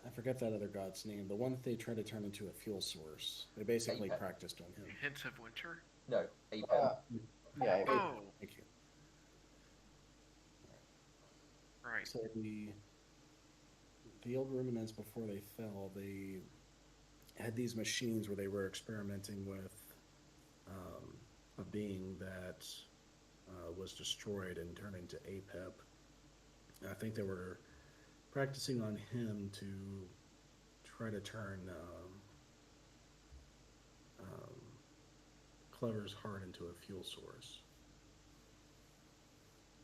I forget that other god's name. The one that they tried to turn into a fuel source. They basically Apex. practiced on him. Hint of winter? No, Apex. Yeah, Oh, Thank you. right. So the old ruminants, before they fell, they had these machines where they were experimenting with um, a being that was destroyed and turned into Apep. I think they were practicing on him to try to turn um, Clever's heart into a fuel source.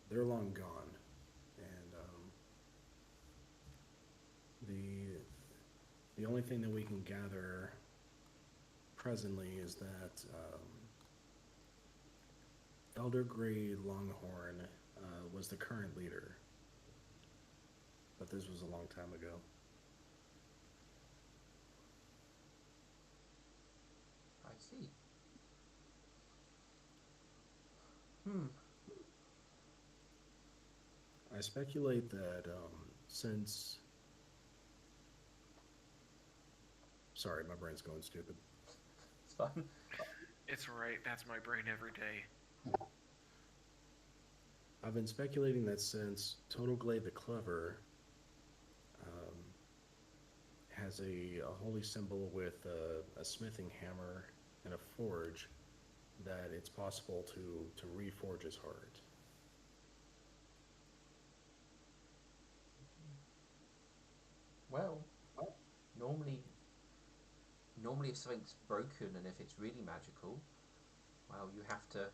They're long gone, and the only thing that we can gather presently is that Elder Grey Longhorn was the current leader, but this was a long time ago. I see. I speculate that since. Sorry, my brain's going stupid. It's fine. It's right. That's my brain every day. I've been speculating that since Total Glade the Clever um, has a holy symbol with a smithing hammer and a forge, that it's possible to reforge his heart. Well, normally, normally if something's broken and if it's really magical, well, you have to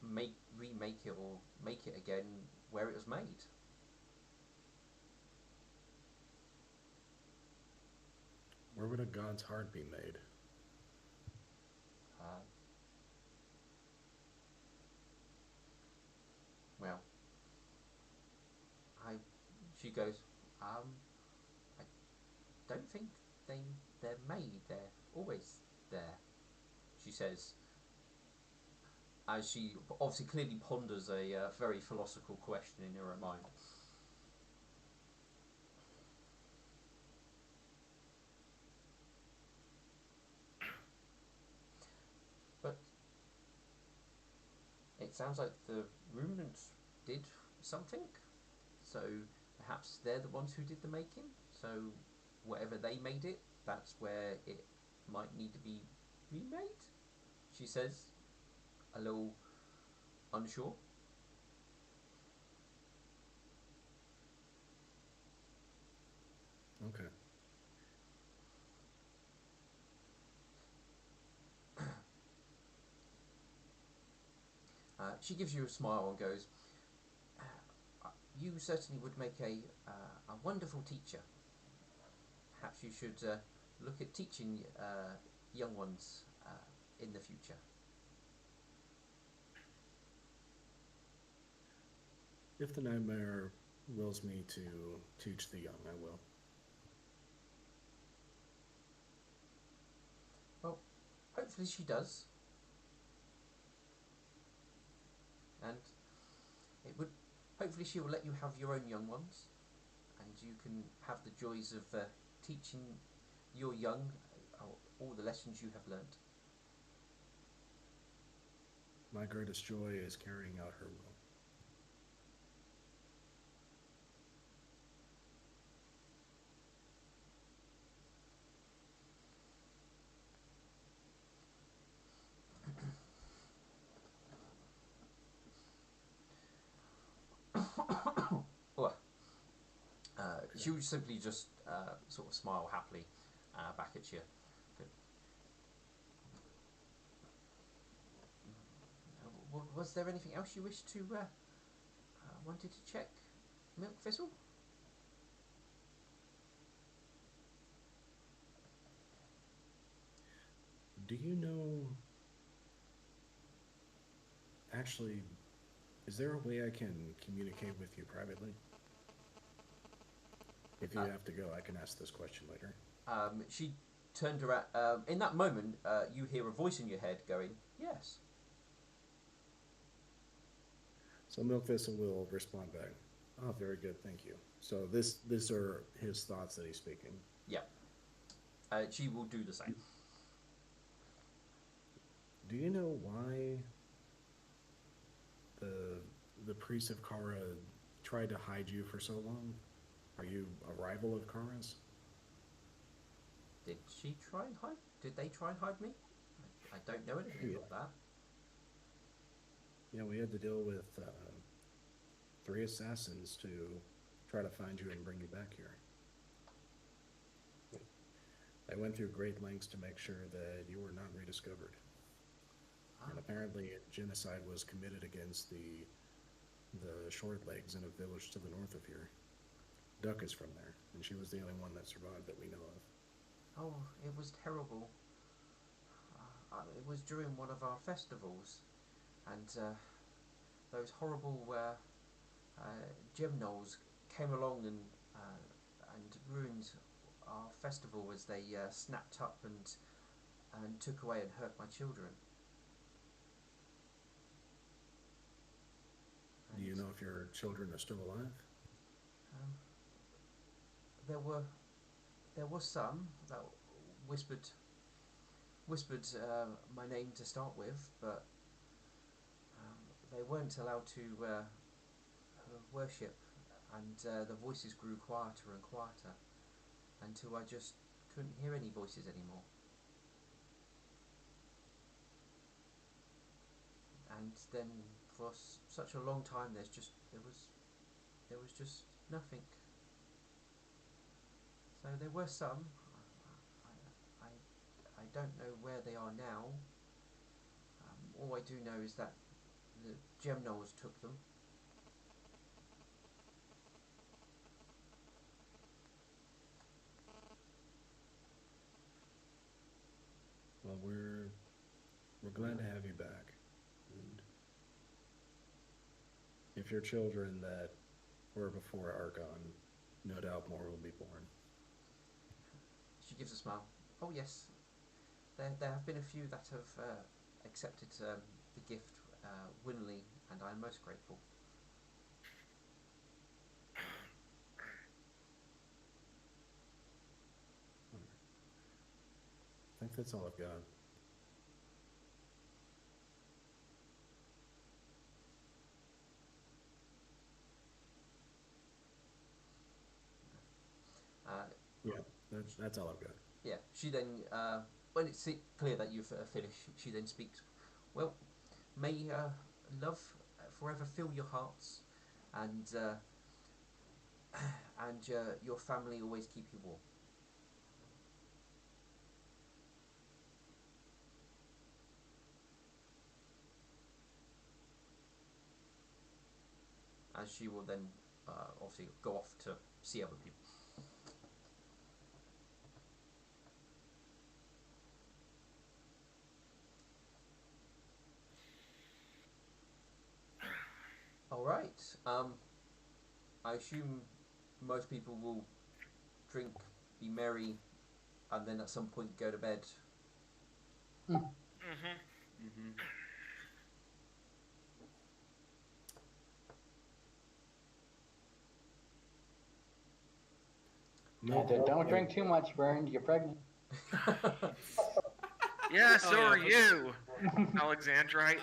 remake it or make it again where it was made. Where would a god's heart be made? Uh, well, I. She goes. I don't think they're made. They're always there. She says, as she obviously clearly ponders a very philosophical question in her own mind. But it sounds like the ruminants did something, so perhaps they're the ones who did the making. So whatever they made it, that's where it might need to be remade. She says, a little unsure. Okay. She gives you a smile and goes, "You certainly would make a wonderful teacher. Perhaps you should look at teaching young ones in the future." If the nightmare wills me to teach the young, I will. Well, hopefully she does, and it would. Hopefully she will let you have your own young ones, and you can have the joys of teaching your young all the lessons you have learnt. My greatest joy is carrying out her will. Well, she would simply just sort of smile happily back at you. Was there anything else you wished to wanted to check, Milk Thistle? Do you know? Actually, is there a way I can communicate with you privately? If you have to go, I can ask this question later. She turned around. In that moment, you hear a voice in your head going, "Yes." So Milkvista will respond back. Oh, very good, thank you. So these are his thoughts that he's speaking. Yeah. She will do the same. Do you know why the priest of Kara tried to hide you for so long? Are you a rival of Kara's? Did she try and hide? Did they try and hide me? I don't know anything about that. Yeah, we had to deal with 3 assassins to try to find you and bring you back here. They went through great lengths to make sure that you were not rediscovered. And apparently genocide was committed against the Shortlegs in a village to the north of here. Duck is from there, and she was the only one that survived that we know of. Oh, it was terrible. It was during one of our festivals, and those horrible gymnols came along and ruined our festival as they snapped up and took away and hurt my children. Do you And know if your children are still alive? um, there were there was some that whispered whispered my name to start with, but they weren't allowed to worship, and the voices grew quieter and quieter until I just couldn't hear any voices anymore. And then for such a long time, there was just nothing. So there were some. I, I don't know where they are now. All I do know is that the Gemnols took them. Well, we're glad to have you back, and if your children that were before are gone, no doubt more will be born. She gives a smile. Oh yes, there have been a few that have accepted the gift willingly, and I am most grateful. I think that's all I've got. Uh, Yeah, that's all I've got. yeah, she then, when it's clear that you've finished, she then speaks. Well, may love forever fill your hearts, and your family always keep you warm. As she will then obviously go off to see other people. All right. I assume most people will drink, be merry, and then at some point go to bed. Mm-hmm. Mm-hmm. No, Don't drink too much, Burned. You're pregnant. Yeah, Oh so yeah, are you, Alexandrite.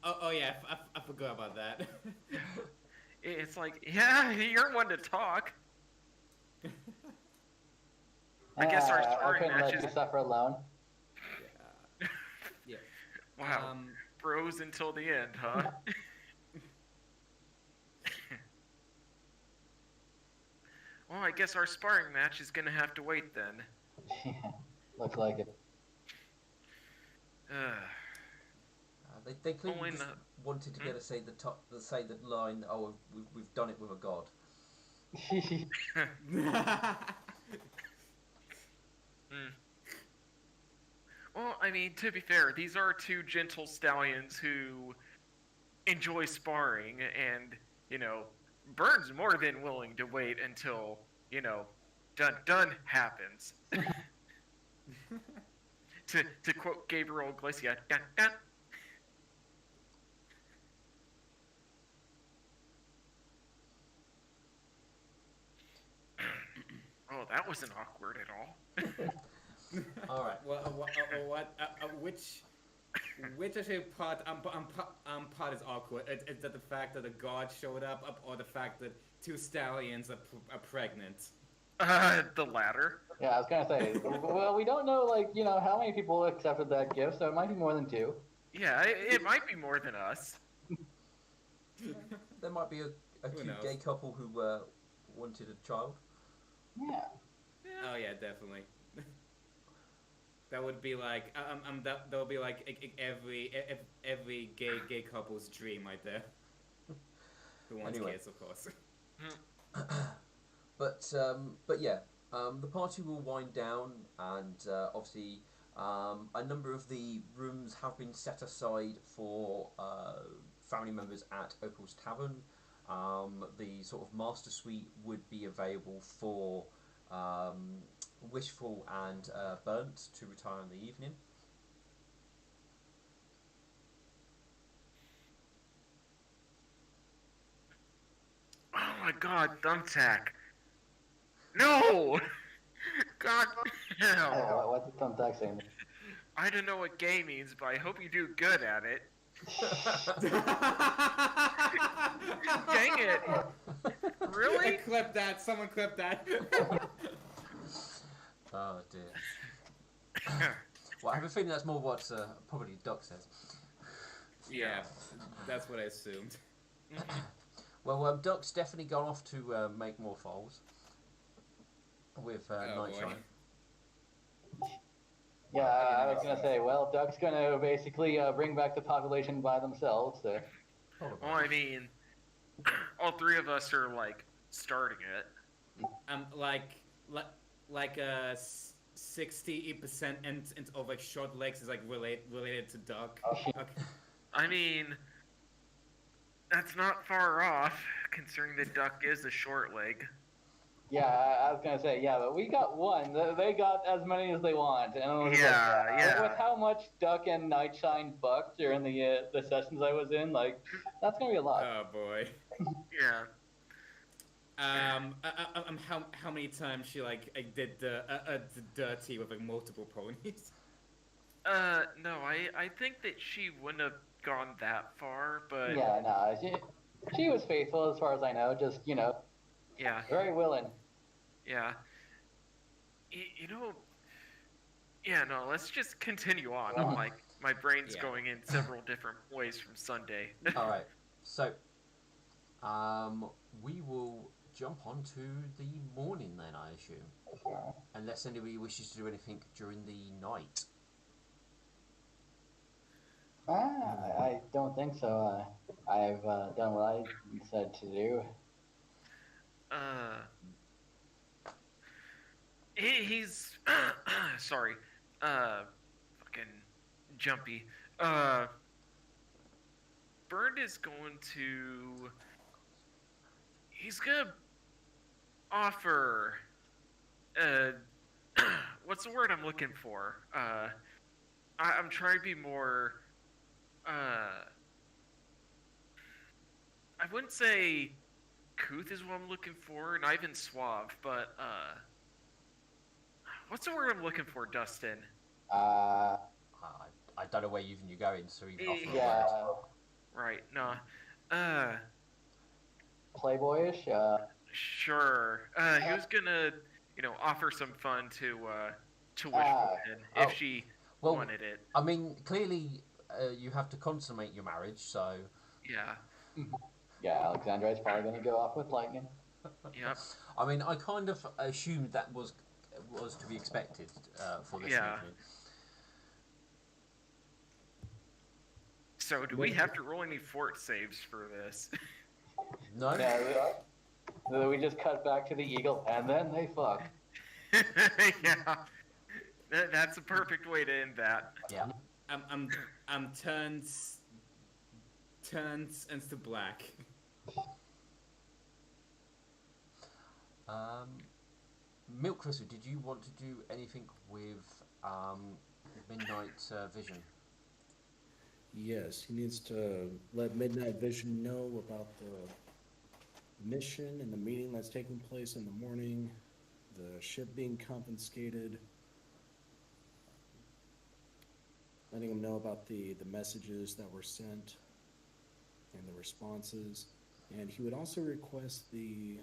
oh yeah, I forgot about that. It's like, yeah, you're one to talk. I guess our I sparring couldn't let matches. you suffer alone. Yeah, yeah. Wow, bros until the end, huh? Well, I guess our sparring match is gonna have to wait then. Yeah, looks like it. They clearly Only just not. wanted to get to say say the line. Oh, we've done it with a god. Mm. Well, I mean, to be fair, these are two gentle stallions who enjoy sparring, and Burns more than willing to wait until dun dun happens. To quote Gabriel Iglesias, dun dun. Oh, that wasn't awkward at all. All right. What? Which actually part is awkward? Is that the fact that the god showed up, or the fact that two stallions are pregnant? The latter. Yeah, I was gonna say. Well, we don't know, like, how many people accepted that gift, so it might be more than two. Yeah, it might be more than us. There might be a Who cute knows? gay couple who wanted a child. Yeah. Oh yeah, definitely. That would be like that would be like every gay couple's dream right there. Who wants Anyway. kids, of course. But yeah, the party will wind down, and obviously a number of the rooms have been set aside for family members at Opal's Tavern. The sort of master suite would be available for Wishful and Burnt to retire in the evening. my god, Thumbtack. No! God damn. What's the thumbtack saying? I don't know what gay means, but I hope you do good at it. Dang it! Really? Clip that. Someone clip that. Oh dear. Well, I have a feeling that's more what probably Doc says. Yeah, that's what I assumed. Well, Doc's definitely gone off to make more foals with Nightshine. Yeah, I was gonna say. Well, Duck's gonna basically bring back the population by themselves. So. Probably. Well, I mean, all three of us are like starting it. Like 60% and of like short legs is like related to Duck. Okay. I mean, that's not far off, considering the Duck is a short leg. Yeah, I was gonna say, yeah, but we got one. They got as many as they want, and I was Yeah. with how much Duck and Nightshine bucked during the sessions I was in, like that's gonna be a lot. Oh boy. Yeah. How many times she like did the dirty with like multiple ponies? No, I think that she wouldn't have gone that far, but Yeah, no, she was faithful as far as I know. Just yeah, very willing. yeah. You know, yeah. No, let's just continue on. I'm like, my brain's going in several different ways from Sunday. All right, so we will jump on to the morning then, I assume, unless anybody wishes to do anything during the night. I don't think so. I've done what I said to do. He's sorry. Fucking jumpy. Bird is going to. He's gonna offer. What's the word I'm looking for? I'm trying to be more. I wouldn't say couth is what I'm looking for, not even suave, but what's the word I'm looking for, Dustin? I don't know where even you're going, so even offer a word. Right, no. Playboyish. Sure. He was gonna, offer some fun to Wishwoman if she wanted it. I mean, clearly you have to consummate your marriage, so. Yeah. Yeah, Alexandra is probably going to go off with lightning. Yep. I mean, I kind of assumed that was to be expected for this evening. So, do we have to roll any fort saves for this? No. Yeah, we just cut back to the eagle, and then they fuck. Yeah. That's a perfect way to end that. Yeah. I'm turns into black. Milk Crystal, did you want to do anything with Midnight Vision? Yes, he needs to let Midnight Vision know about the mission and the meeting that's taking place in the morning, the ship being confiscated, letting him know about the messages that were sent and the responses. And he would also request the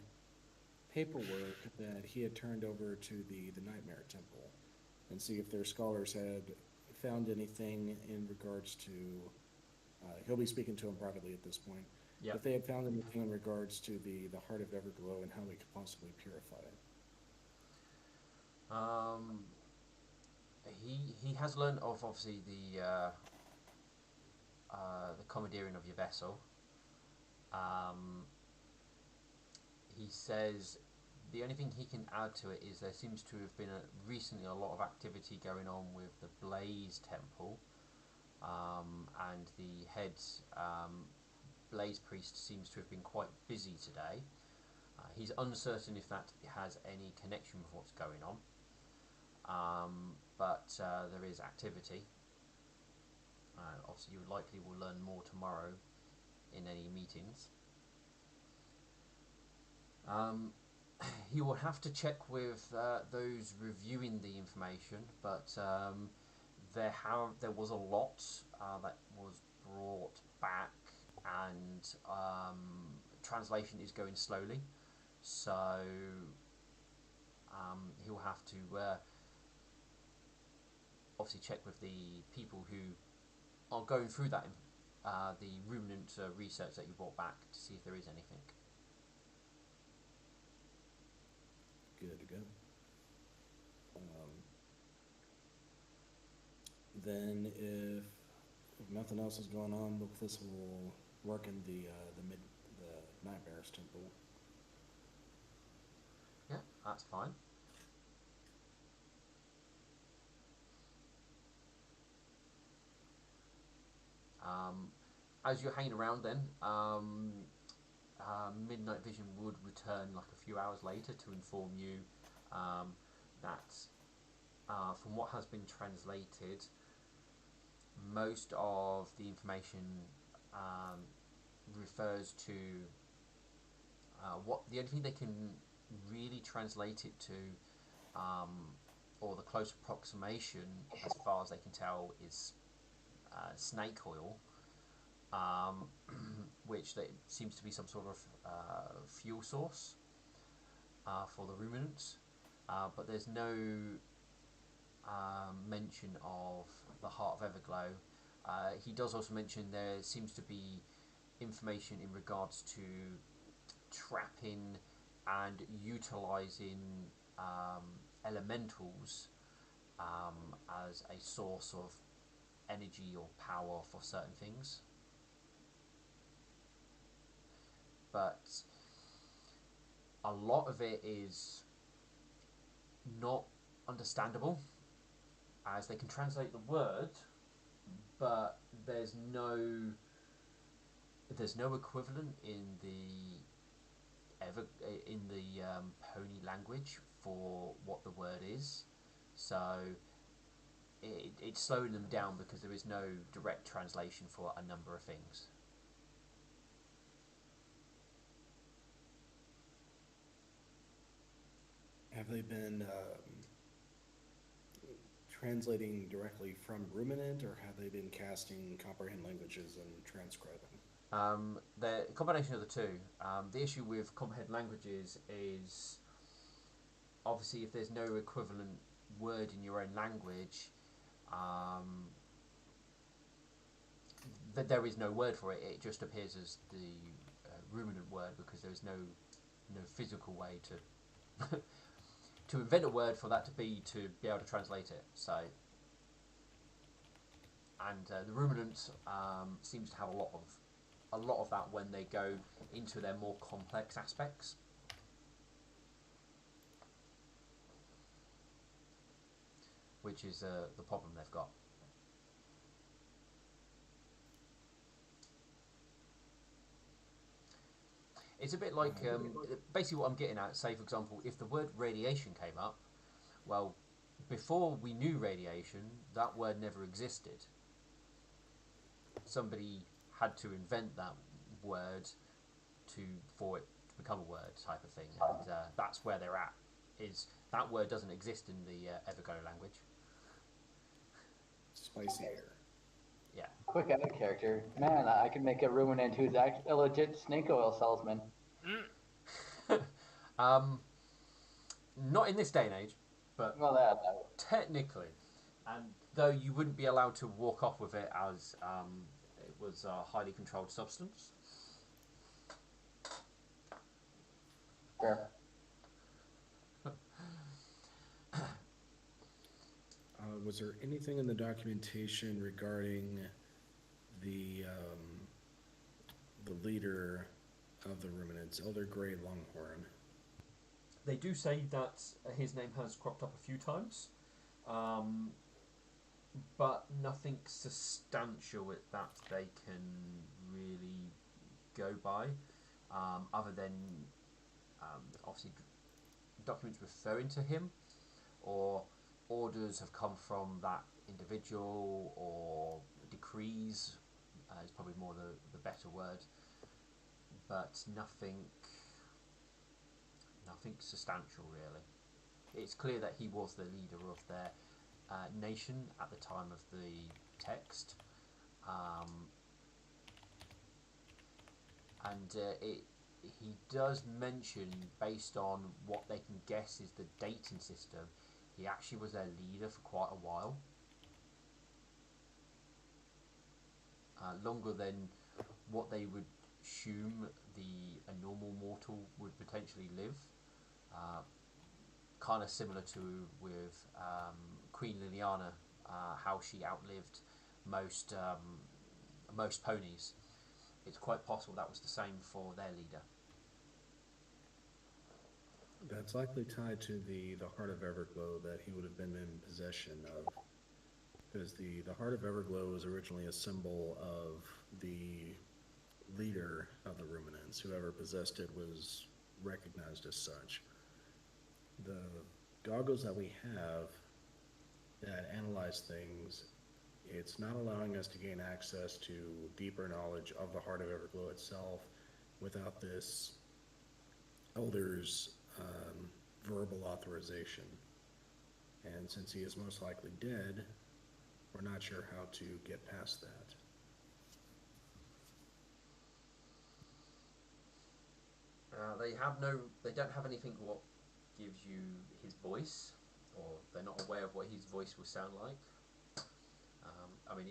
paperwork that he had turned over to the Nightmare Temple and see if their scholars had found anything in regards to, he'll be speaking to him privately at this point, if they had found anything in regards to the Heart of Everglow and how we could possibly purify it. He has learned of obviously the commandeering of your vessel. He says the only thing he can add to it is there seems to have been recently a lot of activity going on with the Blaze Temple, and the head Blaze Priest seems to have been quite busy today. He's uncertain if that has any connection with what's going on, but there is activity. Obviously, you likely will learn more tomorrow in any meetings. He will have to check with those reviewing the information, but there was a lot that was brought back, and translation is going slowly, so he'll have to obviously check with the people who are going through that the ruminant research that you brought back to see if there is anything. Good to go. Then, if nothing else is going on, Lucas will work in the Nightmares Temple. Yeah, that's fine. As you're hanging around, then Midnight Vision would return like a few hours later to inform you that from what has been translated, most of the information refers to what the only thing they can really translate it to, or the close approximation, as far as they can tell, is snake oil, which seems to be some sort of fuel source for the ruminants, but there's no mention of the heart of Everglow. He does also mention there seems to be information in regards to trapping and utilising elementals as a source of energy or power for certain things. But a lot of it is not understandable, as they can translate the word, but there's no equivalent in the pony language for what the word is, so it's slowing them down because there is no direct translation for a number of things. Have they been translating directly from Ruminant, or have they been casting Comprehend Languages and transcribing? The combination of the two. The issue with Comprehend Languages is obviously if there's no equivalent word in your own language, that there is no word for it. It just appears as the ruminant word because there's no physical way to to invent a word for that to be able to translate it. So, and the ruminant seems to have a lot of that when they go into their more complex aspects. Which is the problem they've got. It's a bit like, basically what I'm getting at, say for example, if the word radiation came up, well, before we knew radiation, that word never existed. Somebody had to invent that word for it to become a word type of thing, and that's where they're at, is that word doesn't exist in the Everglow language. Spicy air. Yeah. Quick out character. Man, I could make a ruminant who's a legit snake oil salesman. Not in this day and age, but Well, that technically, and though you wouldn't be allowed to walk off with it as it was a highly controlled substance. fair. Was there anything in the documentation regarding the leader of the ruminants, Elder Grey Longhorn? They do say that his name has cropped up a few times, but nothing substantial that they can really go by, other than obviously documents referring to him, or orders have come from that individual, or decrees is probably more the better word, but nothing Nothing substantial, really. It's clear that he was the leader of their nation at the time of the text, um, and he does mention, based on what they can guess is the dating system, he actually was their leader for quite a while, longer than what they would assume a normal mortal would potentially live. Uh, Kind of similar to with Queen Iliana, how she outlived most most ponies. It's quite possible that was the same for their leader. That's likely tied to the Heart of Everglow that he would have been in possession of. Because the Heart of Everglow was originally a symbol of the leader of the Ruminants. Whoever possessed it was recognized as such. The goggles that we have that analyze things, it's not allowing us to gain access to deeper knowledge of the Heart of Everglow itself without this elder's verbal authorization. And since he is most likely dead, we're not sure how to get past that. They don't have anything what gives you his voice, or they're not aware of what his voice will sound like. I mean,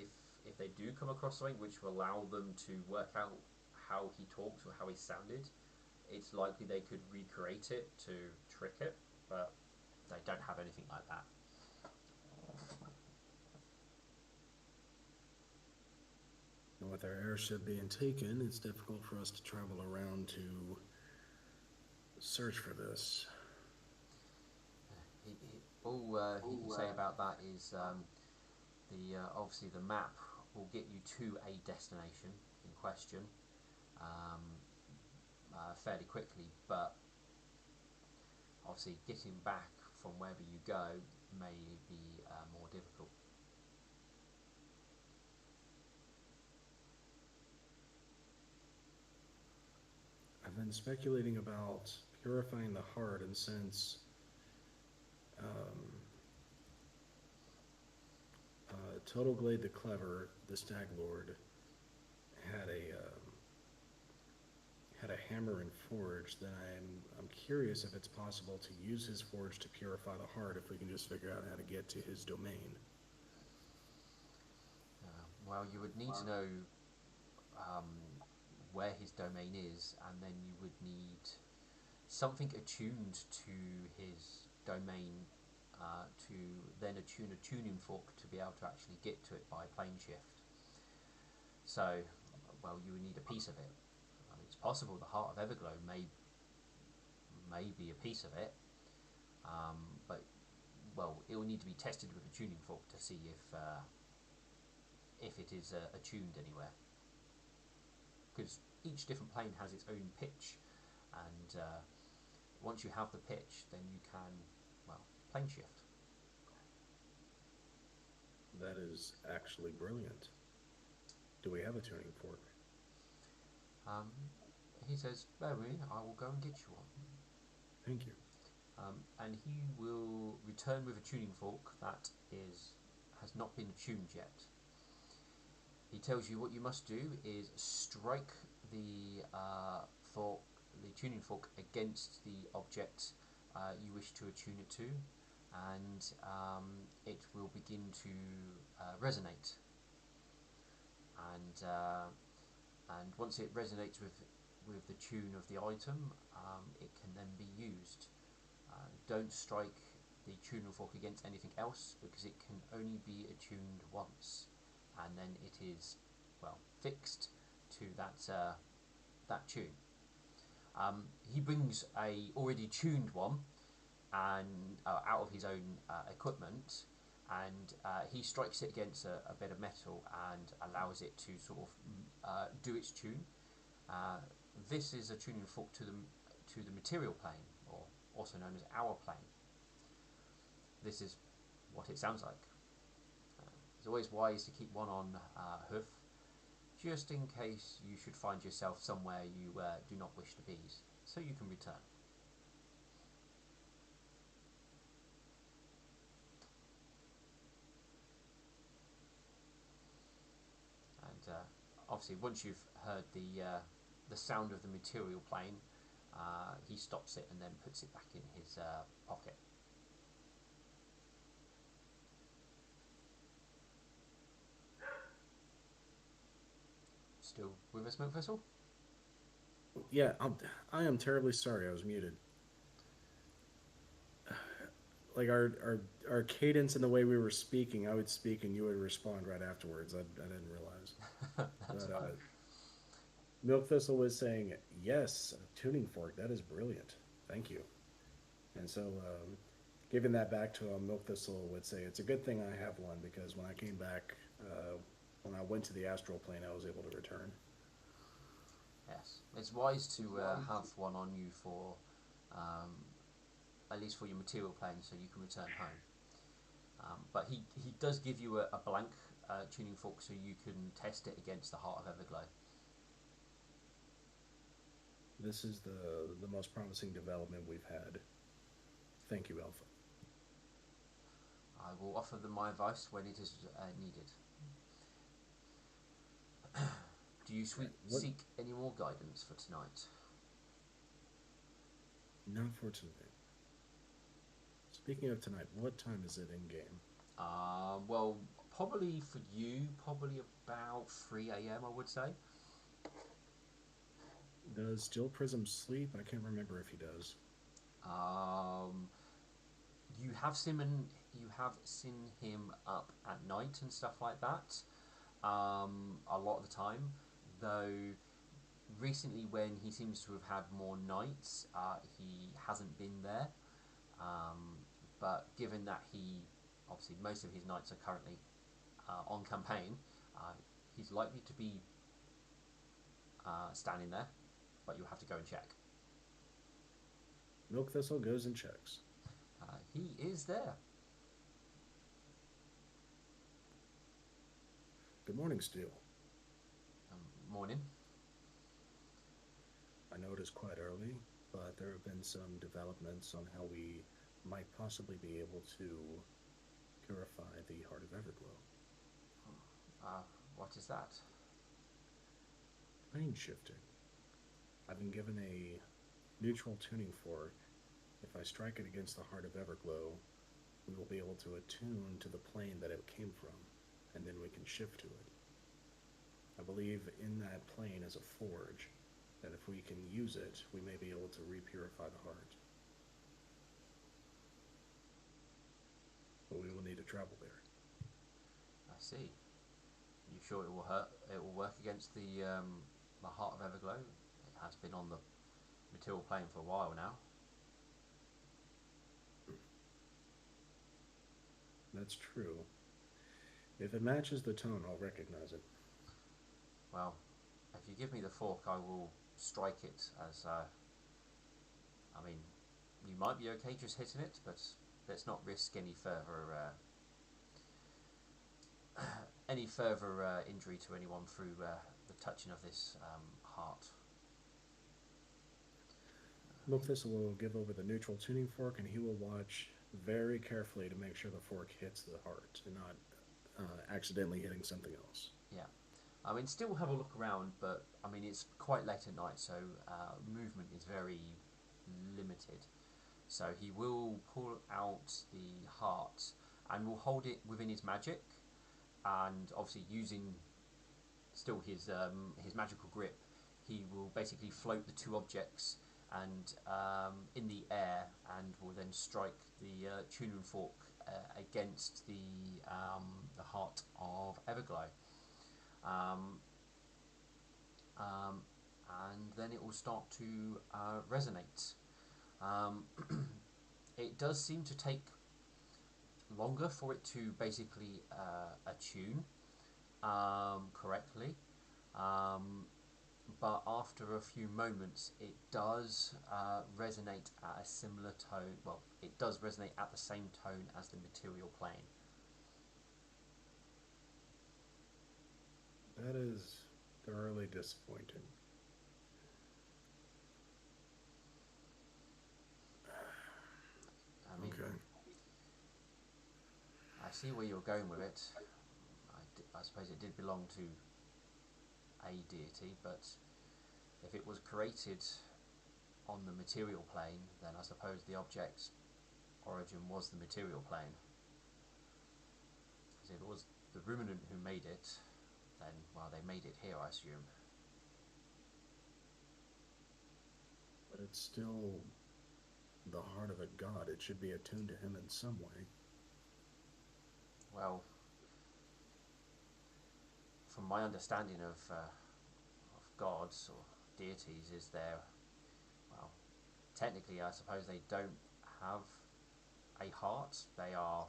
if they do come across something which will allow them to work out how he talks or how he sounded, it's likely they could recreate it to trick it, but they don't have anything like that. And with our airship being taken, it's difficult for us to travel around to search for this. All he can say about that is obviously the map will get you to a destination in question fairly quickly, but obviously getting back from wherever you go may be more difficult. I've been speculating about purifying the heart, and since Total Glade the Clever, the Stag Lord, had a hammer and forge, then I'm curious if it's possible to use his forge to purify the heart if we can just figure out how to get to his domain. Well, you would need to know where his domain is, and then you would need something attuned to his domain to then attune a tuning fork to be able to actually get to it by plane shift. So, well, you would need a piece of it. I mean, it's possible the Heart of Everglow may be a piece of it, but well, it will need to be tested with a tuning fork to see if it is attuned anywhere. Because each different plane has its own pitch, and once you have the pitch, then you can, well, plane shift. That is actually brilliant. Do we have a tuning fork? He says, "Bear with me, I will go and get you one." Thank you. And he will return with a tuning fork that has not been tuned yet. He tells you what you must do is strike the tuning fork against the object you wish to attune it to, and it will begin to resonate. And once it resonates with the tune of the item, it can then be used. Don't strike the tuning fork against anything else, because it can only be attuned once, and then it is, well, fixed to that tune. He brings a already tuned one and out of his own equipment, and he strikes it against a bit of metal and allows it to sort of do its tune. This is a tuning fork to the material plane, or also known as our plane. This is what it sounds like. It's always wise to keep one on hoof, just in case you should find yourself somewhere you do not wish to be, so you can return. And obviously, once you've heard the sound of the material plane, he stops it and then puts it back in his pocket. Still with us, Milk Vessel? Yeah, I am terribly sorry. I was muted. Like our cadence and the way we were speaking, I would speak and you would respond right afterwards. I didn't realize. That's But fine. Milk Thistle was saying, "Yes, a tuning fork. That is brilliant. Thank you." And so, giving that back to him, Milk Thistle would say, "It's a good thing I have one because when I came back, when I went to the astral plane, I was able to return." Yes, it's wise to have one on you for, at least for your material plane, so you can return home. But he does give you a blank tuning fork so you can test it against the Heart of Everglow. This is the most promising development we've had. Thank you, Alpha. I will offer them my advice when it is needed. Do you What? seek any more guidance for tonight? Not for tonight. Speaking of tonight, what time is it in game? Well, probably for you, probably about 3 a.m. I would say. Does Still Prism sleep? I can't remember if he does. Um, you have seen him up at night and stuff like that. A lot of the time, though. Recently, when he seems to have had more nights, he hasn't been there. Um, but given that he, obviously, most of his nights are currently on campaign, uh, he's likely to be standing there. But you'll have to go and check. Milk Thistle goes and checks. He is there. Good morning, Steel. Morning. I know it is quite early, but there have been some developments on how we might possibly be able to purify the Heart of Everglow. What is that? Plane shifting. I've been given a neutral tuning fork. If I strike it against the Heart of Everglow, we will be able to attune to the plane that it came from, and then we can shift to it. I believe in that plane is a forge, that if we can use it, we may be able to repurify the heart. But we will need to travel there. I see. You sure it will hurt? It will work against the Heart of Everglow. It has been on the material plane for a while now. That's true. If it matches the tone, I'll recognize it. Well, if you give me the fork, I will strike it as. I mean, you might be okay just hitting it, but let's not risk any further injury to anyone through the touching of this heart. Milk Thistle will give over the neutral tuning fork, and he will watch very carefully to make sure the fork hits the heart and not accidentally hitting something else. Yeah. I mean, still have a look around, but I mean, it's quite late at night, so movement is very limited. So he will pull out the heart and will hold it within his magic, and obviously using still his magical grip, he will basically float the two objects and in the air, and will then strike the tuning fork against the heart of Everglow. Um, um, and then it will start to resonate. Um, it does seem to take longer for it to basically attune correctly, but after a few moments, it does resonate at a similar tone. Well, it does resonate at the same tone as the material plane. That is thoroughly disappointing. I mean, Okay. I see where you're going with it. I suppose it did belong to a deity, but if it was created on the material plane, then I suppose the object's origin was the material plane. Because if it was the ruminant who made it, then, well, they made it here, I assume. But it's still the heart of a god. It should be attuned to him in some way. Well, from my understanding of gods or deities, is there, well, technically I suppose they don't have a heart. They are,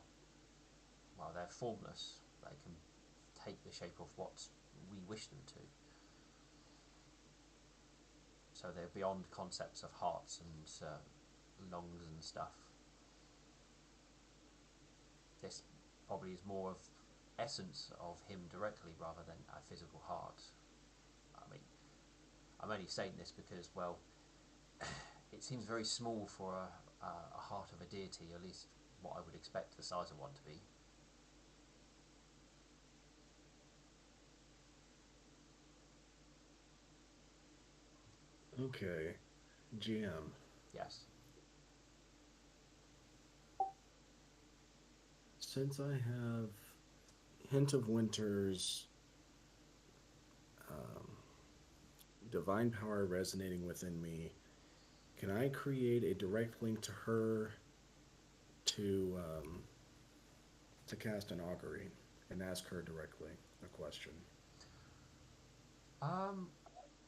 well, they're formless. They can take the shape of what we wish them to. So they're beyond concepts of hearts and lungs and stuff. This probably is more of essence of him directly rather than a physical heart. I mean, I'm only saying this because, well, it seems very small for a heart of a deity, at least what I would expect the size of one to be. Okay, GM. Yes. Since I have Hint of Winter's divine power resonating within me, can I create a direct link to her to cast an augury and ask her directly a question?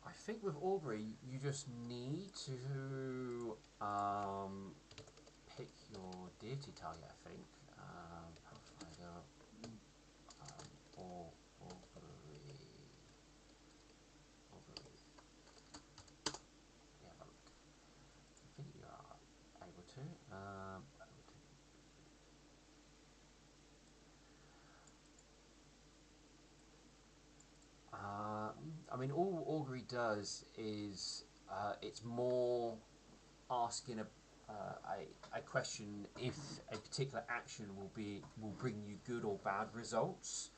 I think with Aubrey, you just need to pick your deity target, I think. Ponyfinder, or Aubrey. Aubrey. Let me have a look. I think you are able to. I mean, all Augury does is it's more asking a question if a particular action will bring you good or bad results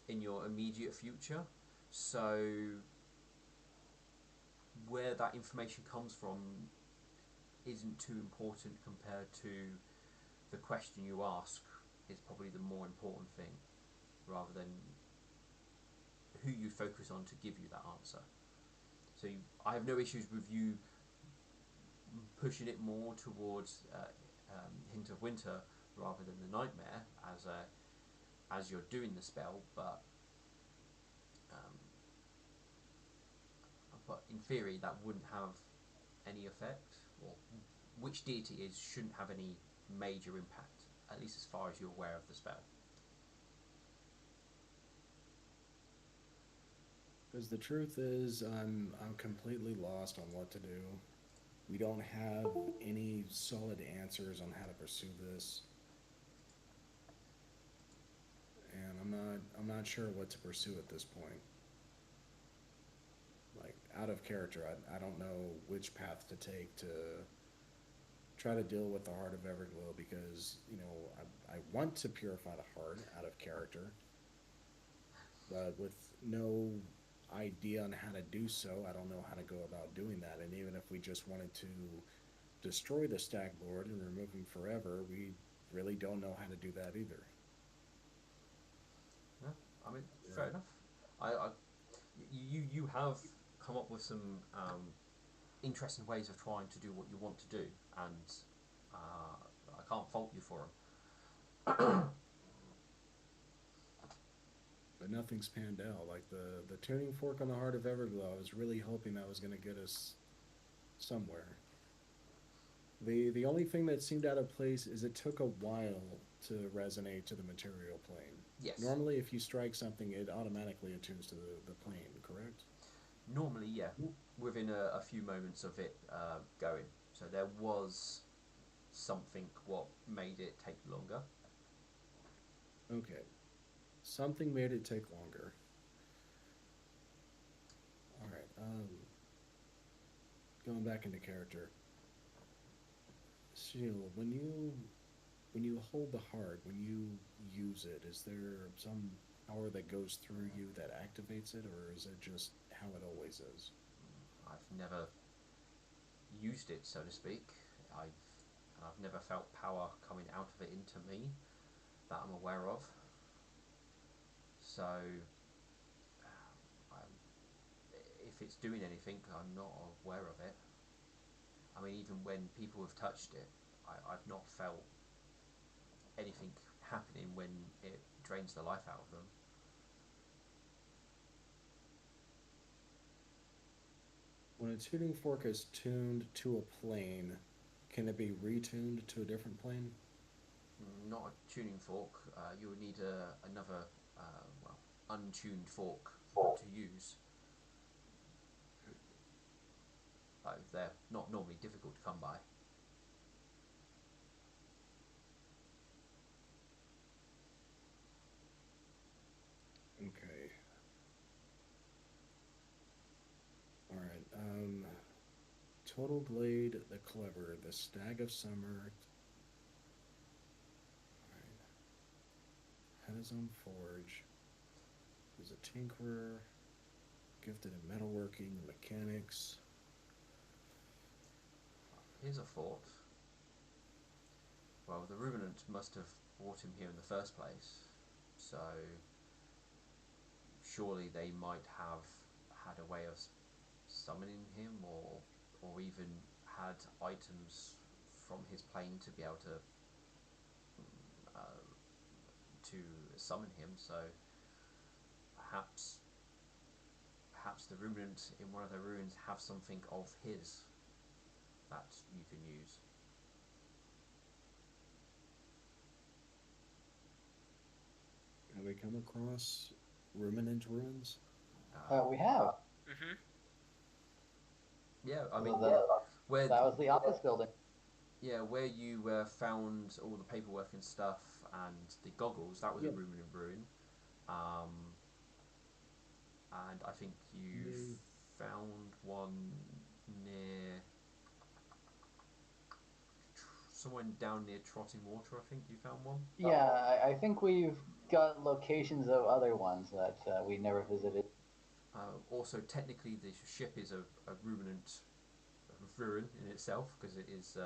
in your immediate future. So where that information comes from isn't too important compared to the question you ask is probably the more important thing, rather than who you focus on to give you that answer. So I have no issues with you pushing it more towards Hint of Winter rather than the Nightmare as you're doing the spell, but in theory that wouldn't have any effect, or which deity is shouldn't have any major impact, at least as far as you're aware of the spell. Because the truth is, I'm completely lost on what to do. We don't have any solid answers on how to pursue this, and I'm not sure what to pursue at this point. Like, out of character, I don't know which path to take to try to deal with the heart of Everglow, because I want to purify the heart out of character, but with no idea on how to do so, I don't know how to go about doing that. And even if we just wanted to destroy the Stag Lord and remove him forever, we really don't know how to do that either. Yeah, I mean, fair enough. You have come up with some interesting ways of trying to do what you want to do, and I can't fault you for them. But nothing's panned out. Like the tuning fork on the heart of Everglow, I was really hoping that was going to get us somewhere. The only thing that seemed out of place is it took a while to resonate to the material plane. Yes. Normally, if you strike something, it automatically attunes to the plane, correct? Normally, yeah, within a few moments of it going. So there was something what made it take longer. Okay. Something made it take longer. Alright, going back into character. Sheila, when you hold the heart, when you use it, is there some power that goes through you that activates it, or is it just how it always is? I've never used it, so to speak. I've never felt power coming out of it into me that I'm aware of. So, if it's doing anything, I'm not aware of it. I mean, even when people have touched it, I've not felt anything happening when it drains the life out of them. When a tuning fork is tuned to a plane, can it be retuned to a different plane? Not a tuning fork. You would need another, well, untuned fork to use. They're not normally difficult to come by. Okay. All right. Total Glade, the Clever, the Stag of Summer. All right. Had his own forge. He's a tinkerer, gifted in metalworking and mechanics. Here's a thought. Well, the Ruminant must have brought him here in the first place, so surely they might have had a way of summoning him, or even had items from his plane to be able uh, to summon him. So perhaps the Ruminant in one of the ruins have something of his that you can use. Have we come across Ruminant ruins? We have. Mm-hmm. Yeah, I mean, where that was the office building. Yeah, where you found all the paperwork and stuff and the goggles, that was a Ruminant ruin. And I think you found one near somewhere down near Trotting Water. I think you found one. Yeah, I think we've got locations of other ones that we never visited. Also, technically, the ship is a Ruminant ruin in itself because it is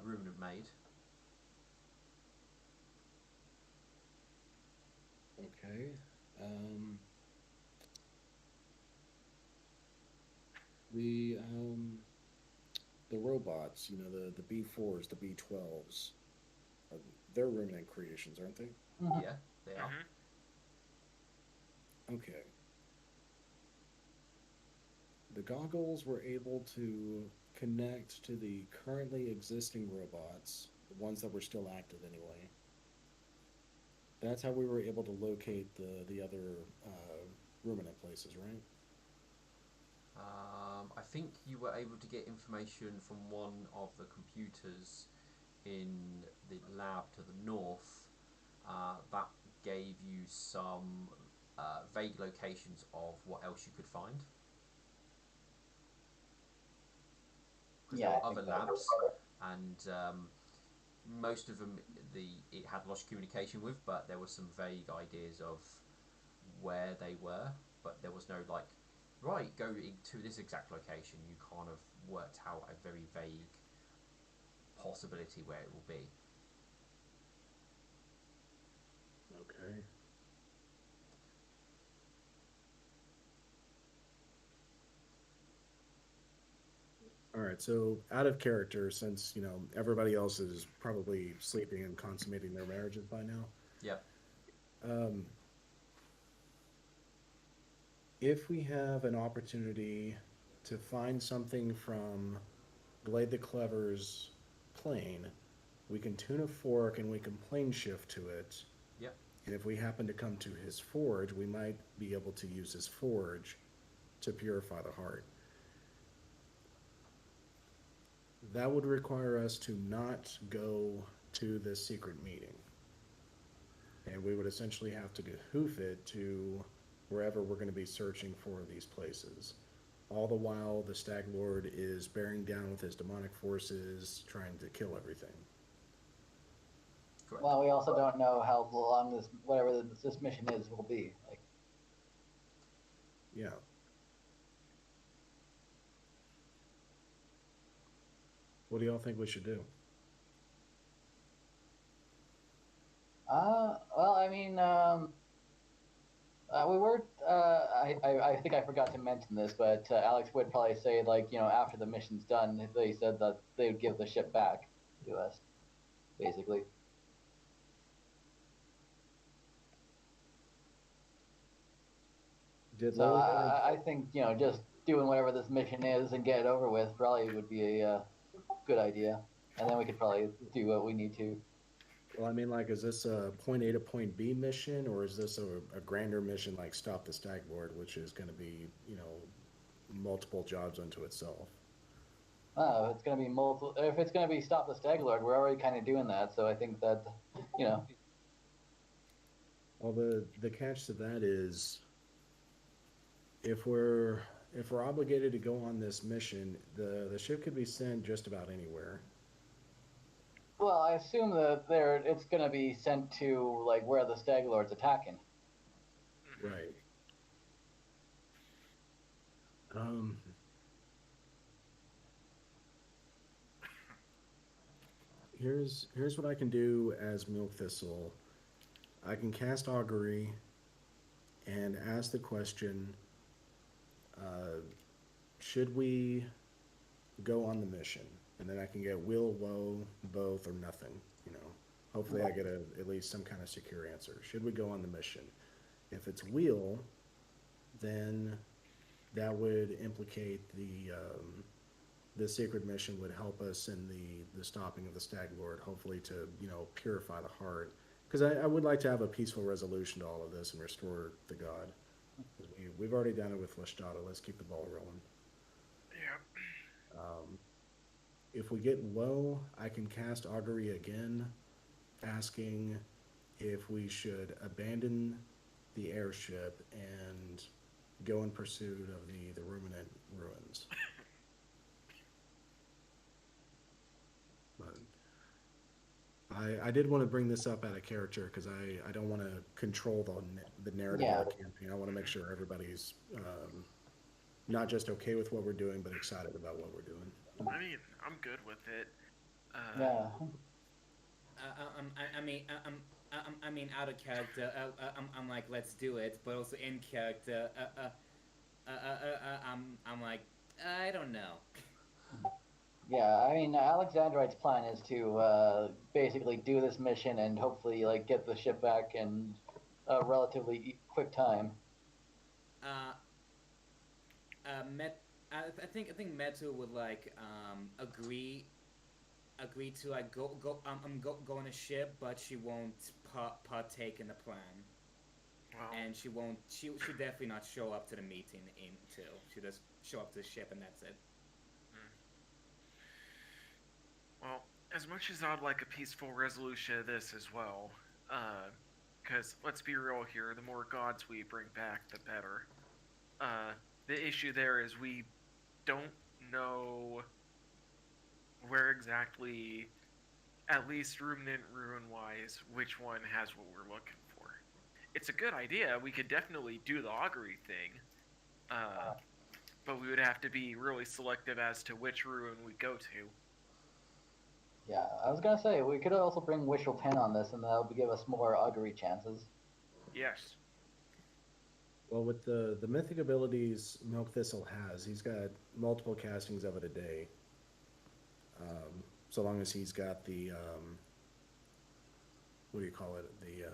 Ruminant made. Okay. The the robots, the B4s, the B12s, they're Ruminant creations, aren't they? Mm-hmm. Yeah, they are. Okay. The goggles were able to connect to the currently existing robots, the ones that were still active anyway. That's how we were able to locate the other Ruminant places, right? I think you were able to get information from one of the computers in the lab to the north. That gave you some vague locations of what else you could find. Because there were other labs, and most of them it had lost communication with, but there were some vague ideas of where they were, but there was no like, right, go to this exact location. You kind of worked out a very vague possibility where it will be. Okay. All right, so out of character, since everybody else is probably sleeping and consummating their marriages by now. Yep. If we have an opportunity to find something from Glade the Clever's plane, we can tune a fork and we can plane shift to it. Yep. And if we happen to come to his forge, we might be able to use his forge to purify the heart. That would require us to not go to this secret meeting. And we would essentially have to hoof it to wherever we're going to be searching for these places. All the while, the Stag Lord is bearing down with his demonic forces, trying to kill everything. Correct. Well, we also don't know how long this mission is will be. Like, Yeah. What do y'all think we should do? well, I mean, we were. I think I forgot to mention this, but Alex would probably say, like, after the mission's done, they said that they would give the ship back to us, basically. Did So Lily? I think just doing whatever this mission is and get it over with probably would be a good idea, and then we could probably do what we need to. Well, I mean, like, is this a point A to point B mission, or is this a grander mission like Stop the Stagboard, which is going to be, multiple jobs unto itself? It's going to be multiple. If it's going to be stop the stag lord, we're already kind of doing that. So I think that, you know, Well, the catch to that is, if we're obligated to go on this mission, the ship could be sent just about anywhere. well, I assume that it's going to be sent to like where the stag lord's attacking. Right. Um. Here's what I can do as Milk Thistle. I can cast Augury and ask the question: uh, should we go on the mission? And then I can get will, woe, both, or nothing. Hopefully I get at least some kind of secure answer. Should we go on the mission? If it's will, then that would implicate the sacred mission would help us in the stopping of the Stag Lord, hopefully to purify the heart. Because I would like to have a peaceful resolution to all of this and restore the god. We've already done it with Lestada. Let's keep the ball rolling. Yeah. If we get low, I can cast Augury again, asking if we should abandon the airship and go in pursuit of the ruminant ruins. But I did want to bring this up out of character because I don't want to control the narrative Yeah. of the campaign. I want to make sure everybody's not just okay with what we're doing, but excited about what we're doing. I mean, I'm good with it. Yeah. I mean, out of character, I'm like, let's do it. But also in character, I'm like, I don't know. Yeah, I mean, Alexandrite's plan is to basically do this mission and hopefully like get the ship back in a relatively quick time. Uh, I think Metu would like agree to like go on a ship, but she won't partake in the plan, Well, and she definitely not show up to the meeting in too. She just show up to the ship and that's it. well, as much as I'd like a peaceful resolution of this as well, because let's be real here, the more gods we bring back, the better. The issue there is we don't know where exactly, at least ruminant ruin wise, which one has what we're looking for. It's a good idea. We could definitely do the augury thing, but we would have to be really selective as to which ruin we go to. Yeah, I was gonna say we could also bring Wishel 10 on this, and that'll give us more augury chances. Yes. Well, with the mythic abilities Milk Thistle has, he's got multiple castings of it a day. So long as he's got the what do you call it? The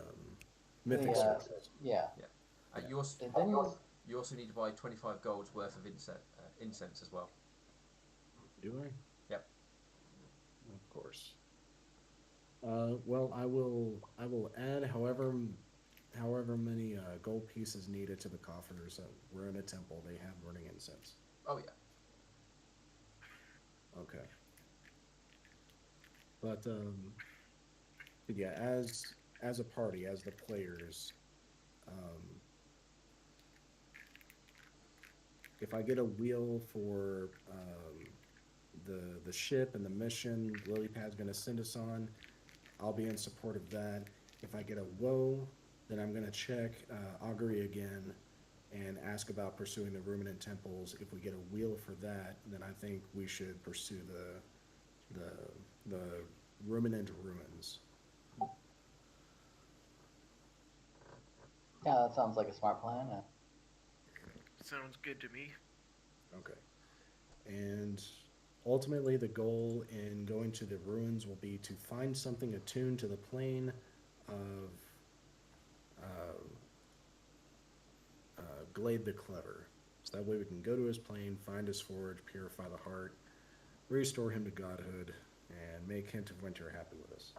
mythic sources. Yeah. Yeah. You also need to buy 25 gold's worth of incense as well. Do I? Yep. Of course. Well, I will add however many gold pieces needed to the coffers. We're in a temple. They have burning incense. Oh yeah. Okay. But yeah, as a party, as the players, if I get a wheel for the ship and the mission Lilypad's going to send us on, I'll be in support of that. If I get a woe, then I'm going to check augury again and ask about pursuing the ruminant temples. If we get a wheel for that, then I think we should pursue the ruminant ruins. Yeah, that sounds like a smart plan. Sounds good to me. Okay. And ultimately, the goal in going to the ruins will be to find something attuned to the plane of uh, Glade the Clever. So that way we can go to his plane, find his forge, purify the heart, restore him to godhood, and make Hint of Winter happy with us.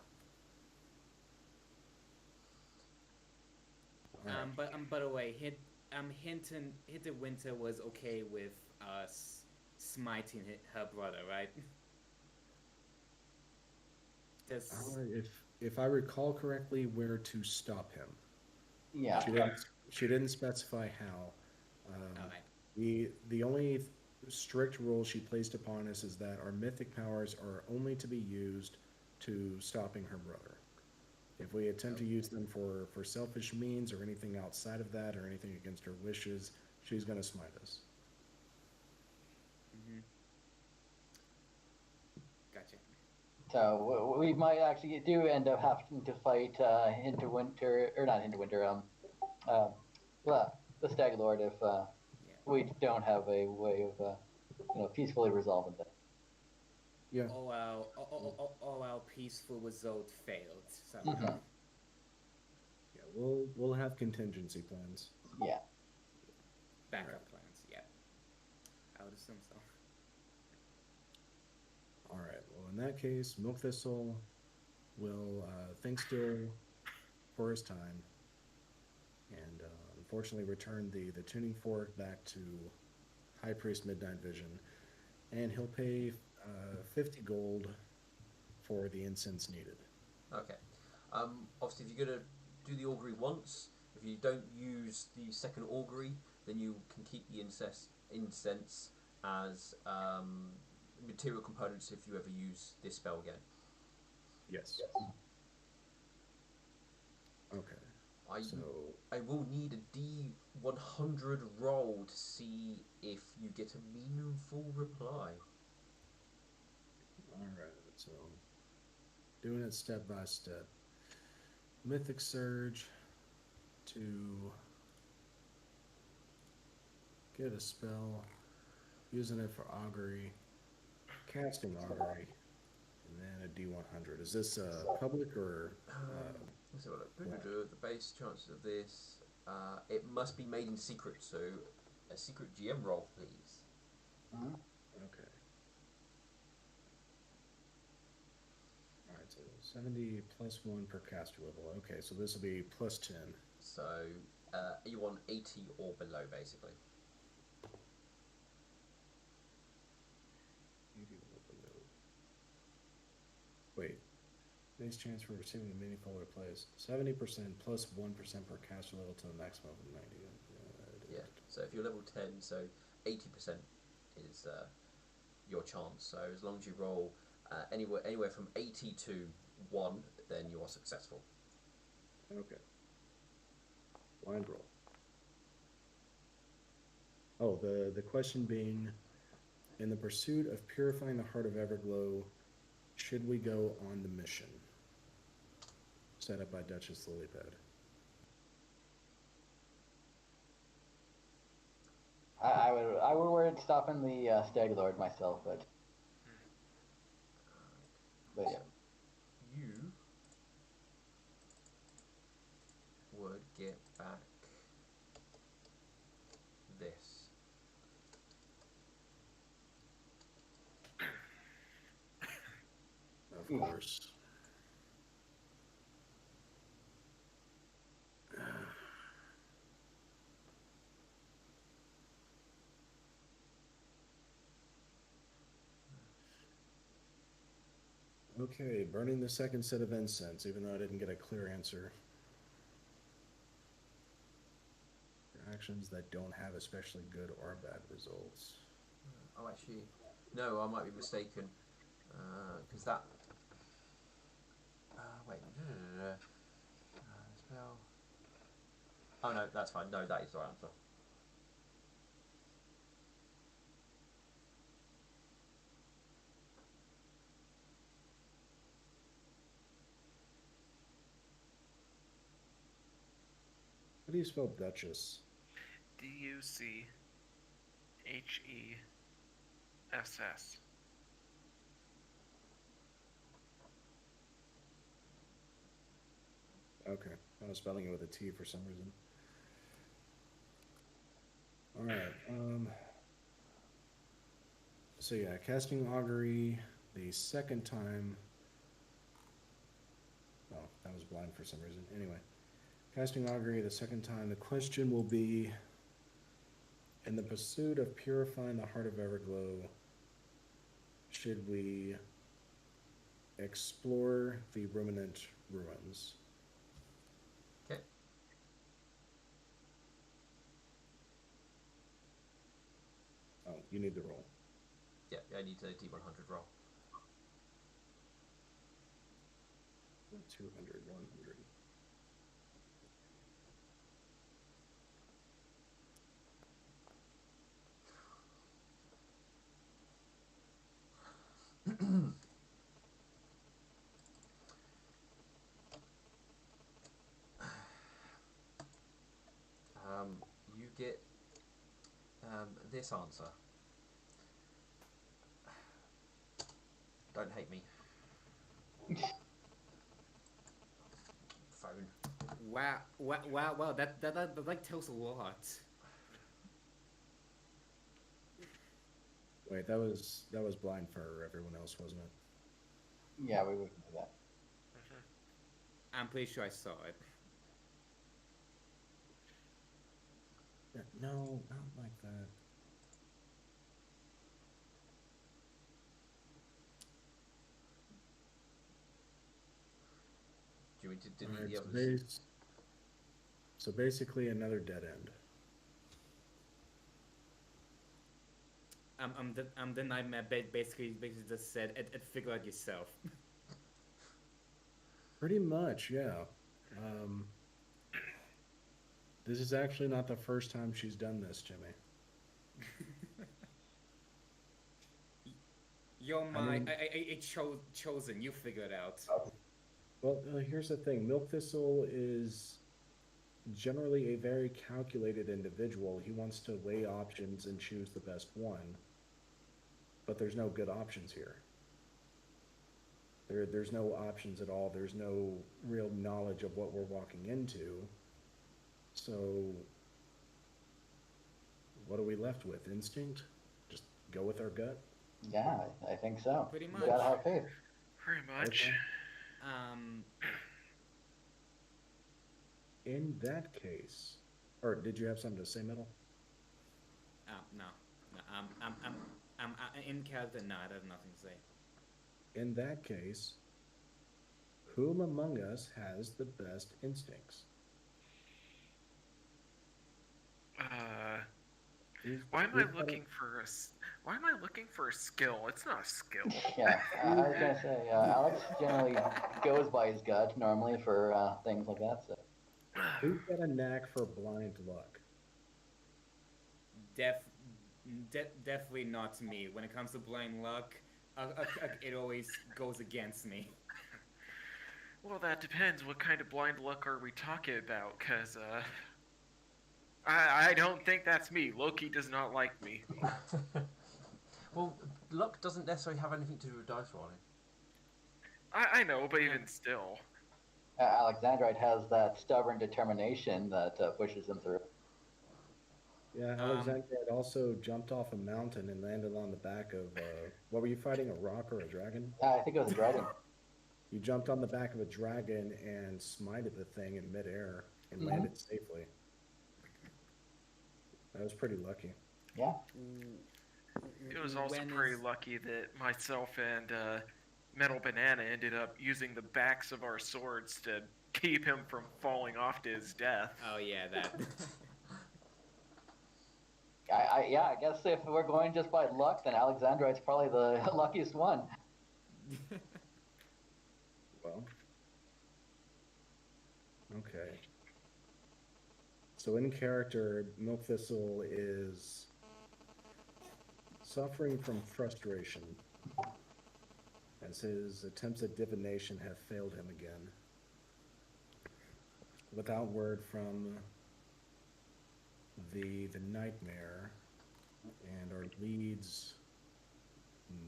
But by the way, Hinton Winter was okay with us smiting her brother, right? Does If I recall correctly, we're to stop him. Yeah. She didn't specify how. alright. The only strict rule she placed upon us is that our mythic powers are only to be used to stopping her brother. If we attempt to use them for selfish means or anything outside of that or anything against her wishes, she's going to smite us. Mm-hmm. Gotcha. So we might actually do end up having to fight into winter, or not into winter. Well, the Stag Lord if Yeah. we don't have a way of peacefully resolving that. Yeah. All our peaceful result failed somehow. Mhm. Yeah, we'll have contingency plans. Yeah. Backup plans, yeah. I would assume so. All right. Well, in that case, Milk Thistle will think still for his time, and unfortunately return the tuning fork back to High Priest Midnight Vision, and he'll pay 50 gold for the incense needed. Okay. Obviously, if you're going to do the augury once, if you don't use the second augury, then you can keep the incense as material components if you ever use this spell again. Yes. Okay. I So I will need a D100 roll to see if you get a meaningful reply. all right. So doing it step by step. Mythic Surge to get a spell, using it for augury, casting augury, and then a D100. Is this public or? Let's have a look. The base chances of this. It must be made in secret, so a secret GM roll, please. Mhm. Okay. All right, so 70 plus 1 per caster level. Okay, so this will be plus 10. So you want 80 or below, basically. 80 or below. Wait. Base chance for receiving a meaningful replace. 70% plus 1% per caster level to the maximum of 90. Yeah. So if you're level 10, so 80% is your chance. So as long as you roll anywhere from 80 to 1, then you are successful. Okay. Blind roll. Oh, the question being, in the pursuit of purifying the heart of Everglow, should we go on the mission set up by Duchess Lilypad? I would worry stopping the Stag Lord myself, but yeah. You would get back this. Of course. Okay, burning the second set of incense, even though I didn't get a clear answer. Actions that don't have especially good or bad results. Oh, actually, no, I might be mistaken. Because that. Wait. Spell. Oh no, that's fine. No, that is the right answer. How do you spell Duchess? Duchess. Okay, I was spelling it with a T for some reason. All right. So yeah, casting augury the second time. Oh, that was blind for some reason. Anyway, casting augury the second time. The question will be: in the pursuit of purifying the heart of Everglow, should we explore the ruminant ruins? Okay. Oh, you need the roll. Yeah, I need a D100 roll. 200, 100. You get this answer. Don't hate me. Phone. Wow. That like tells a lot. Wait, that was blind for everyone else, wasn't it? Yeah, we wouldn't do that. I'm pretty sure I saw it. Yeah, no, not like that. Do you want to delete All right, the so, others? so basically another dead end. The nightmare basically just said it figure out yourself. Pretty much, yeah. This is actually not the first time she's done this, Jimmy. You're I my mean- chosen. You figure it out. Well, here's the thing. Milk Thistle is generally a very calculated individual. He wants to weigh options and choose the best one. But there's no good options here. There's no options at all. There's no real knowledge of what we're walking into. So what are we left with? Instinct? Just go with our gut? Yeah, I think so. Pretty You much. gotta have faith. Pretty much. Okay. Um, In that case, or did you have something to say, Metal? no. I'm in character. No, I have nothing to say. In that case, whom among us has the best instincts? Why am I looking for Why am I looking for a skill? It's not a skill. Yeah, I was gonna say, Alex generally goes by his gut normally for things like that. So Who's got a knack for blind luck? Definitely not me. When it comes to blind luck, it always goes against me. Well, that depends. What kind of blind luck are we talking about? Because, I don't think that's me. Loki does not like me. Well, luck doesn't necessarily have anything to do with dice rolling. I know, but even still. Alexandrite has that stubborn determination that pushes him through. Yeah, Alexander had also jumped off a mountain and landed on the back of, what were you fighting, a rock or a dragon? I think it was a dragon. You jumped on the back of a dragon and smited the thing in midair and landed safely. That was pretty lucky. Yeah. It was also pretty lucky that myself and Metal Banana ended up using the backs of our swords to keep him from falling off to his death. Oh yeah, that. I guess if we're going just by luck, then Alexandrite's probably the luckiest one. Well, So in character, Milk Thistle is suffering from frustration as his attempts at divination have failed him again. Without word from the nightmare and our leads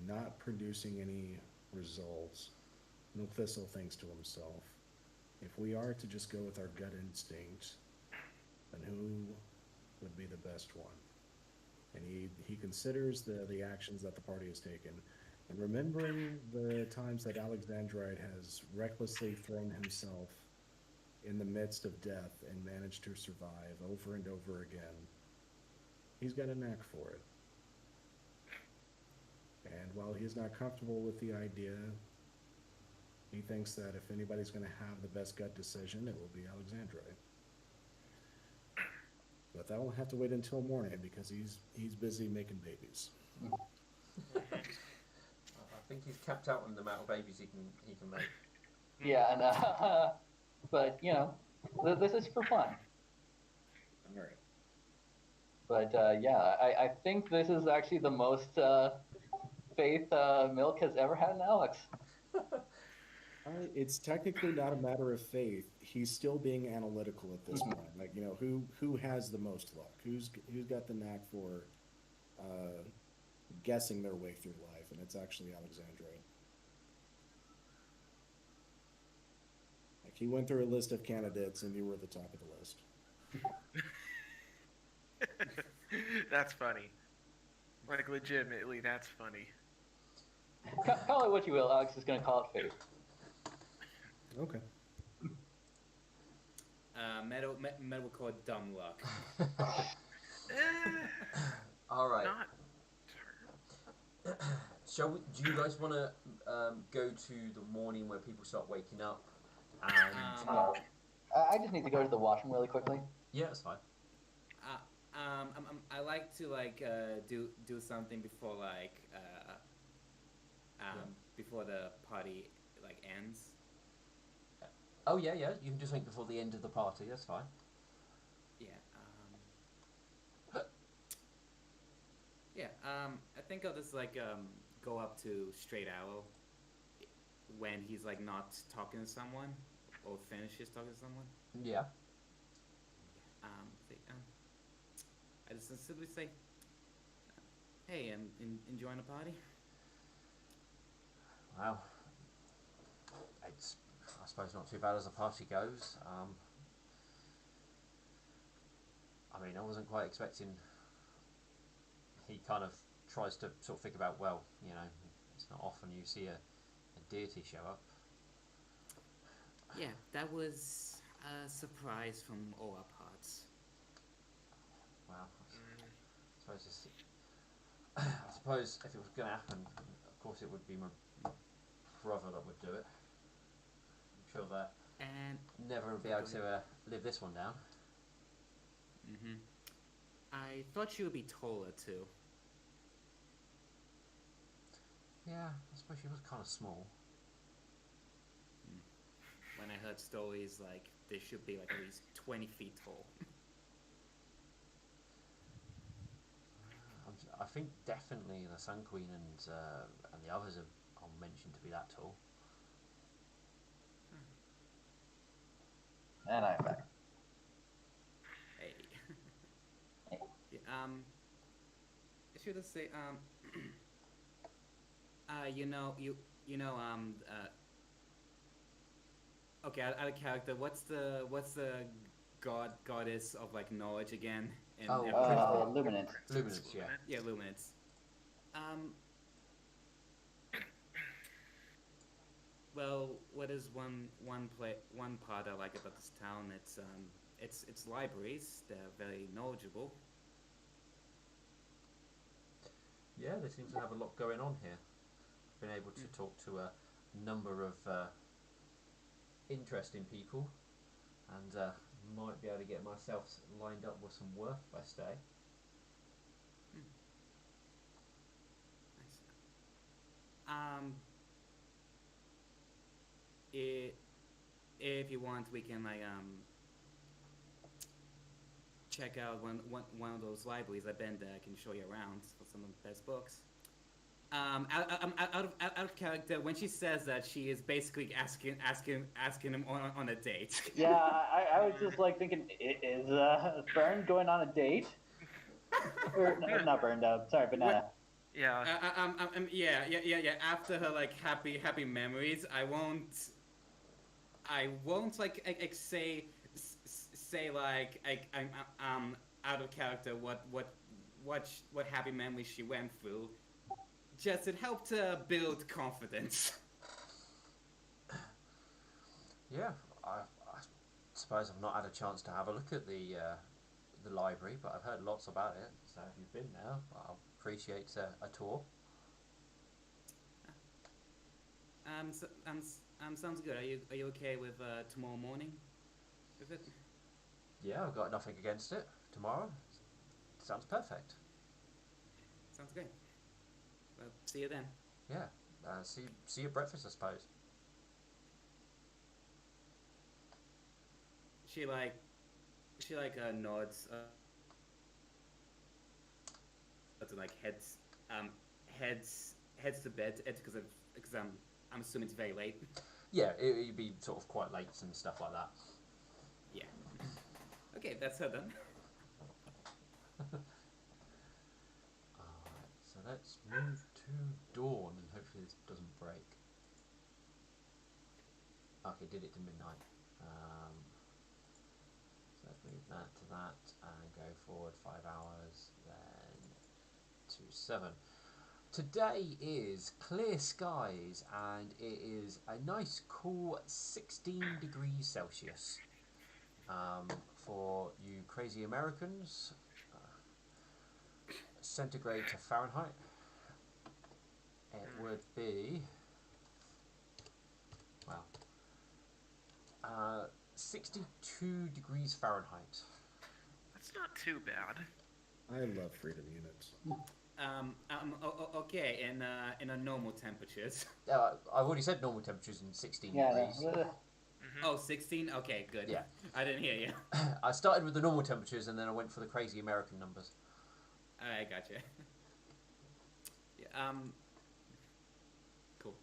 not producing any results, Milk Thistle thinks to himself, if we are to just go with our gut instinct, then who would be the best one? And he considers the actions that the party has taken. And remembering the times that Alexandrite has recklessly thrown himself in the midst of death and managed to survive over and over again, he's got a knack for it. And while he's not comfortable with the idea, he thinks that if anybody's going to have the best gut decision, it will be Alexandrite. But that will have to wait until morning because he's busy making babies. I think he's capped out on the amount of babies he can make. Yeah, and but you know, this is for fun. All right. But yeah, I think this is actually the most faith Milk has ever had in Alex. It's technically not a matter of faith. He's still being analytical at this point. Like, you know, who has the most luck? Who's got the knack for guessing their way through life? And it's actually Alexandrite. Like, he went through a list of candidates, and you were at the top of the list. That's funny. Like, legitimately, that's funny. Call it what you will. Alex is going to call it faith. Okay. Metal would call it dumb luck. All right. Not. Do you guys want to go to the morning where people start waking up? And I just need to go to the washroom really quickly. yeah, that's fine. I like to do something before before the party ends. Oh yeah. You can just wait before the end of the party. That's fine. Yeah. I think I'll just go up to Straight Arrow when he's not talking to someone or finishes talking to someone. Yeah. I just simply say, "Hey, I'm enjoying the party." Well, it's I suppose not too bad as the party goes. I mean, I wasn't quite expecting. He kind of tries to sort of think about, well, you know, it's not often you see a deity show up. Yeah, that was a surprise from all our parts. Well, I suppose if it was going to happen, of course it would be my brother that would do it. I'm sure that And never would be able to live this one down. I thought she would be taller too. Yeah, I suppose she was kind of small. When I heard stories they should be at least 20 feet tall. I think definitely the Sun Queen and the others are mentioned to be that tall. And I'm back. Hey. Yeah, I should have say okay, out of character, what's the goddess of knowledge again? In Luminance. Luminance, yeah. Yeah, Luminance. Well, what is one part I like about this town? It's libraries. They're very knowledgeable. Yeah, they seem to have a lot going on here. I've been able to talk to a number of interesting people, and might be able to get myself lined up with some work if I stay. Nice. If you want, we can check out one of those libraries. I bet that I can show you around for some of the best books. Out of character, when she says that, she is basically asking him on a date. Yeah, I was just like thinking, is Fern going on a date? Or not Burned Up. Sorry, Banana. Yeah. Yeah. After her like happy memories, I won't like say like I'm out of character what happy memories she went through. Just it helped her build confidence. Yeah, I suppose I've not had a chance to have a look at the library, but I've heard lots about it. So if you've been there, I'll appreciate a tour. Sounds good. Are you okay with tomorrow morning? With it? Yeah, I've got nothing against it. Tomorrow sounds perfect. Sounds great. Well, see you then. Yeah, see you at breakfast, I suppose. She nods. To like heads to bed because I'm assuming it's very late. Yeah, it'd be sort of quite late and stuff like that. Yeah. Okay, that's her then. Alright, so let's move to dawn and hopefully this doesn't break. Okay, did it to midnight. So let's move that to that and go forward 5 hours, then to 7. Today is clear skies and it is a nice cool 16 degrees Celsius. For you crazy Americans, centigrade to Fahrenheit, it would be, well, 62 degrees Fahrenheit. That's not too bad. I love freedom units. Okay, in a normal temperatures. I've already said normal temperatures in 16 degrees. Mm-hmm. Oh, 16? Okay, good. Yeah. I didn't hear you. I started with the normal temperatures and then I went for the crazy American numbers. I gotcha. Yeah, cool.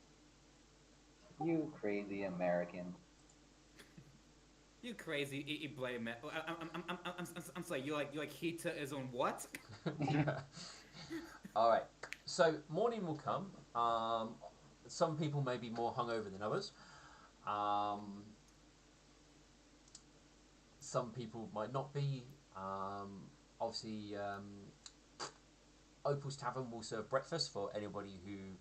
You crazy American. You crazy blame. I'm sorry. You like heater is on what? All right. So morning will come. Some people may be more hungover than others. Some people might not be. Obviously, Opal's Tavern will serve breakfast for anybody who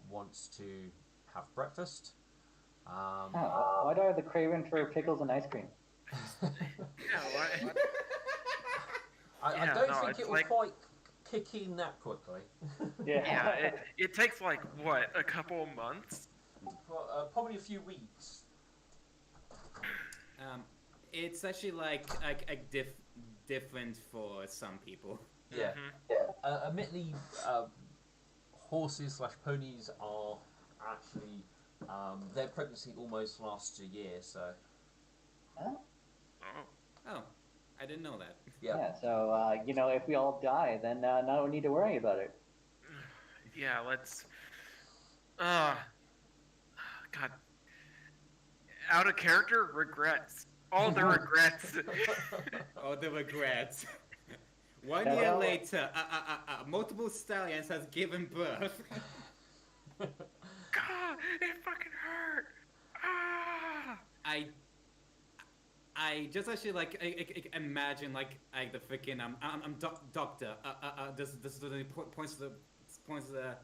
wants to have breakfast. Why do I have the craving for pickles and ice cream? Yeah, I don't think it will quite kick in that quickly. Yeah. It takes like what, a couple of months? Probably a few weeks. It's actually like different for some people. Yeah. Mm-hmm. Admittedly, horses / ponies are actually their pregnancy almost lasts a year. So. Huh? Oh, I didn't know that. Yeah. So if we all die, then no need to worry about it. Yeah, let's. God. Out of character, regrets. All the regrets. All the regrets. 1 year later, multiple stallions has given birth. God, it fucking hurt. I just actually like imagine like the freaking I'm doctor. This points to the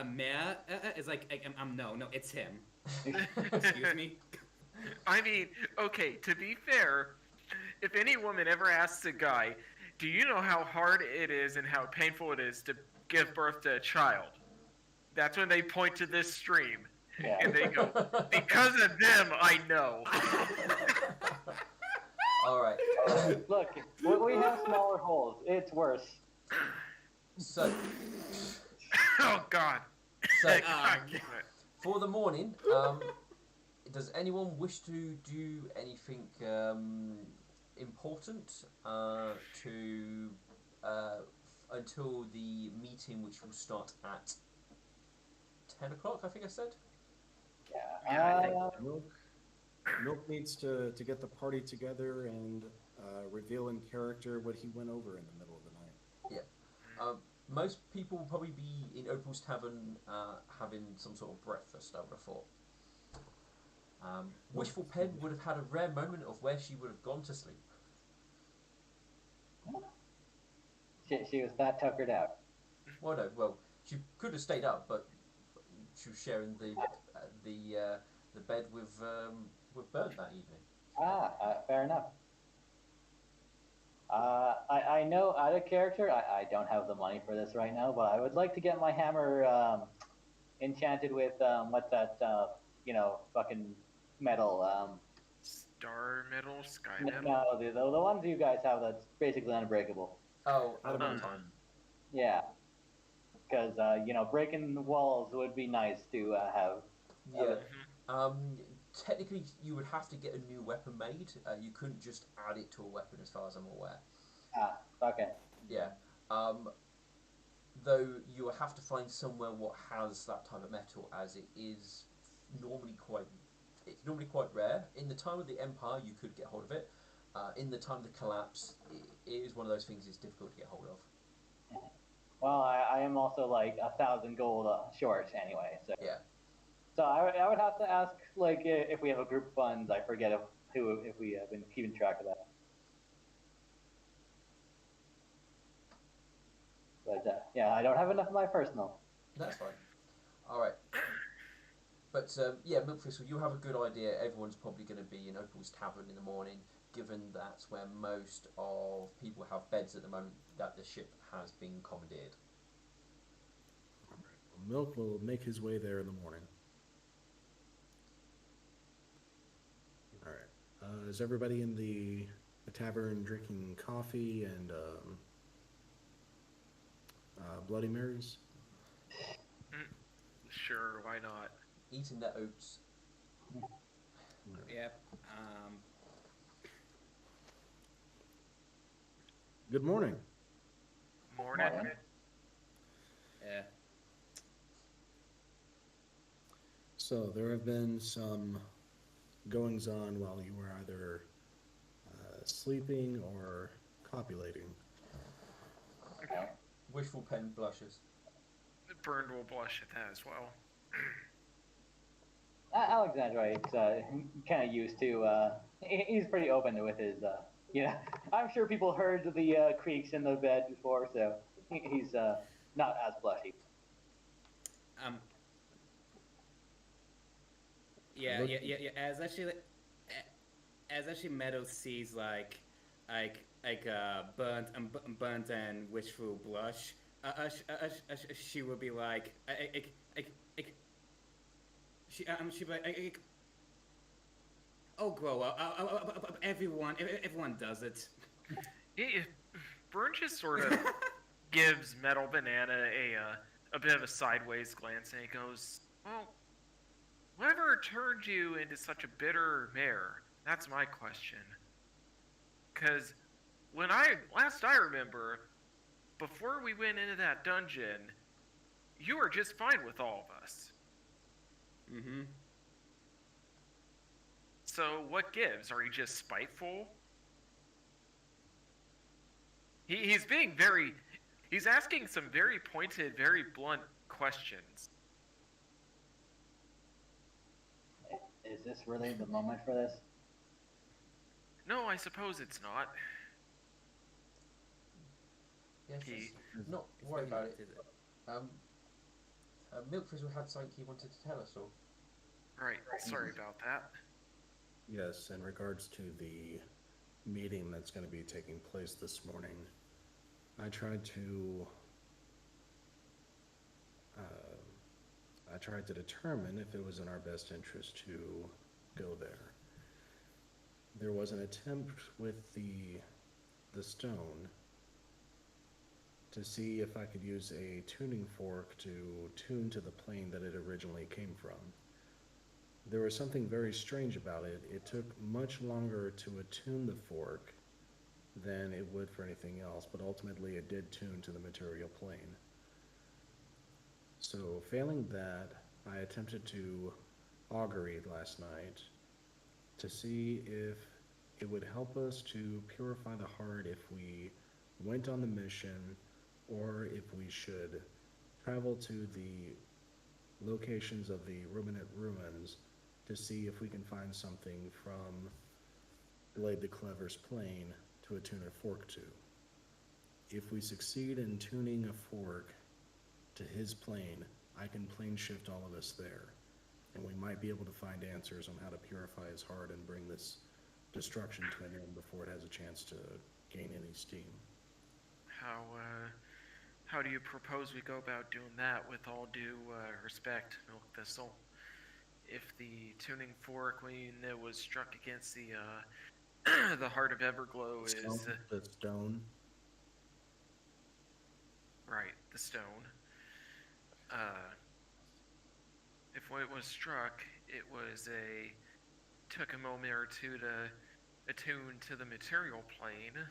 mayor. Is like no, it's him. Excuse me. I mean, okay, to be fair, if any woman ever asks a guy, do you know how hard it is and how painful it is to give birth to a child? That's when they point to this stream. Yeah. And they go, because of them, I know. All right. Look, we have smaller holes. It's worse. So. Oh, God. So. God damn it. For the morning, does anyone wish to do anything important to until the meeting, which will start at 10 o'clock. I think I said. Yeah. Yeah, I think Milk, Milk needs to get the party together and reveal in character what he went over in the middle of the night. Yeah. Most people will probably be in Opal's Tavern having some sort of breakfast, I would have thought. Wishful Pen would have had a rare moment of where she would have gone to sleep. She was that tuckered out. Well, no, well, she could have stayed up, but she was sharing the bed with Bert that evening. Fair enough. I know out of character, I don't have the money for this right now, but I would like to get my hammer enchanted with what's that fucking metal Star Metal, Sky no, Metal. the ones you guys have that's basically unbreakable. Oh, Adamantine. Yeah, because breaking the walls would be nice to have. Yeah. Mhm. Technically, you would have to get a new weapon made. You couldn't just add it to a weapon, as far as I'm aware. Okay. Yeah. Um, though you will have to find somewhere what has that type of metal, as it is normally quite it's normally quite rare. In the time of the Empire, you could get hold of it. In the time of the collapse, it is one of those things it's difficult to get hold of. Well, I am also like 1,000 gold short anyway, so. Yeah. So I would have to ask like if we have a group funds. I forget if we have been keeping track of that. But yeah, I don't have enough of my personal. That's fine. All right. But yeah, Milkfistle, you have a good idea. Everyone's probably going to be in Opal's Tavern in the morning, given that's where most of people have beds at the moment that the ship has been commandeered. Well, Milk will make his way there in the morning. All right. Is everybody in the tavern drinking coffee and Bloody Marys? Sure, why not? Eating their oats. Yep. Good morning. Morning. Yeah. So there have been some goings on while you were either sleeping or copulating. Okay. Wishful Pen blushes. Burned will blush at that as well. Alexandra is kind of used to. He's pretty open with his. I'm sure people heard the creaks in the bed before, so he's not as blushy. Um. Yeah. As actually Meadow sees burnt and wishful blush, she will be like, she'll be like, oh, grow up, everyone does it. Burn just sort of gives Metal Banana a bit of a sideways glance, and he goes, "Well, whatever turned you into such a bitter mare? That's my question. Because last I remember, before we went into that dungeon, you were just fine with all of us. Mm-hmm. So what gives? Are you just spiteful?" He's being very... He's asking some very pointed, very blunt questions. Is this really the moment for this? No, I suppose it's not. Yes, He... not worry about it. Milkfizzle had something he wanted to tell us all. Right, sorry about that. Yes, in regards to the meeting that's going to be taking place this morning, I tried to determine if it was in our best interest to go there. There was an attempt with the stone to see if I could use a tuning fork to tune to the plane that it originally came from. There was something very strange about it. It took much longer to attune the fork than it would for anything else, but ultimately it did tune to the material plane. So, failing that, I attempted to augury last night to see if it would help us to purify the heart if we went on the mission or if we should travel to the locations of the ruminant ruins to see if we can find something from Glade the Clever's plane to attune a fork to. If we succeed in tuning a fork to his plane, I can plane shift all of us there, and we might be able to find answers on how to purify his heart and bring this destruction to an end before it has a chance to gain any steam. How how do you propose we go about doing that? With all due respect, Milk Thistle, if the tuning fork when it was struck against the the heart of Everglow is The stone. right, the stone. Uh, if when it was struck, it was a took a moment or two to attune to the material plane.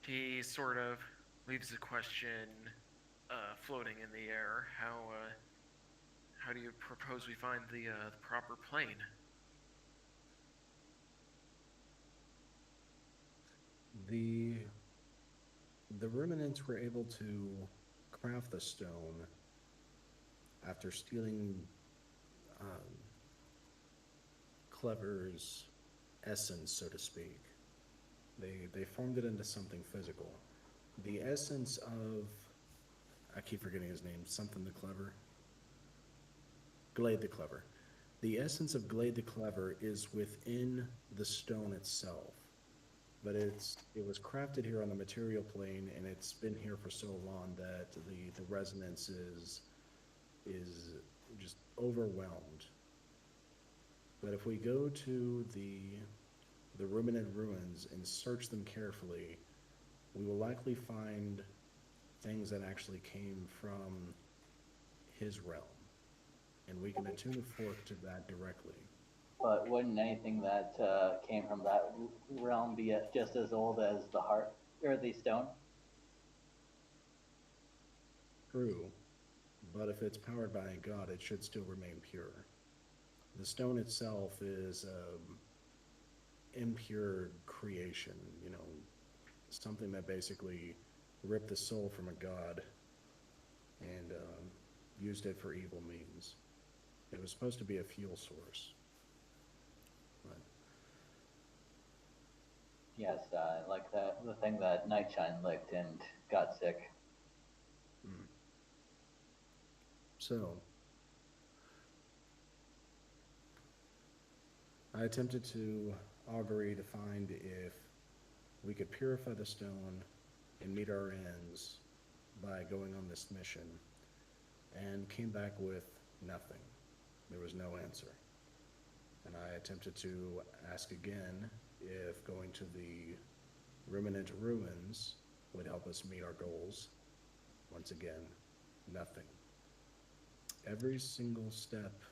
He sort of leaves the question floating in the air. How do you propose we find the proper plane? The the ruminants were able to craft the stone after stealing um, Clever's essence, so to speak. They formed it into something physical. The essence of, I keep forgetting his name, something the Clever. Glade the Clever. The essence of Glade the Clever is within the stone itself, but it was crafted here on the material plane, and it's been here for so long that the resonance is just overwhelmed. But if we go to the ruminant ruins and search them carefully, we will likely find things that actually came from his realm, and we can attune a fork to that directly. But wouldn't anything that came from that realm be just as old as the heart or the stone? True, but if it's powered by a god, it should still remain pure. The stone itself is impure creation, something that basically ripped the soul from a god and used it for evil means. It was supposed to be a fuel source. But Yes, like the thing that Nightshine licked and got sick. mm. So I attempted to augury to find if we could purify the stone and meet our ends by going on this mission, and came back with nothing. There was no answer. And I attempted to ask again if going to the ruminant ruins would help us meet our goals. Once again, nothing. Every single step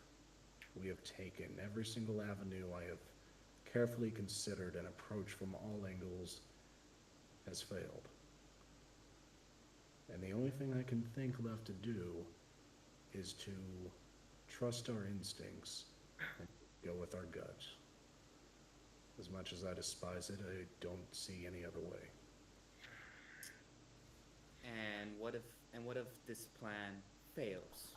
we have taken, every single avenue I have carefully considered and approached from all angles has failed. And the only thing I can think left to do is to trust our instincts and go with our gut. As much as I despise it, I don't see any other way. And what if this plan fails?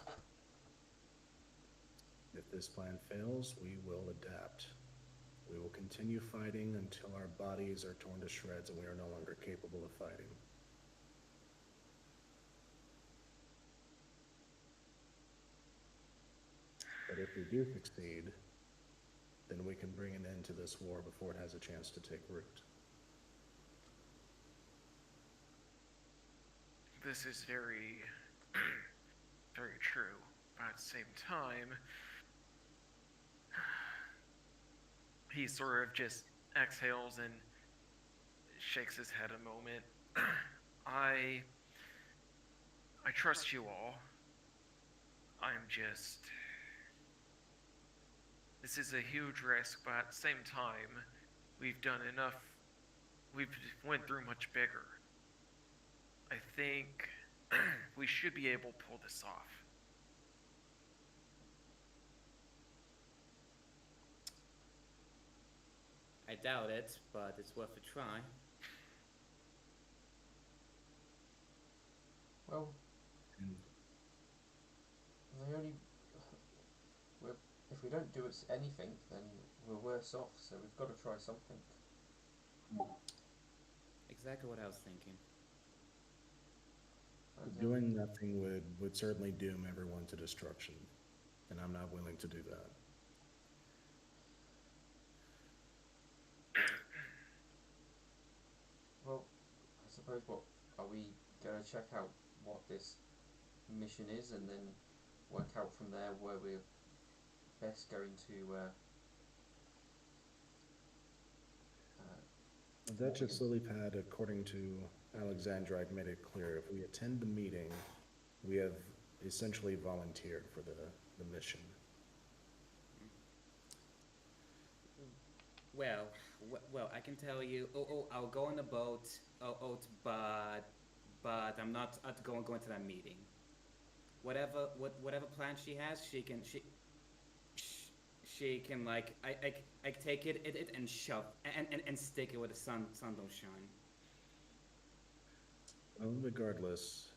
If this plan fails, we will adapt. We will continue fighting until our bodies are torn to shreds and we are no longer capable of fighting. But if we do succeed, then we can bring an end to this war before it has a chance to take root. This is very, very true. But at the same time, he sort of just exhales and shakes his head a moment. I I trust you all. I'm just this is a huge risk, but at the same time, we've done enough. We've went through much bigger. I think we should be able to pull this off. I doubt it, but it's worth a try. Well, And they only. We're, if we don't do anything, then we're worse off. So we've got to try something. Exactly what I was thinking. And, doing nothing would certainly doom everyone to destruction, and I'm not willing to do that. well, I suppose what are we going to check out what this mission is, and then work out from there where we're best going to. That just lily pad, according to Alexandrite, made it clear if we attend the meeting, we have essentially volunteered for the mission. Well, I can tell you. I'll go on the boat. But I'm not going to that meeting. Whatever plan she has, she can like I take it and shove and stick it where the sun don't shine. Well, regardless,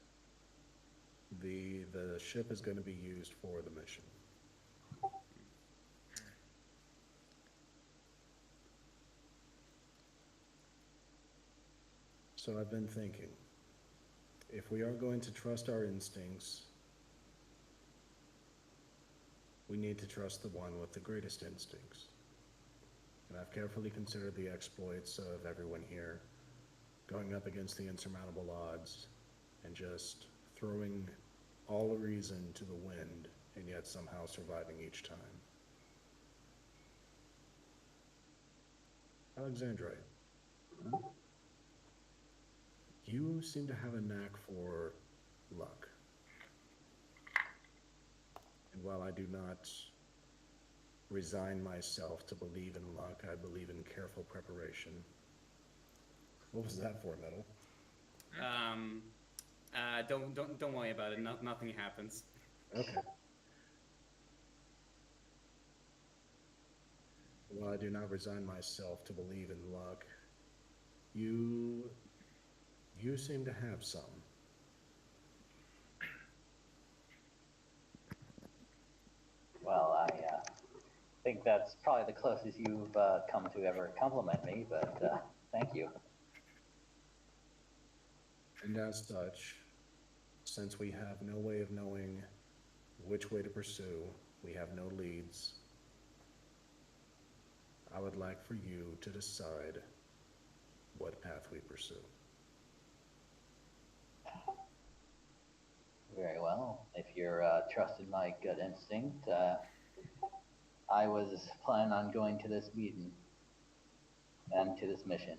the ship is going to be used for the mission. So I've been thinking, if we are going to trust our instincts, we need to trust the one with the greatest instincts. And I've carefully considered the exploits of everyone here, going up against the insurmountable odds, and just throwing all reason to the wind, and yet somehow surviving each time. Alexandrite, you seem to have a knack for luck. And while I do not resign myself to believe in luck, I believe in careful preparation. What was that for, Metal? Don't worry about it. Nothing happens. Okay. While I do not resign myself to believe in luck, you seem to have some. Well, I think that's probably the closest you've come to ever compliment me, but thank you. And as such, since we have no way of knowing which way to pursue, we have no leads, I would like for you to decide what path we pursue. Very well. If you're trusting my gut instinct, I was planning on going to this meeting and to this mission.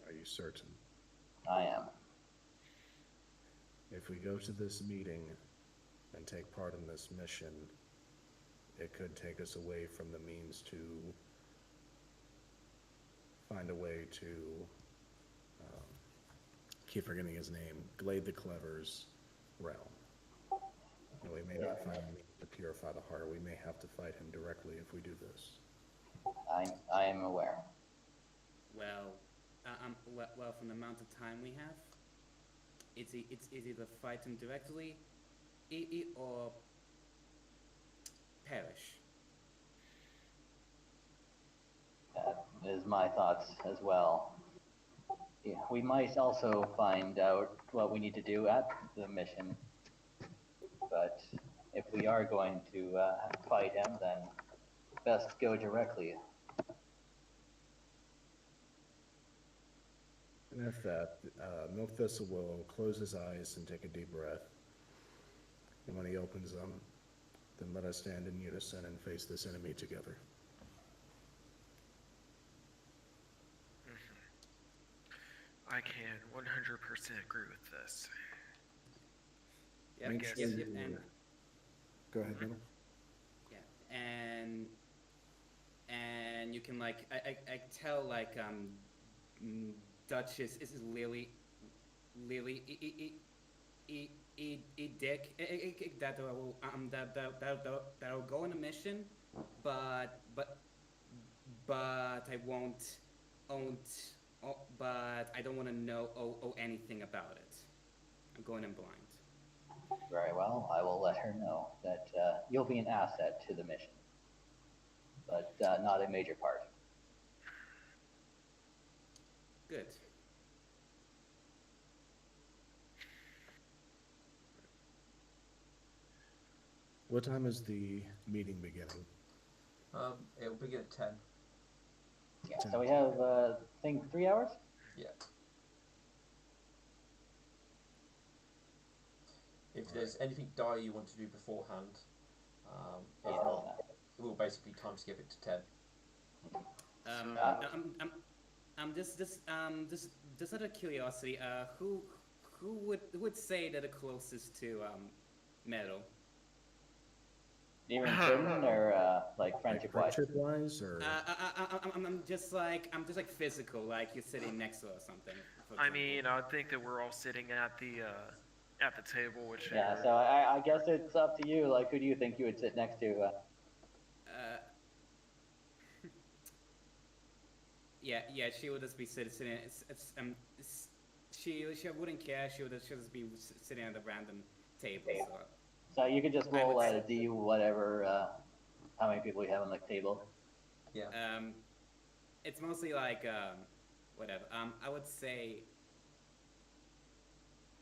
Are you certain? I am. If we go to this meeting and take part in this mission, it could take us away from the means to find a way to, keep forgetting his name, Glade the Clever's realm. And we may not find a means to purify the heart. We may have to fight him directly if we do this. I am aware. Well, from the amount of time we have, it's either fight him directly, or perish. That is my thoughts as well. Yeah, we might also find out what we need to do at the mission, but if we are going to fight him, then best go directly. And at that, Milk Thistle will close his eyes and take a deep breath. And when he opens them, then let us stand in unison and face this enemy together. I can 100% agree with this. Yep, Make yep, sure yep, you- and Go ahead, Middle. yeah, and and you can like I tell like Duchess is Lily dick that will that will go on a mission, but but I won't but I don't want to know anything about it. I'm going in blind. Very well. I will let her know that you'll be an asset to the mission, but not a major part. Good. What time is the meeting beginning? It'll begin at 10. Yeah. So we have, I think, 3 hours. Yeah. If there's anything dire you want to do beforehand, if not, we'll basically time skip it to 10. Just out of curiosity, who would say that the closest to metal? Even certain or like friendship wise? Friendship wise, or I'm just like physical, like you're sitting next to her or something. I mean, I think that we're all sitting at the table, which Yeah. So I guess it's up to you. Like, who do you think you would sit next to? Yeah, she would just be sitting. She wouldn't care. She would just be sitting at a random table. So you could just roll a D, whatever. How many people you have on the table? Yeah. It's mostly like whatever. I would say.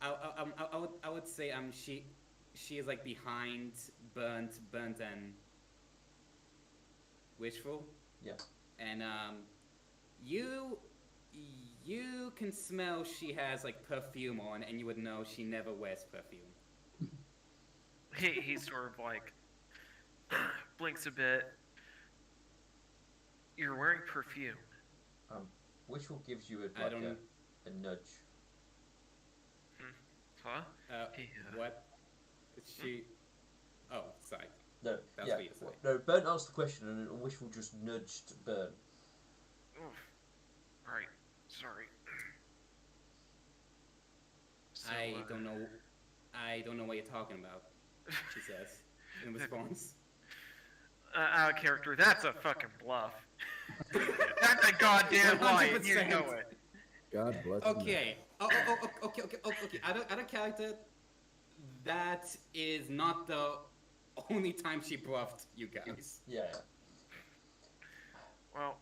I would say she is like behind burnt and wishful. Yeah. And you can smell she has like perfume on, and you would know she never wears perfume. he sort of like blinks a bit. You're wearing perfume. Wishful gives you a nudge. Huh? What? She? Oh, sorry. No, That's yeah. what you're saying. No, Burnt asked the question, and Wishful just nudged Burnt. Oof. Right. Sorry. So, I don't know. I don't know what you're talking about. She says in response. Out of character. That's a fucking bluff. That's a goddamn lie. And you know it. God bless. Okay. Okay. Out of character. That is not the only time she bluffed you guys. Yeah. Well.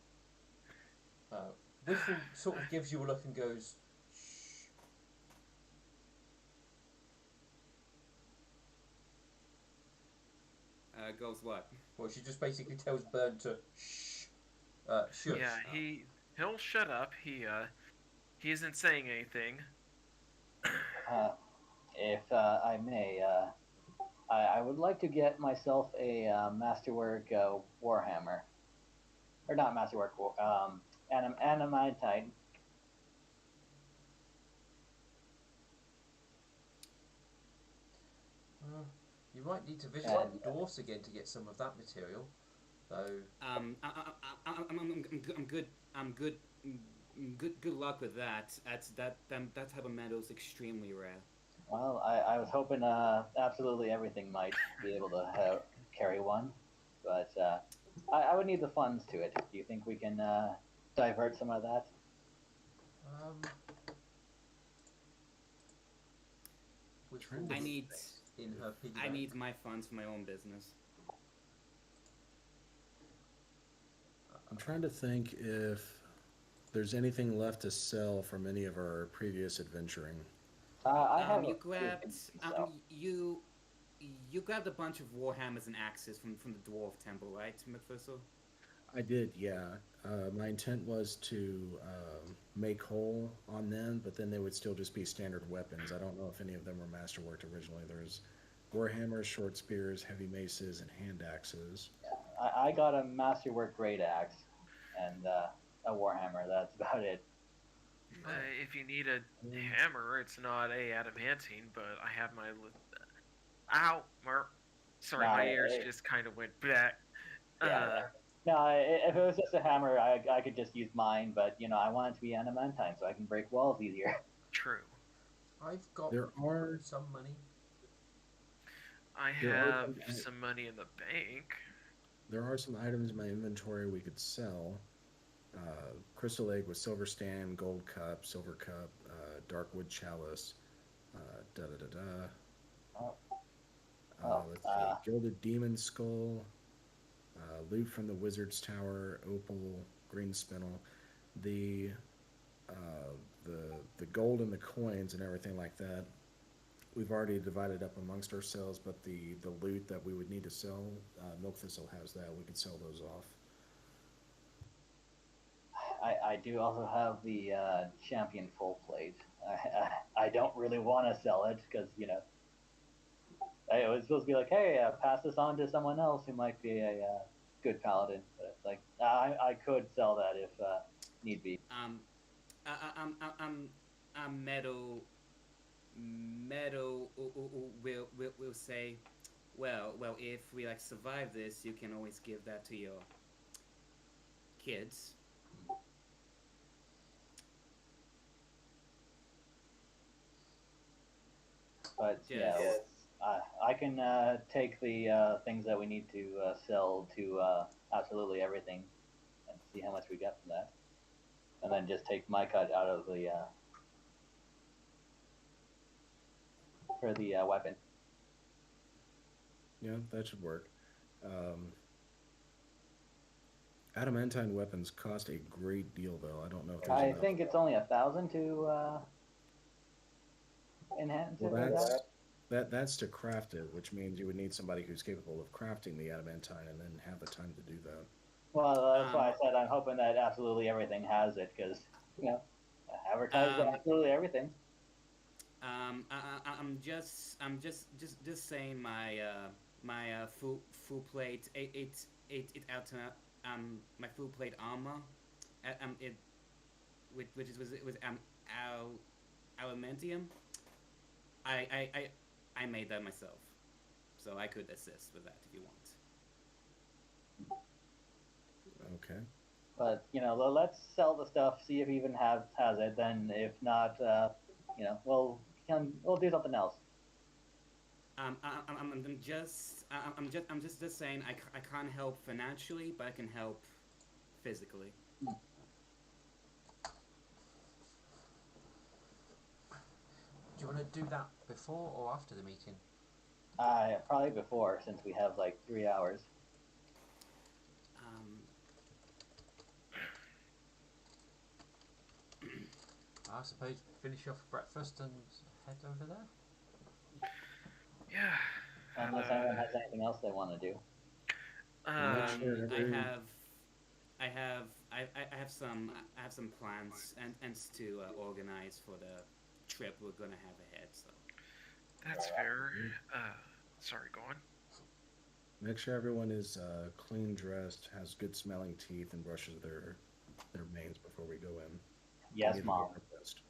Wishful sort of gives you a look and goes, shh. Goes what? Well, she just basically tells Burnt to shh. Shush. Yeah, he'll shut up. He isn't saying anything. If I may, I would like to get myself a Masterwork Warhammer. Or not Masterwork, Animatite. You might need to visit the dwarfs again to get some of that material, though. I'm good. I'm good. Good luck with that. That type of metal is extremely rare. Well, I was hoping absolutely everything might be able to carry one, but I would need the funds to it. Do you think we can divert some of that? I need. In her piggy I bank. need my funds for my own business. I'm trying to think if there's anything left to sell from any of our previous adventuring. I have you grabbed you grabbed a bunch of warhammers and axes from the dwarf temple, right, McPherson? I did, yeah. My intent was to make whole on them, but then they would still just be standard weapons. I don't know if any of them were masterworked originally. There's warhammers, short spears, heavy maces, and hand axes. I got a Masterwork Great Axe and a Warhammer. That's about it. If you need a hammer, it's not a adamantine, but I have my. Ow! Sorry, my ears just kind of went back. Yeah, No, if it was just a hammer, I could just use mine. But I want it to be adamantine so I can break walls easier. True. I've got There are some money. I there are have some some money in the bank. there are some items in my inventory we could sell. Crystal egg with silver stand, gold cup, silver cup, dark wood chalice, da da da da. Oh, oh, Let's see, gilded demon skull, loot from the wizard's tower, opal, green spinel, the uh, the gold and the coins and everything like that. We've already divided up amongst ourselves, but the loot that we would need to sell, Milk Thistle has that. We could sell those off. I do also have the champion full plate. I don't really want to sell it because it was supposed to be like, hey, pass this on to someone else who might be a good paladin. But it's like I could sell that if need be. Meadow will say, well, if we like survive this, you can always give that to your kids. But Yes. I can take the things that we need to sell to absolutely everything and see how much we get from that, and then just take my cut out of the for the weapon. Yeah, that should work. Um, Adamantine weapons cost a great deal, though. I don't know if there's I enough. think it's only 1,000 to enhance Well, it. Like that. that's to craft it, which means you would need somebody who's capable of crafting the adamantine and then have the time to do that. Well, that's why I said I'm hoping that absolutely everything has it because advertise absolutely everything. I'm just saying my full plate it out to my full plate armor it which is was aluminium. I, I I made that myself, so I could assist with that if you want. Okay. But let's sell the stuff, see if he even has it. Then if not, we'll do something else. I'm just saying I can't help financially, but I can help physically. Do you want to do that before or after the meeting? Probably before, since we have like 3 hours. Um, I suppose finish off breakfast and head over there. Yeah. Unless anyone has anything else they want to do. I have some plans and to organize for the trip we're gonna have ahead. So That's fair. Sorry, go on. Make sure everyone is clean dressed, has good smelling teeth, and brushes their manes before we go in. Yes, Need to Mom. get our best.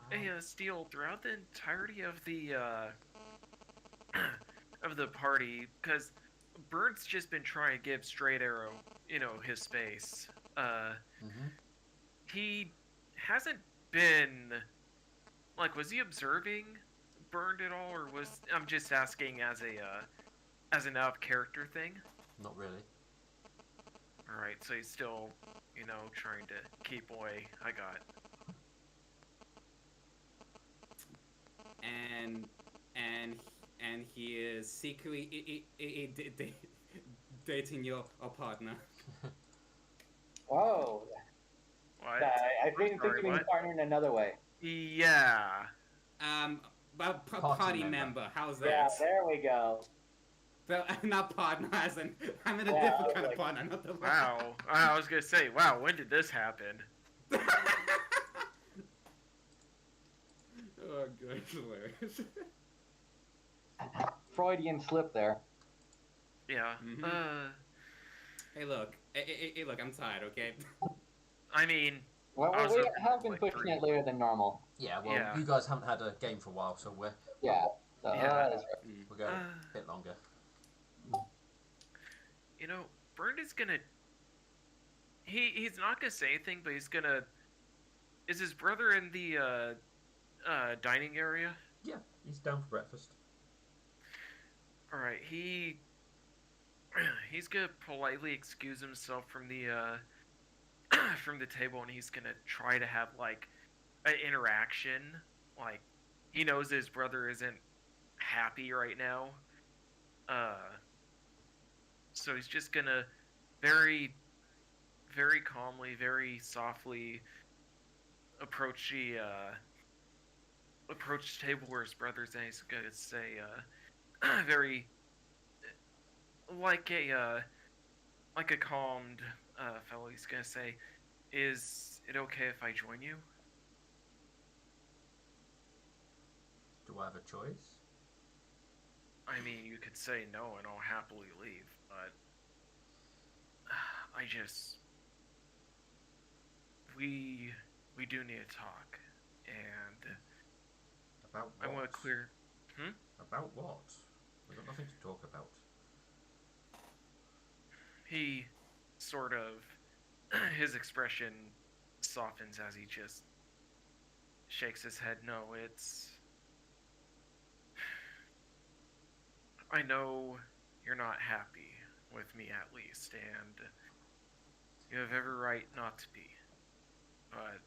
Hey, Steel, throughout the entirety of the of the party, because Bird's just been trying to give Straight Arrow, his space. He hasn't been was he observing Burned at all, or I'm just asking as an out of character thing? Not really. All right, so he's still, trying to keep away. I got. And he is secretly dating your partner. Whoa. What? I think you mean partner in another way. Yeah. But Party party member. member. How's that? Yeah, there we go. But I'm not partner, as in I'm in a Yeah, different I kind was of partner. Not the Wow. I was gonna say, wow, when did this happen? Oh, good, hilarious. Freudian slip there. Yeah. Mhm. Hey, look. Hey, look. I'm tired. Okay. I mean, Well, I was we up have been like pushing 3. it later than normal. Yeah, well, Yeah. you guys haven't had a game for a while, so Yeah. So, Yeah. that's right. we'll go a bit longer. You know, Bert is gonna. He's not gonna say anything, but he's gonna. Is his brother in the dining area? Yeah, he's down for breakfast. All right, he's gonna politely excuse himself from the from the table, and he's gonna try to have like an interaction. Like he knows his brother isn't happy right now. Uh, so he's just gonna very, very calmly, very softly approach the table where his brother's, and he's gonna say very like a calmed fellow. He's gonna say, "Is it okay if I join you?" Do I have a choice? I mean, you could say no, and I'll happily leave, but I just we do need to talk, and About I what? want to clear. About what? We've got nothing to talk about. He sort of his expression softens as he just shakes his head. No, it's. I know you're not happy with me, at least, and you have every right not to be. But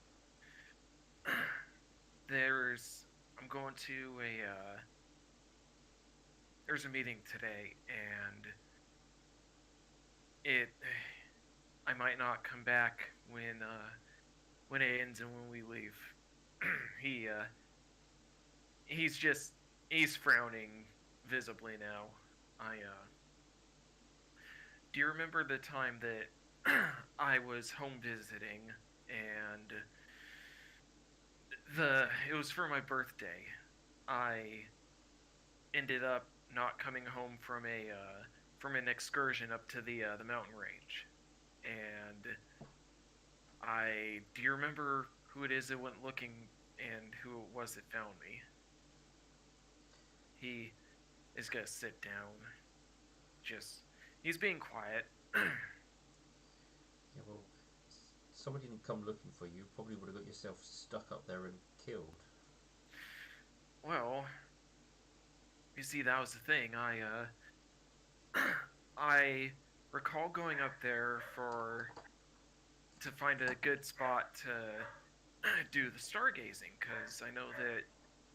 there's. I'm going to there's a meeting today, and it. I might not come back when it ends and when we leave. he he's frowning visibly now. I Do you remember the time that I was home visiting, and it was for my birthday. I ended up not coming home from an excursion up to the mountain range, and I do you remember who it is that went looking and who it was that found me? He is gonna sit down. Just he's being quiet. Yeah, well, somebody didn't come looking for you. Probably would have got yourself stuck up there and killed. Well, you see, that was the thing. I recall going up there to find a good spot to do the stargazing, because I know that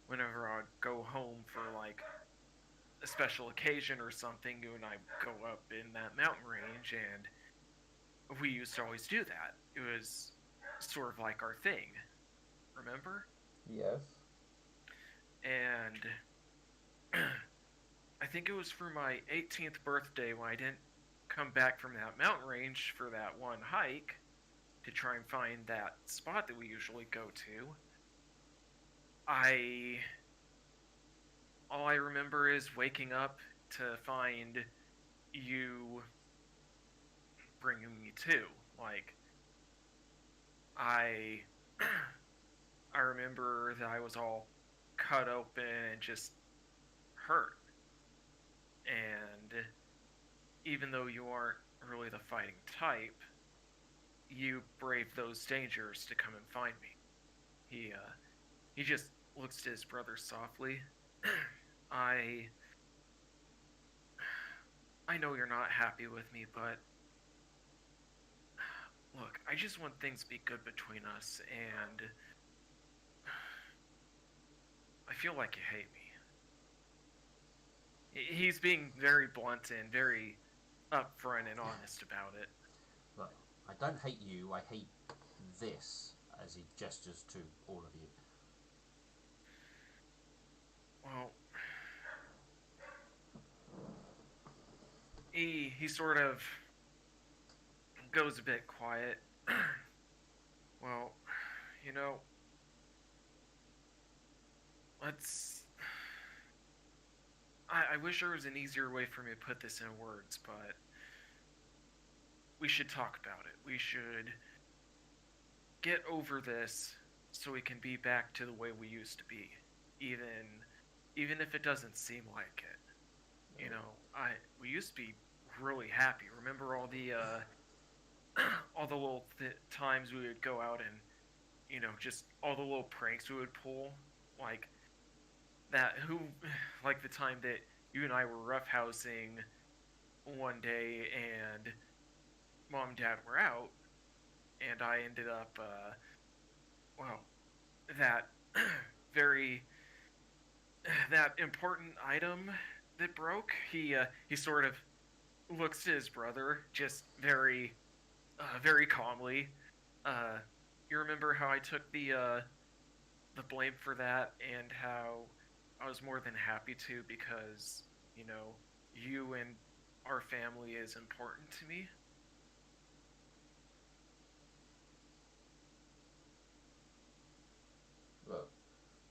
whenever I'd go home for like a special occasion or something, you and I go up in that mountain range, and we used to always do that. It was sort of like our thing, remember? Yes. And I think it was for my 18th birthday when I didn't come back from that mountain range for that one hike to try and find that spot that we usually go to. All I remember is waking up to find you bringing me to. Like, I I remember that I was all cut open and just hurt. And even though you aren't really the fighting type, you braved those dangers to come and find me. He just looks to his brother softly. I I know you're not happy with me, but look, I just want things to be good between us, and I feel like you hate me. He's being very blunt and very upfront and honest about it. Look, I don't hate you. I hate this. As he gestures to all of you. Well, he sort of goes a bit quiet. Well, you know, let's. I wish there was an easier way for me to put this in words, but we should talk about it. We should get over this so we can be back to the way we used to be, even if it doesn't seem like it. You know, we used to be really happy. Remember all the little times we would go out and just all the little pranks we would pull, like that. Like the time that you and I were roughhousing one day, and mom and dad were out, and I ended up, well, that very that important item that broke. He sort of looks to his brother, just very calmly. Uh, you remember how I took the blame for that, and how I was more than happy to, because you and our family is important to me. Look,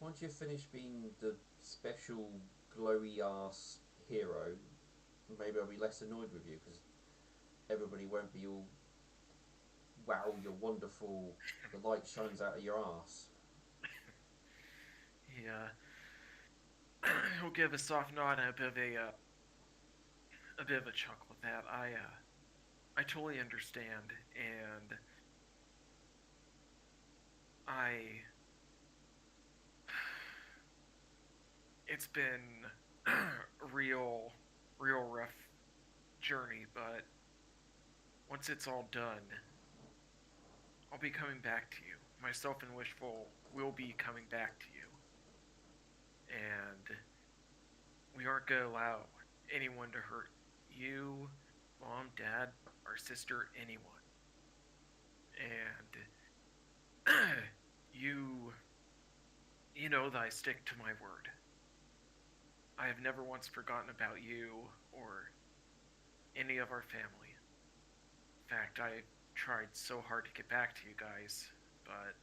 once you finish being the special glowy ass hero, maybe I'll be less annoyed with you because everybody won't be all, wow, you're wonderful. The light shines out of your ass. Yeah, he'll give a soft nod and a bit of a chuckle at that. I totally understand, and I it's been a real rough journey, but once it's all done, I'll be coming back to you. Myself and Wishful will be coming back to you, and we aren't gonna allow anyone to hurt you, mom, dad, our sister, anyone. And you know that I stick to my word. I have never once forgotten about you or any of our family. In fact, I tried so hard to get back to you guys, but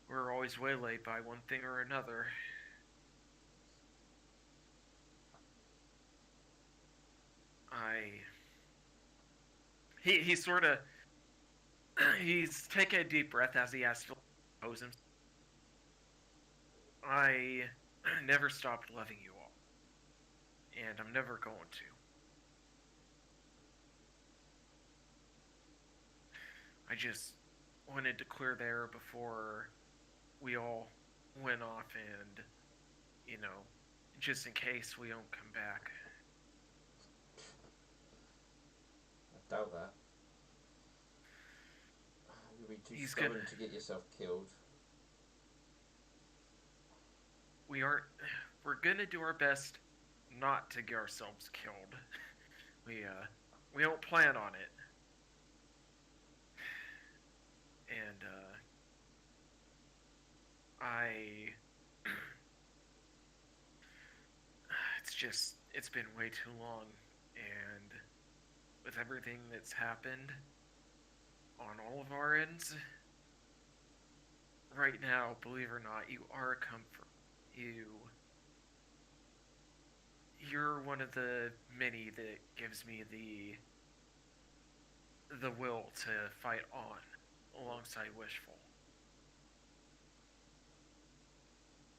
we're always waylaid by one thing or another. I he sort of he's taking a deep breath as he has to pose himself. I never stopped loving you all, and I'm never going to. I just wanted to clear the air before we all went off, and you know, just in case we don't come back. I doubt that. You'll be too He's stubborn gonna. to get yourself killed. We aren't. We're gonna do our best not to get ourselves killed. We don't plan on it, and I. It's been way too long, and with everything that's happened on all of our ends, right now, believe it or not, you are a comfort. You you're one of the many that gives me the will to fight on alongside Wishful.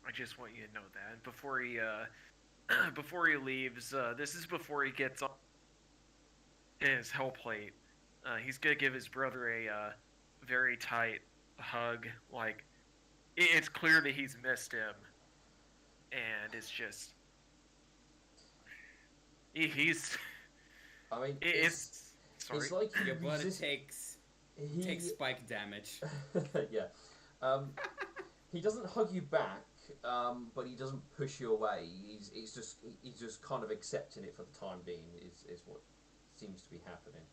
I just want you to know that. And before he before he leaves, this is before he gets on his hell plate. He's gonna give his brother a very tight hug. Like it's clear that he's missed him, and it's just he's I mean, it's sorry. it's like Your brother resist- takes he spike damage. yeah. Um, he doesn't hug you back, but he doesn't push you away. He's just kind of accepting it for the time being. Is what seems to be happening.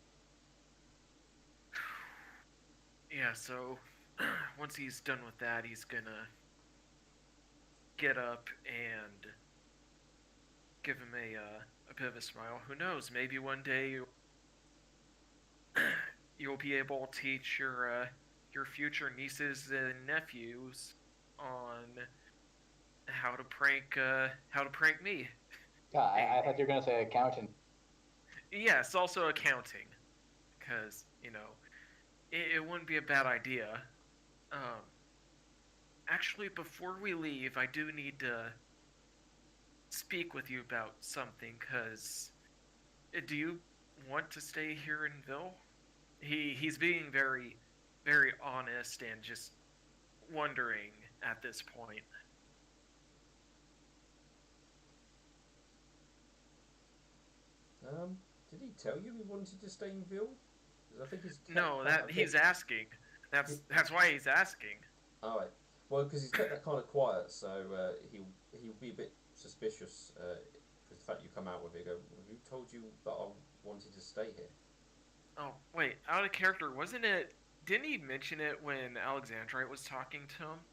Yeah, so once he's done with that, he's gonna get up and give him a bit of a smile. Who knows? Maybe one day you'll be able to teach your future nieces and nephews on how to prank me. Yeah, I thought you were gonna say accountant. Yes, also accounting, because it wouldn't be a bad idea. Um, Actually, before we leave, I do need to speak with you about something. Cause do you want to stay here in Ville? He's being very, very honest and just wondering at this point. Did he tell you he wanted to stay in Ville? 'Cause I think he's No, that he's asking. That's why he's asking. All right. Well, because he's kept that kind of quiet, so he'll be a bit suspicious because the fact you come out with it. Go, well, who told you that I wanted to stay here? Oh wait, out of character, wasn't it? Didn't he mention it when Alexandrite was talking to him?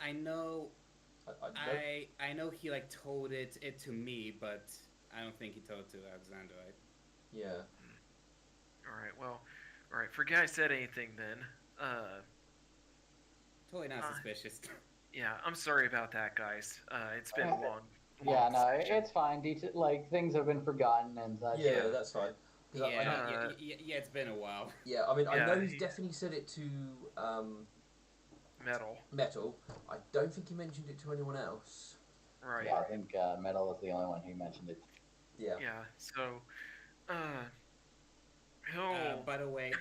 I know. I I know he like told it to me, but I don't think he told it to Alexander. Right? Yeah. All right. Well, all right. Forget I said anything then. Totally not suspicious. Yeah, I'm sorry about that, guys. It's been a long. Yeah, long no, session. it's fine. Like things have been forgotten and such. Yeah, that's fine. 'Cause Yeah, it's been a while. Yeah, I mean, I Yeah, know he's definitely said it to Metal. Metal. I don't think he mentioned it to anyone else. Right. Yeah, I think Metal was the only one who mentioned it. Yeah. Yeah. So, he'll. By the way,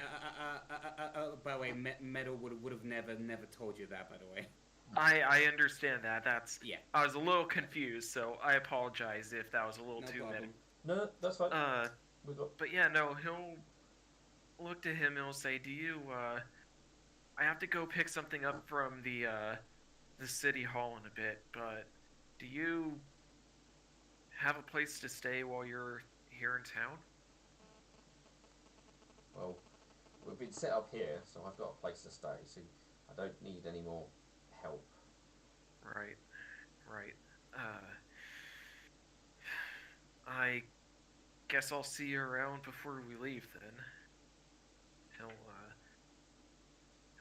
Metal would have never told you that. By the way. I understand that. That's. Yeah. I was a little confused, so I apologize if that was a little No too problem. many. No, that's fine. We got. But yeah, no, he'll look to him and he'll say, "Do you? I have to go pick something up from the city hall in a bit, but do you have a place to stay while you're here in town?" Well, we've been set up here, so I've got a place to stay. So I don't need any more help. Right. I guess I'll see you around before we leave then. He'll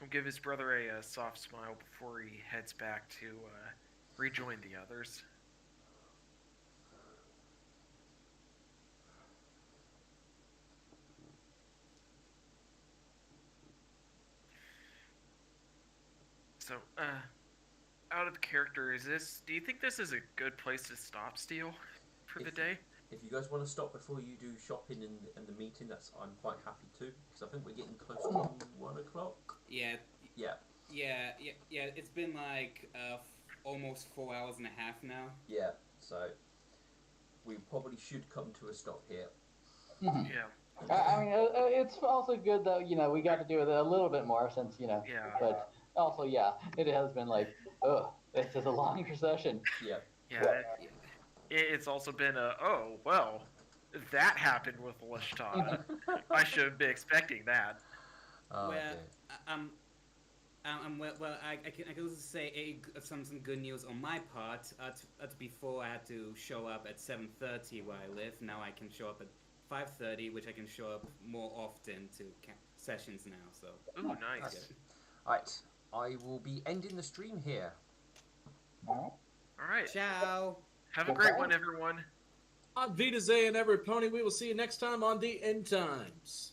give his brother a soft smile before he heads back to rejoin the others. So, out of character, do you think this is a good place to stop, Steel, for the day? If you guys want to stop before you do shopping and the meeting, I'm quite happy to, because I think we're getting close to 1 o'clock. Yeah. Yeah. Yeah. It's been like almost 4 hours and a half now. Yeah, so we probably should come to a stop here. Yeah. I mean, it's also good that we got to do it a little bit more since Yeah. But also, yeah, it has been like, this is a longer session. Yeah. Yeah. It's also been that happened with Lashtada. I shouldn't be expecting that. Oh, well, dear. I can also say some good news on my part. Before I had to show up at 7:30 where I live. Now I can show up at 5:30, which I can show up more often to sessions now. So. Ooh, nice. Good. Right, I will be ending the stream here. All All right. Ciao. Have a great one, everyone. On Wiedersehen, every pony. We will see you next time on the End Times.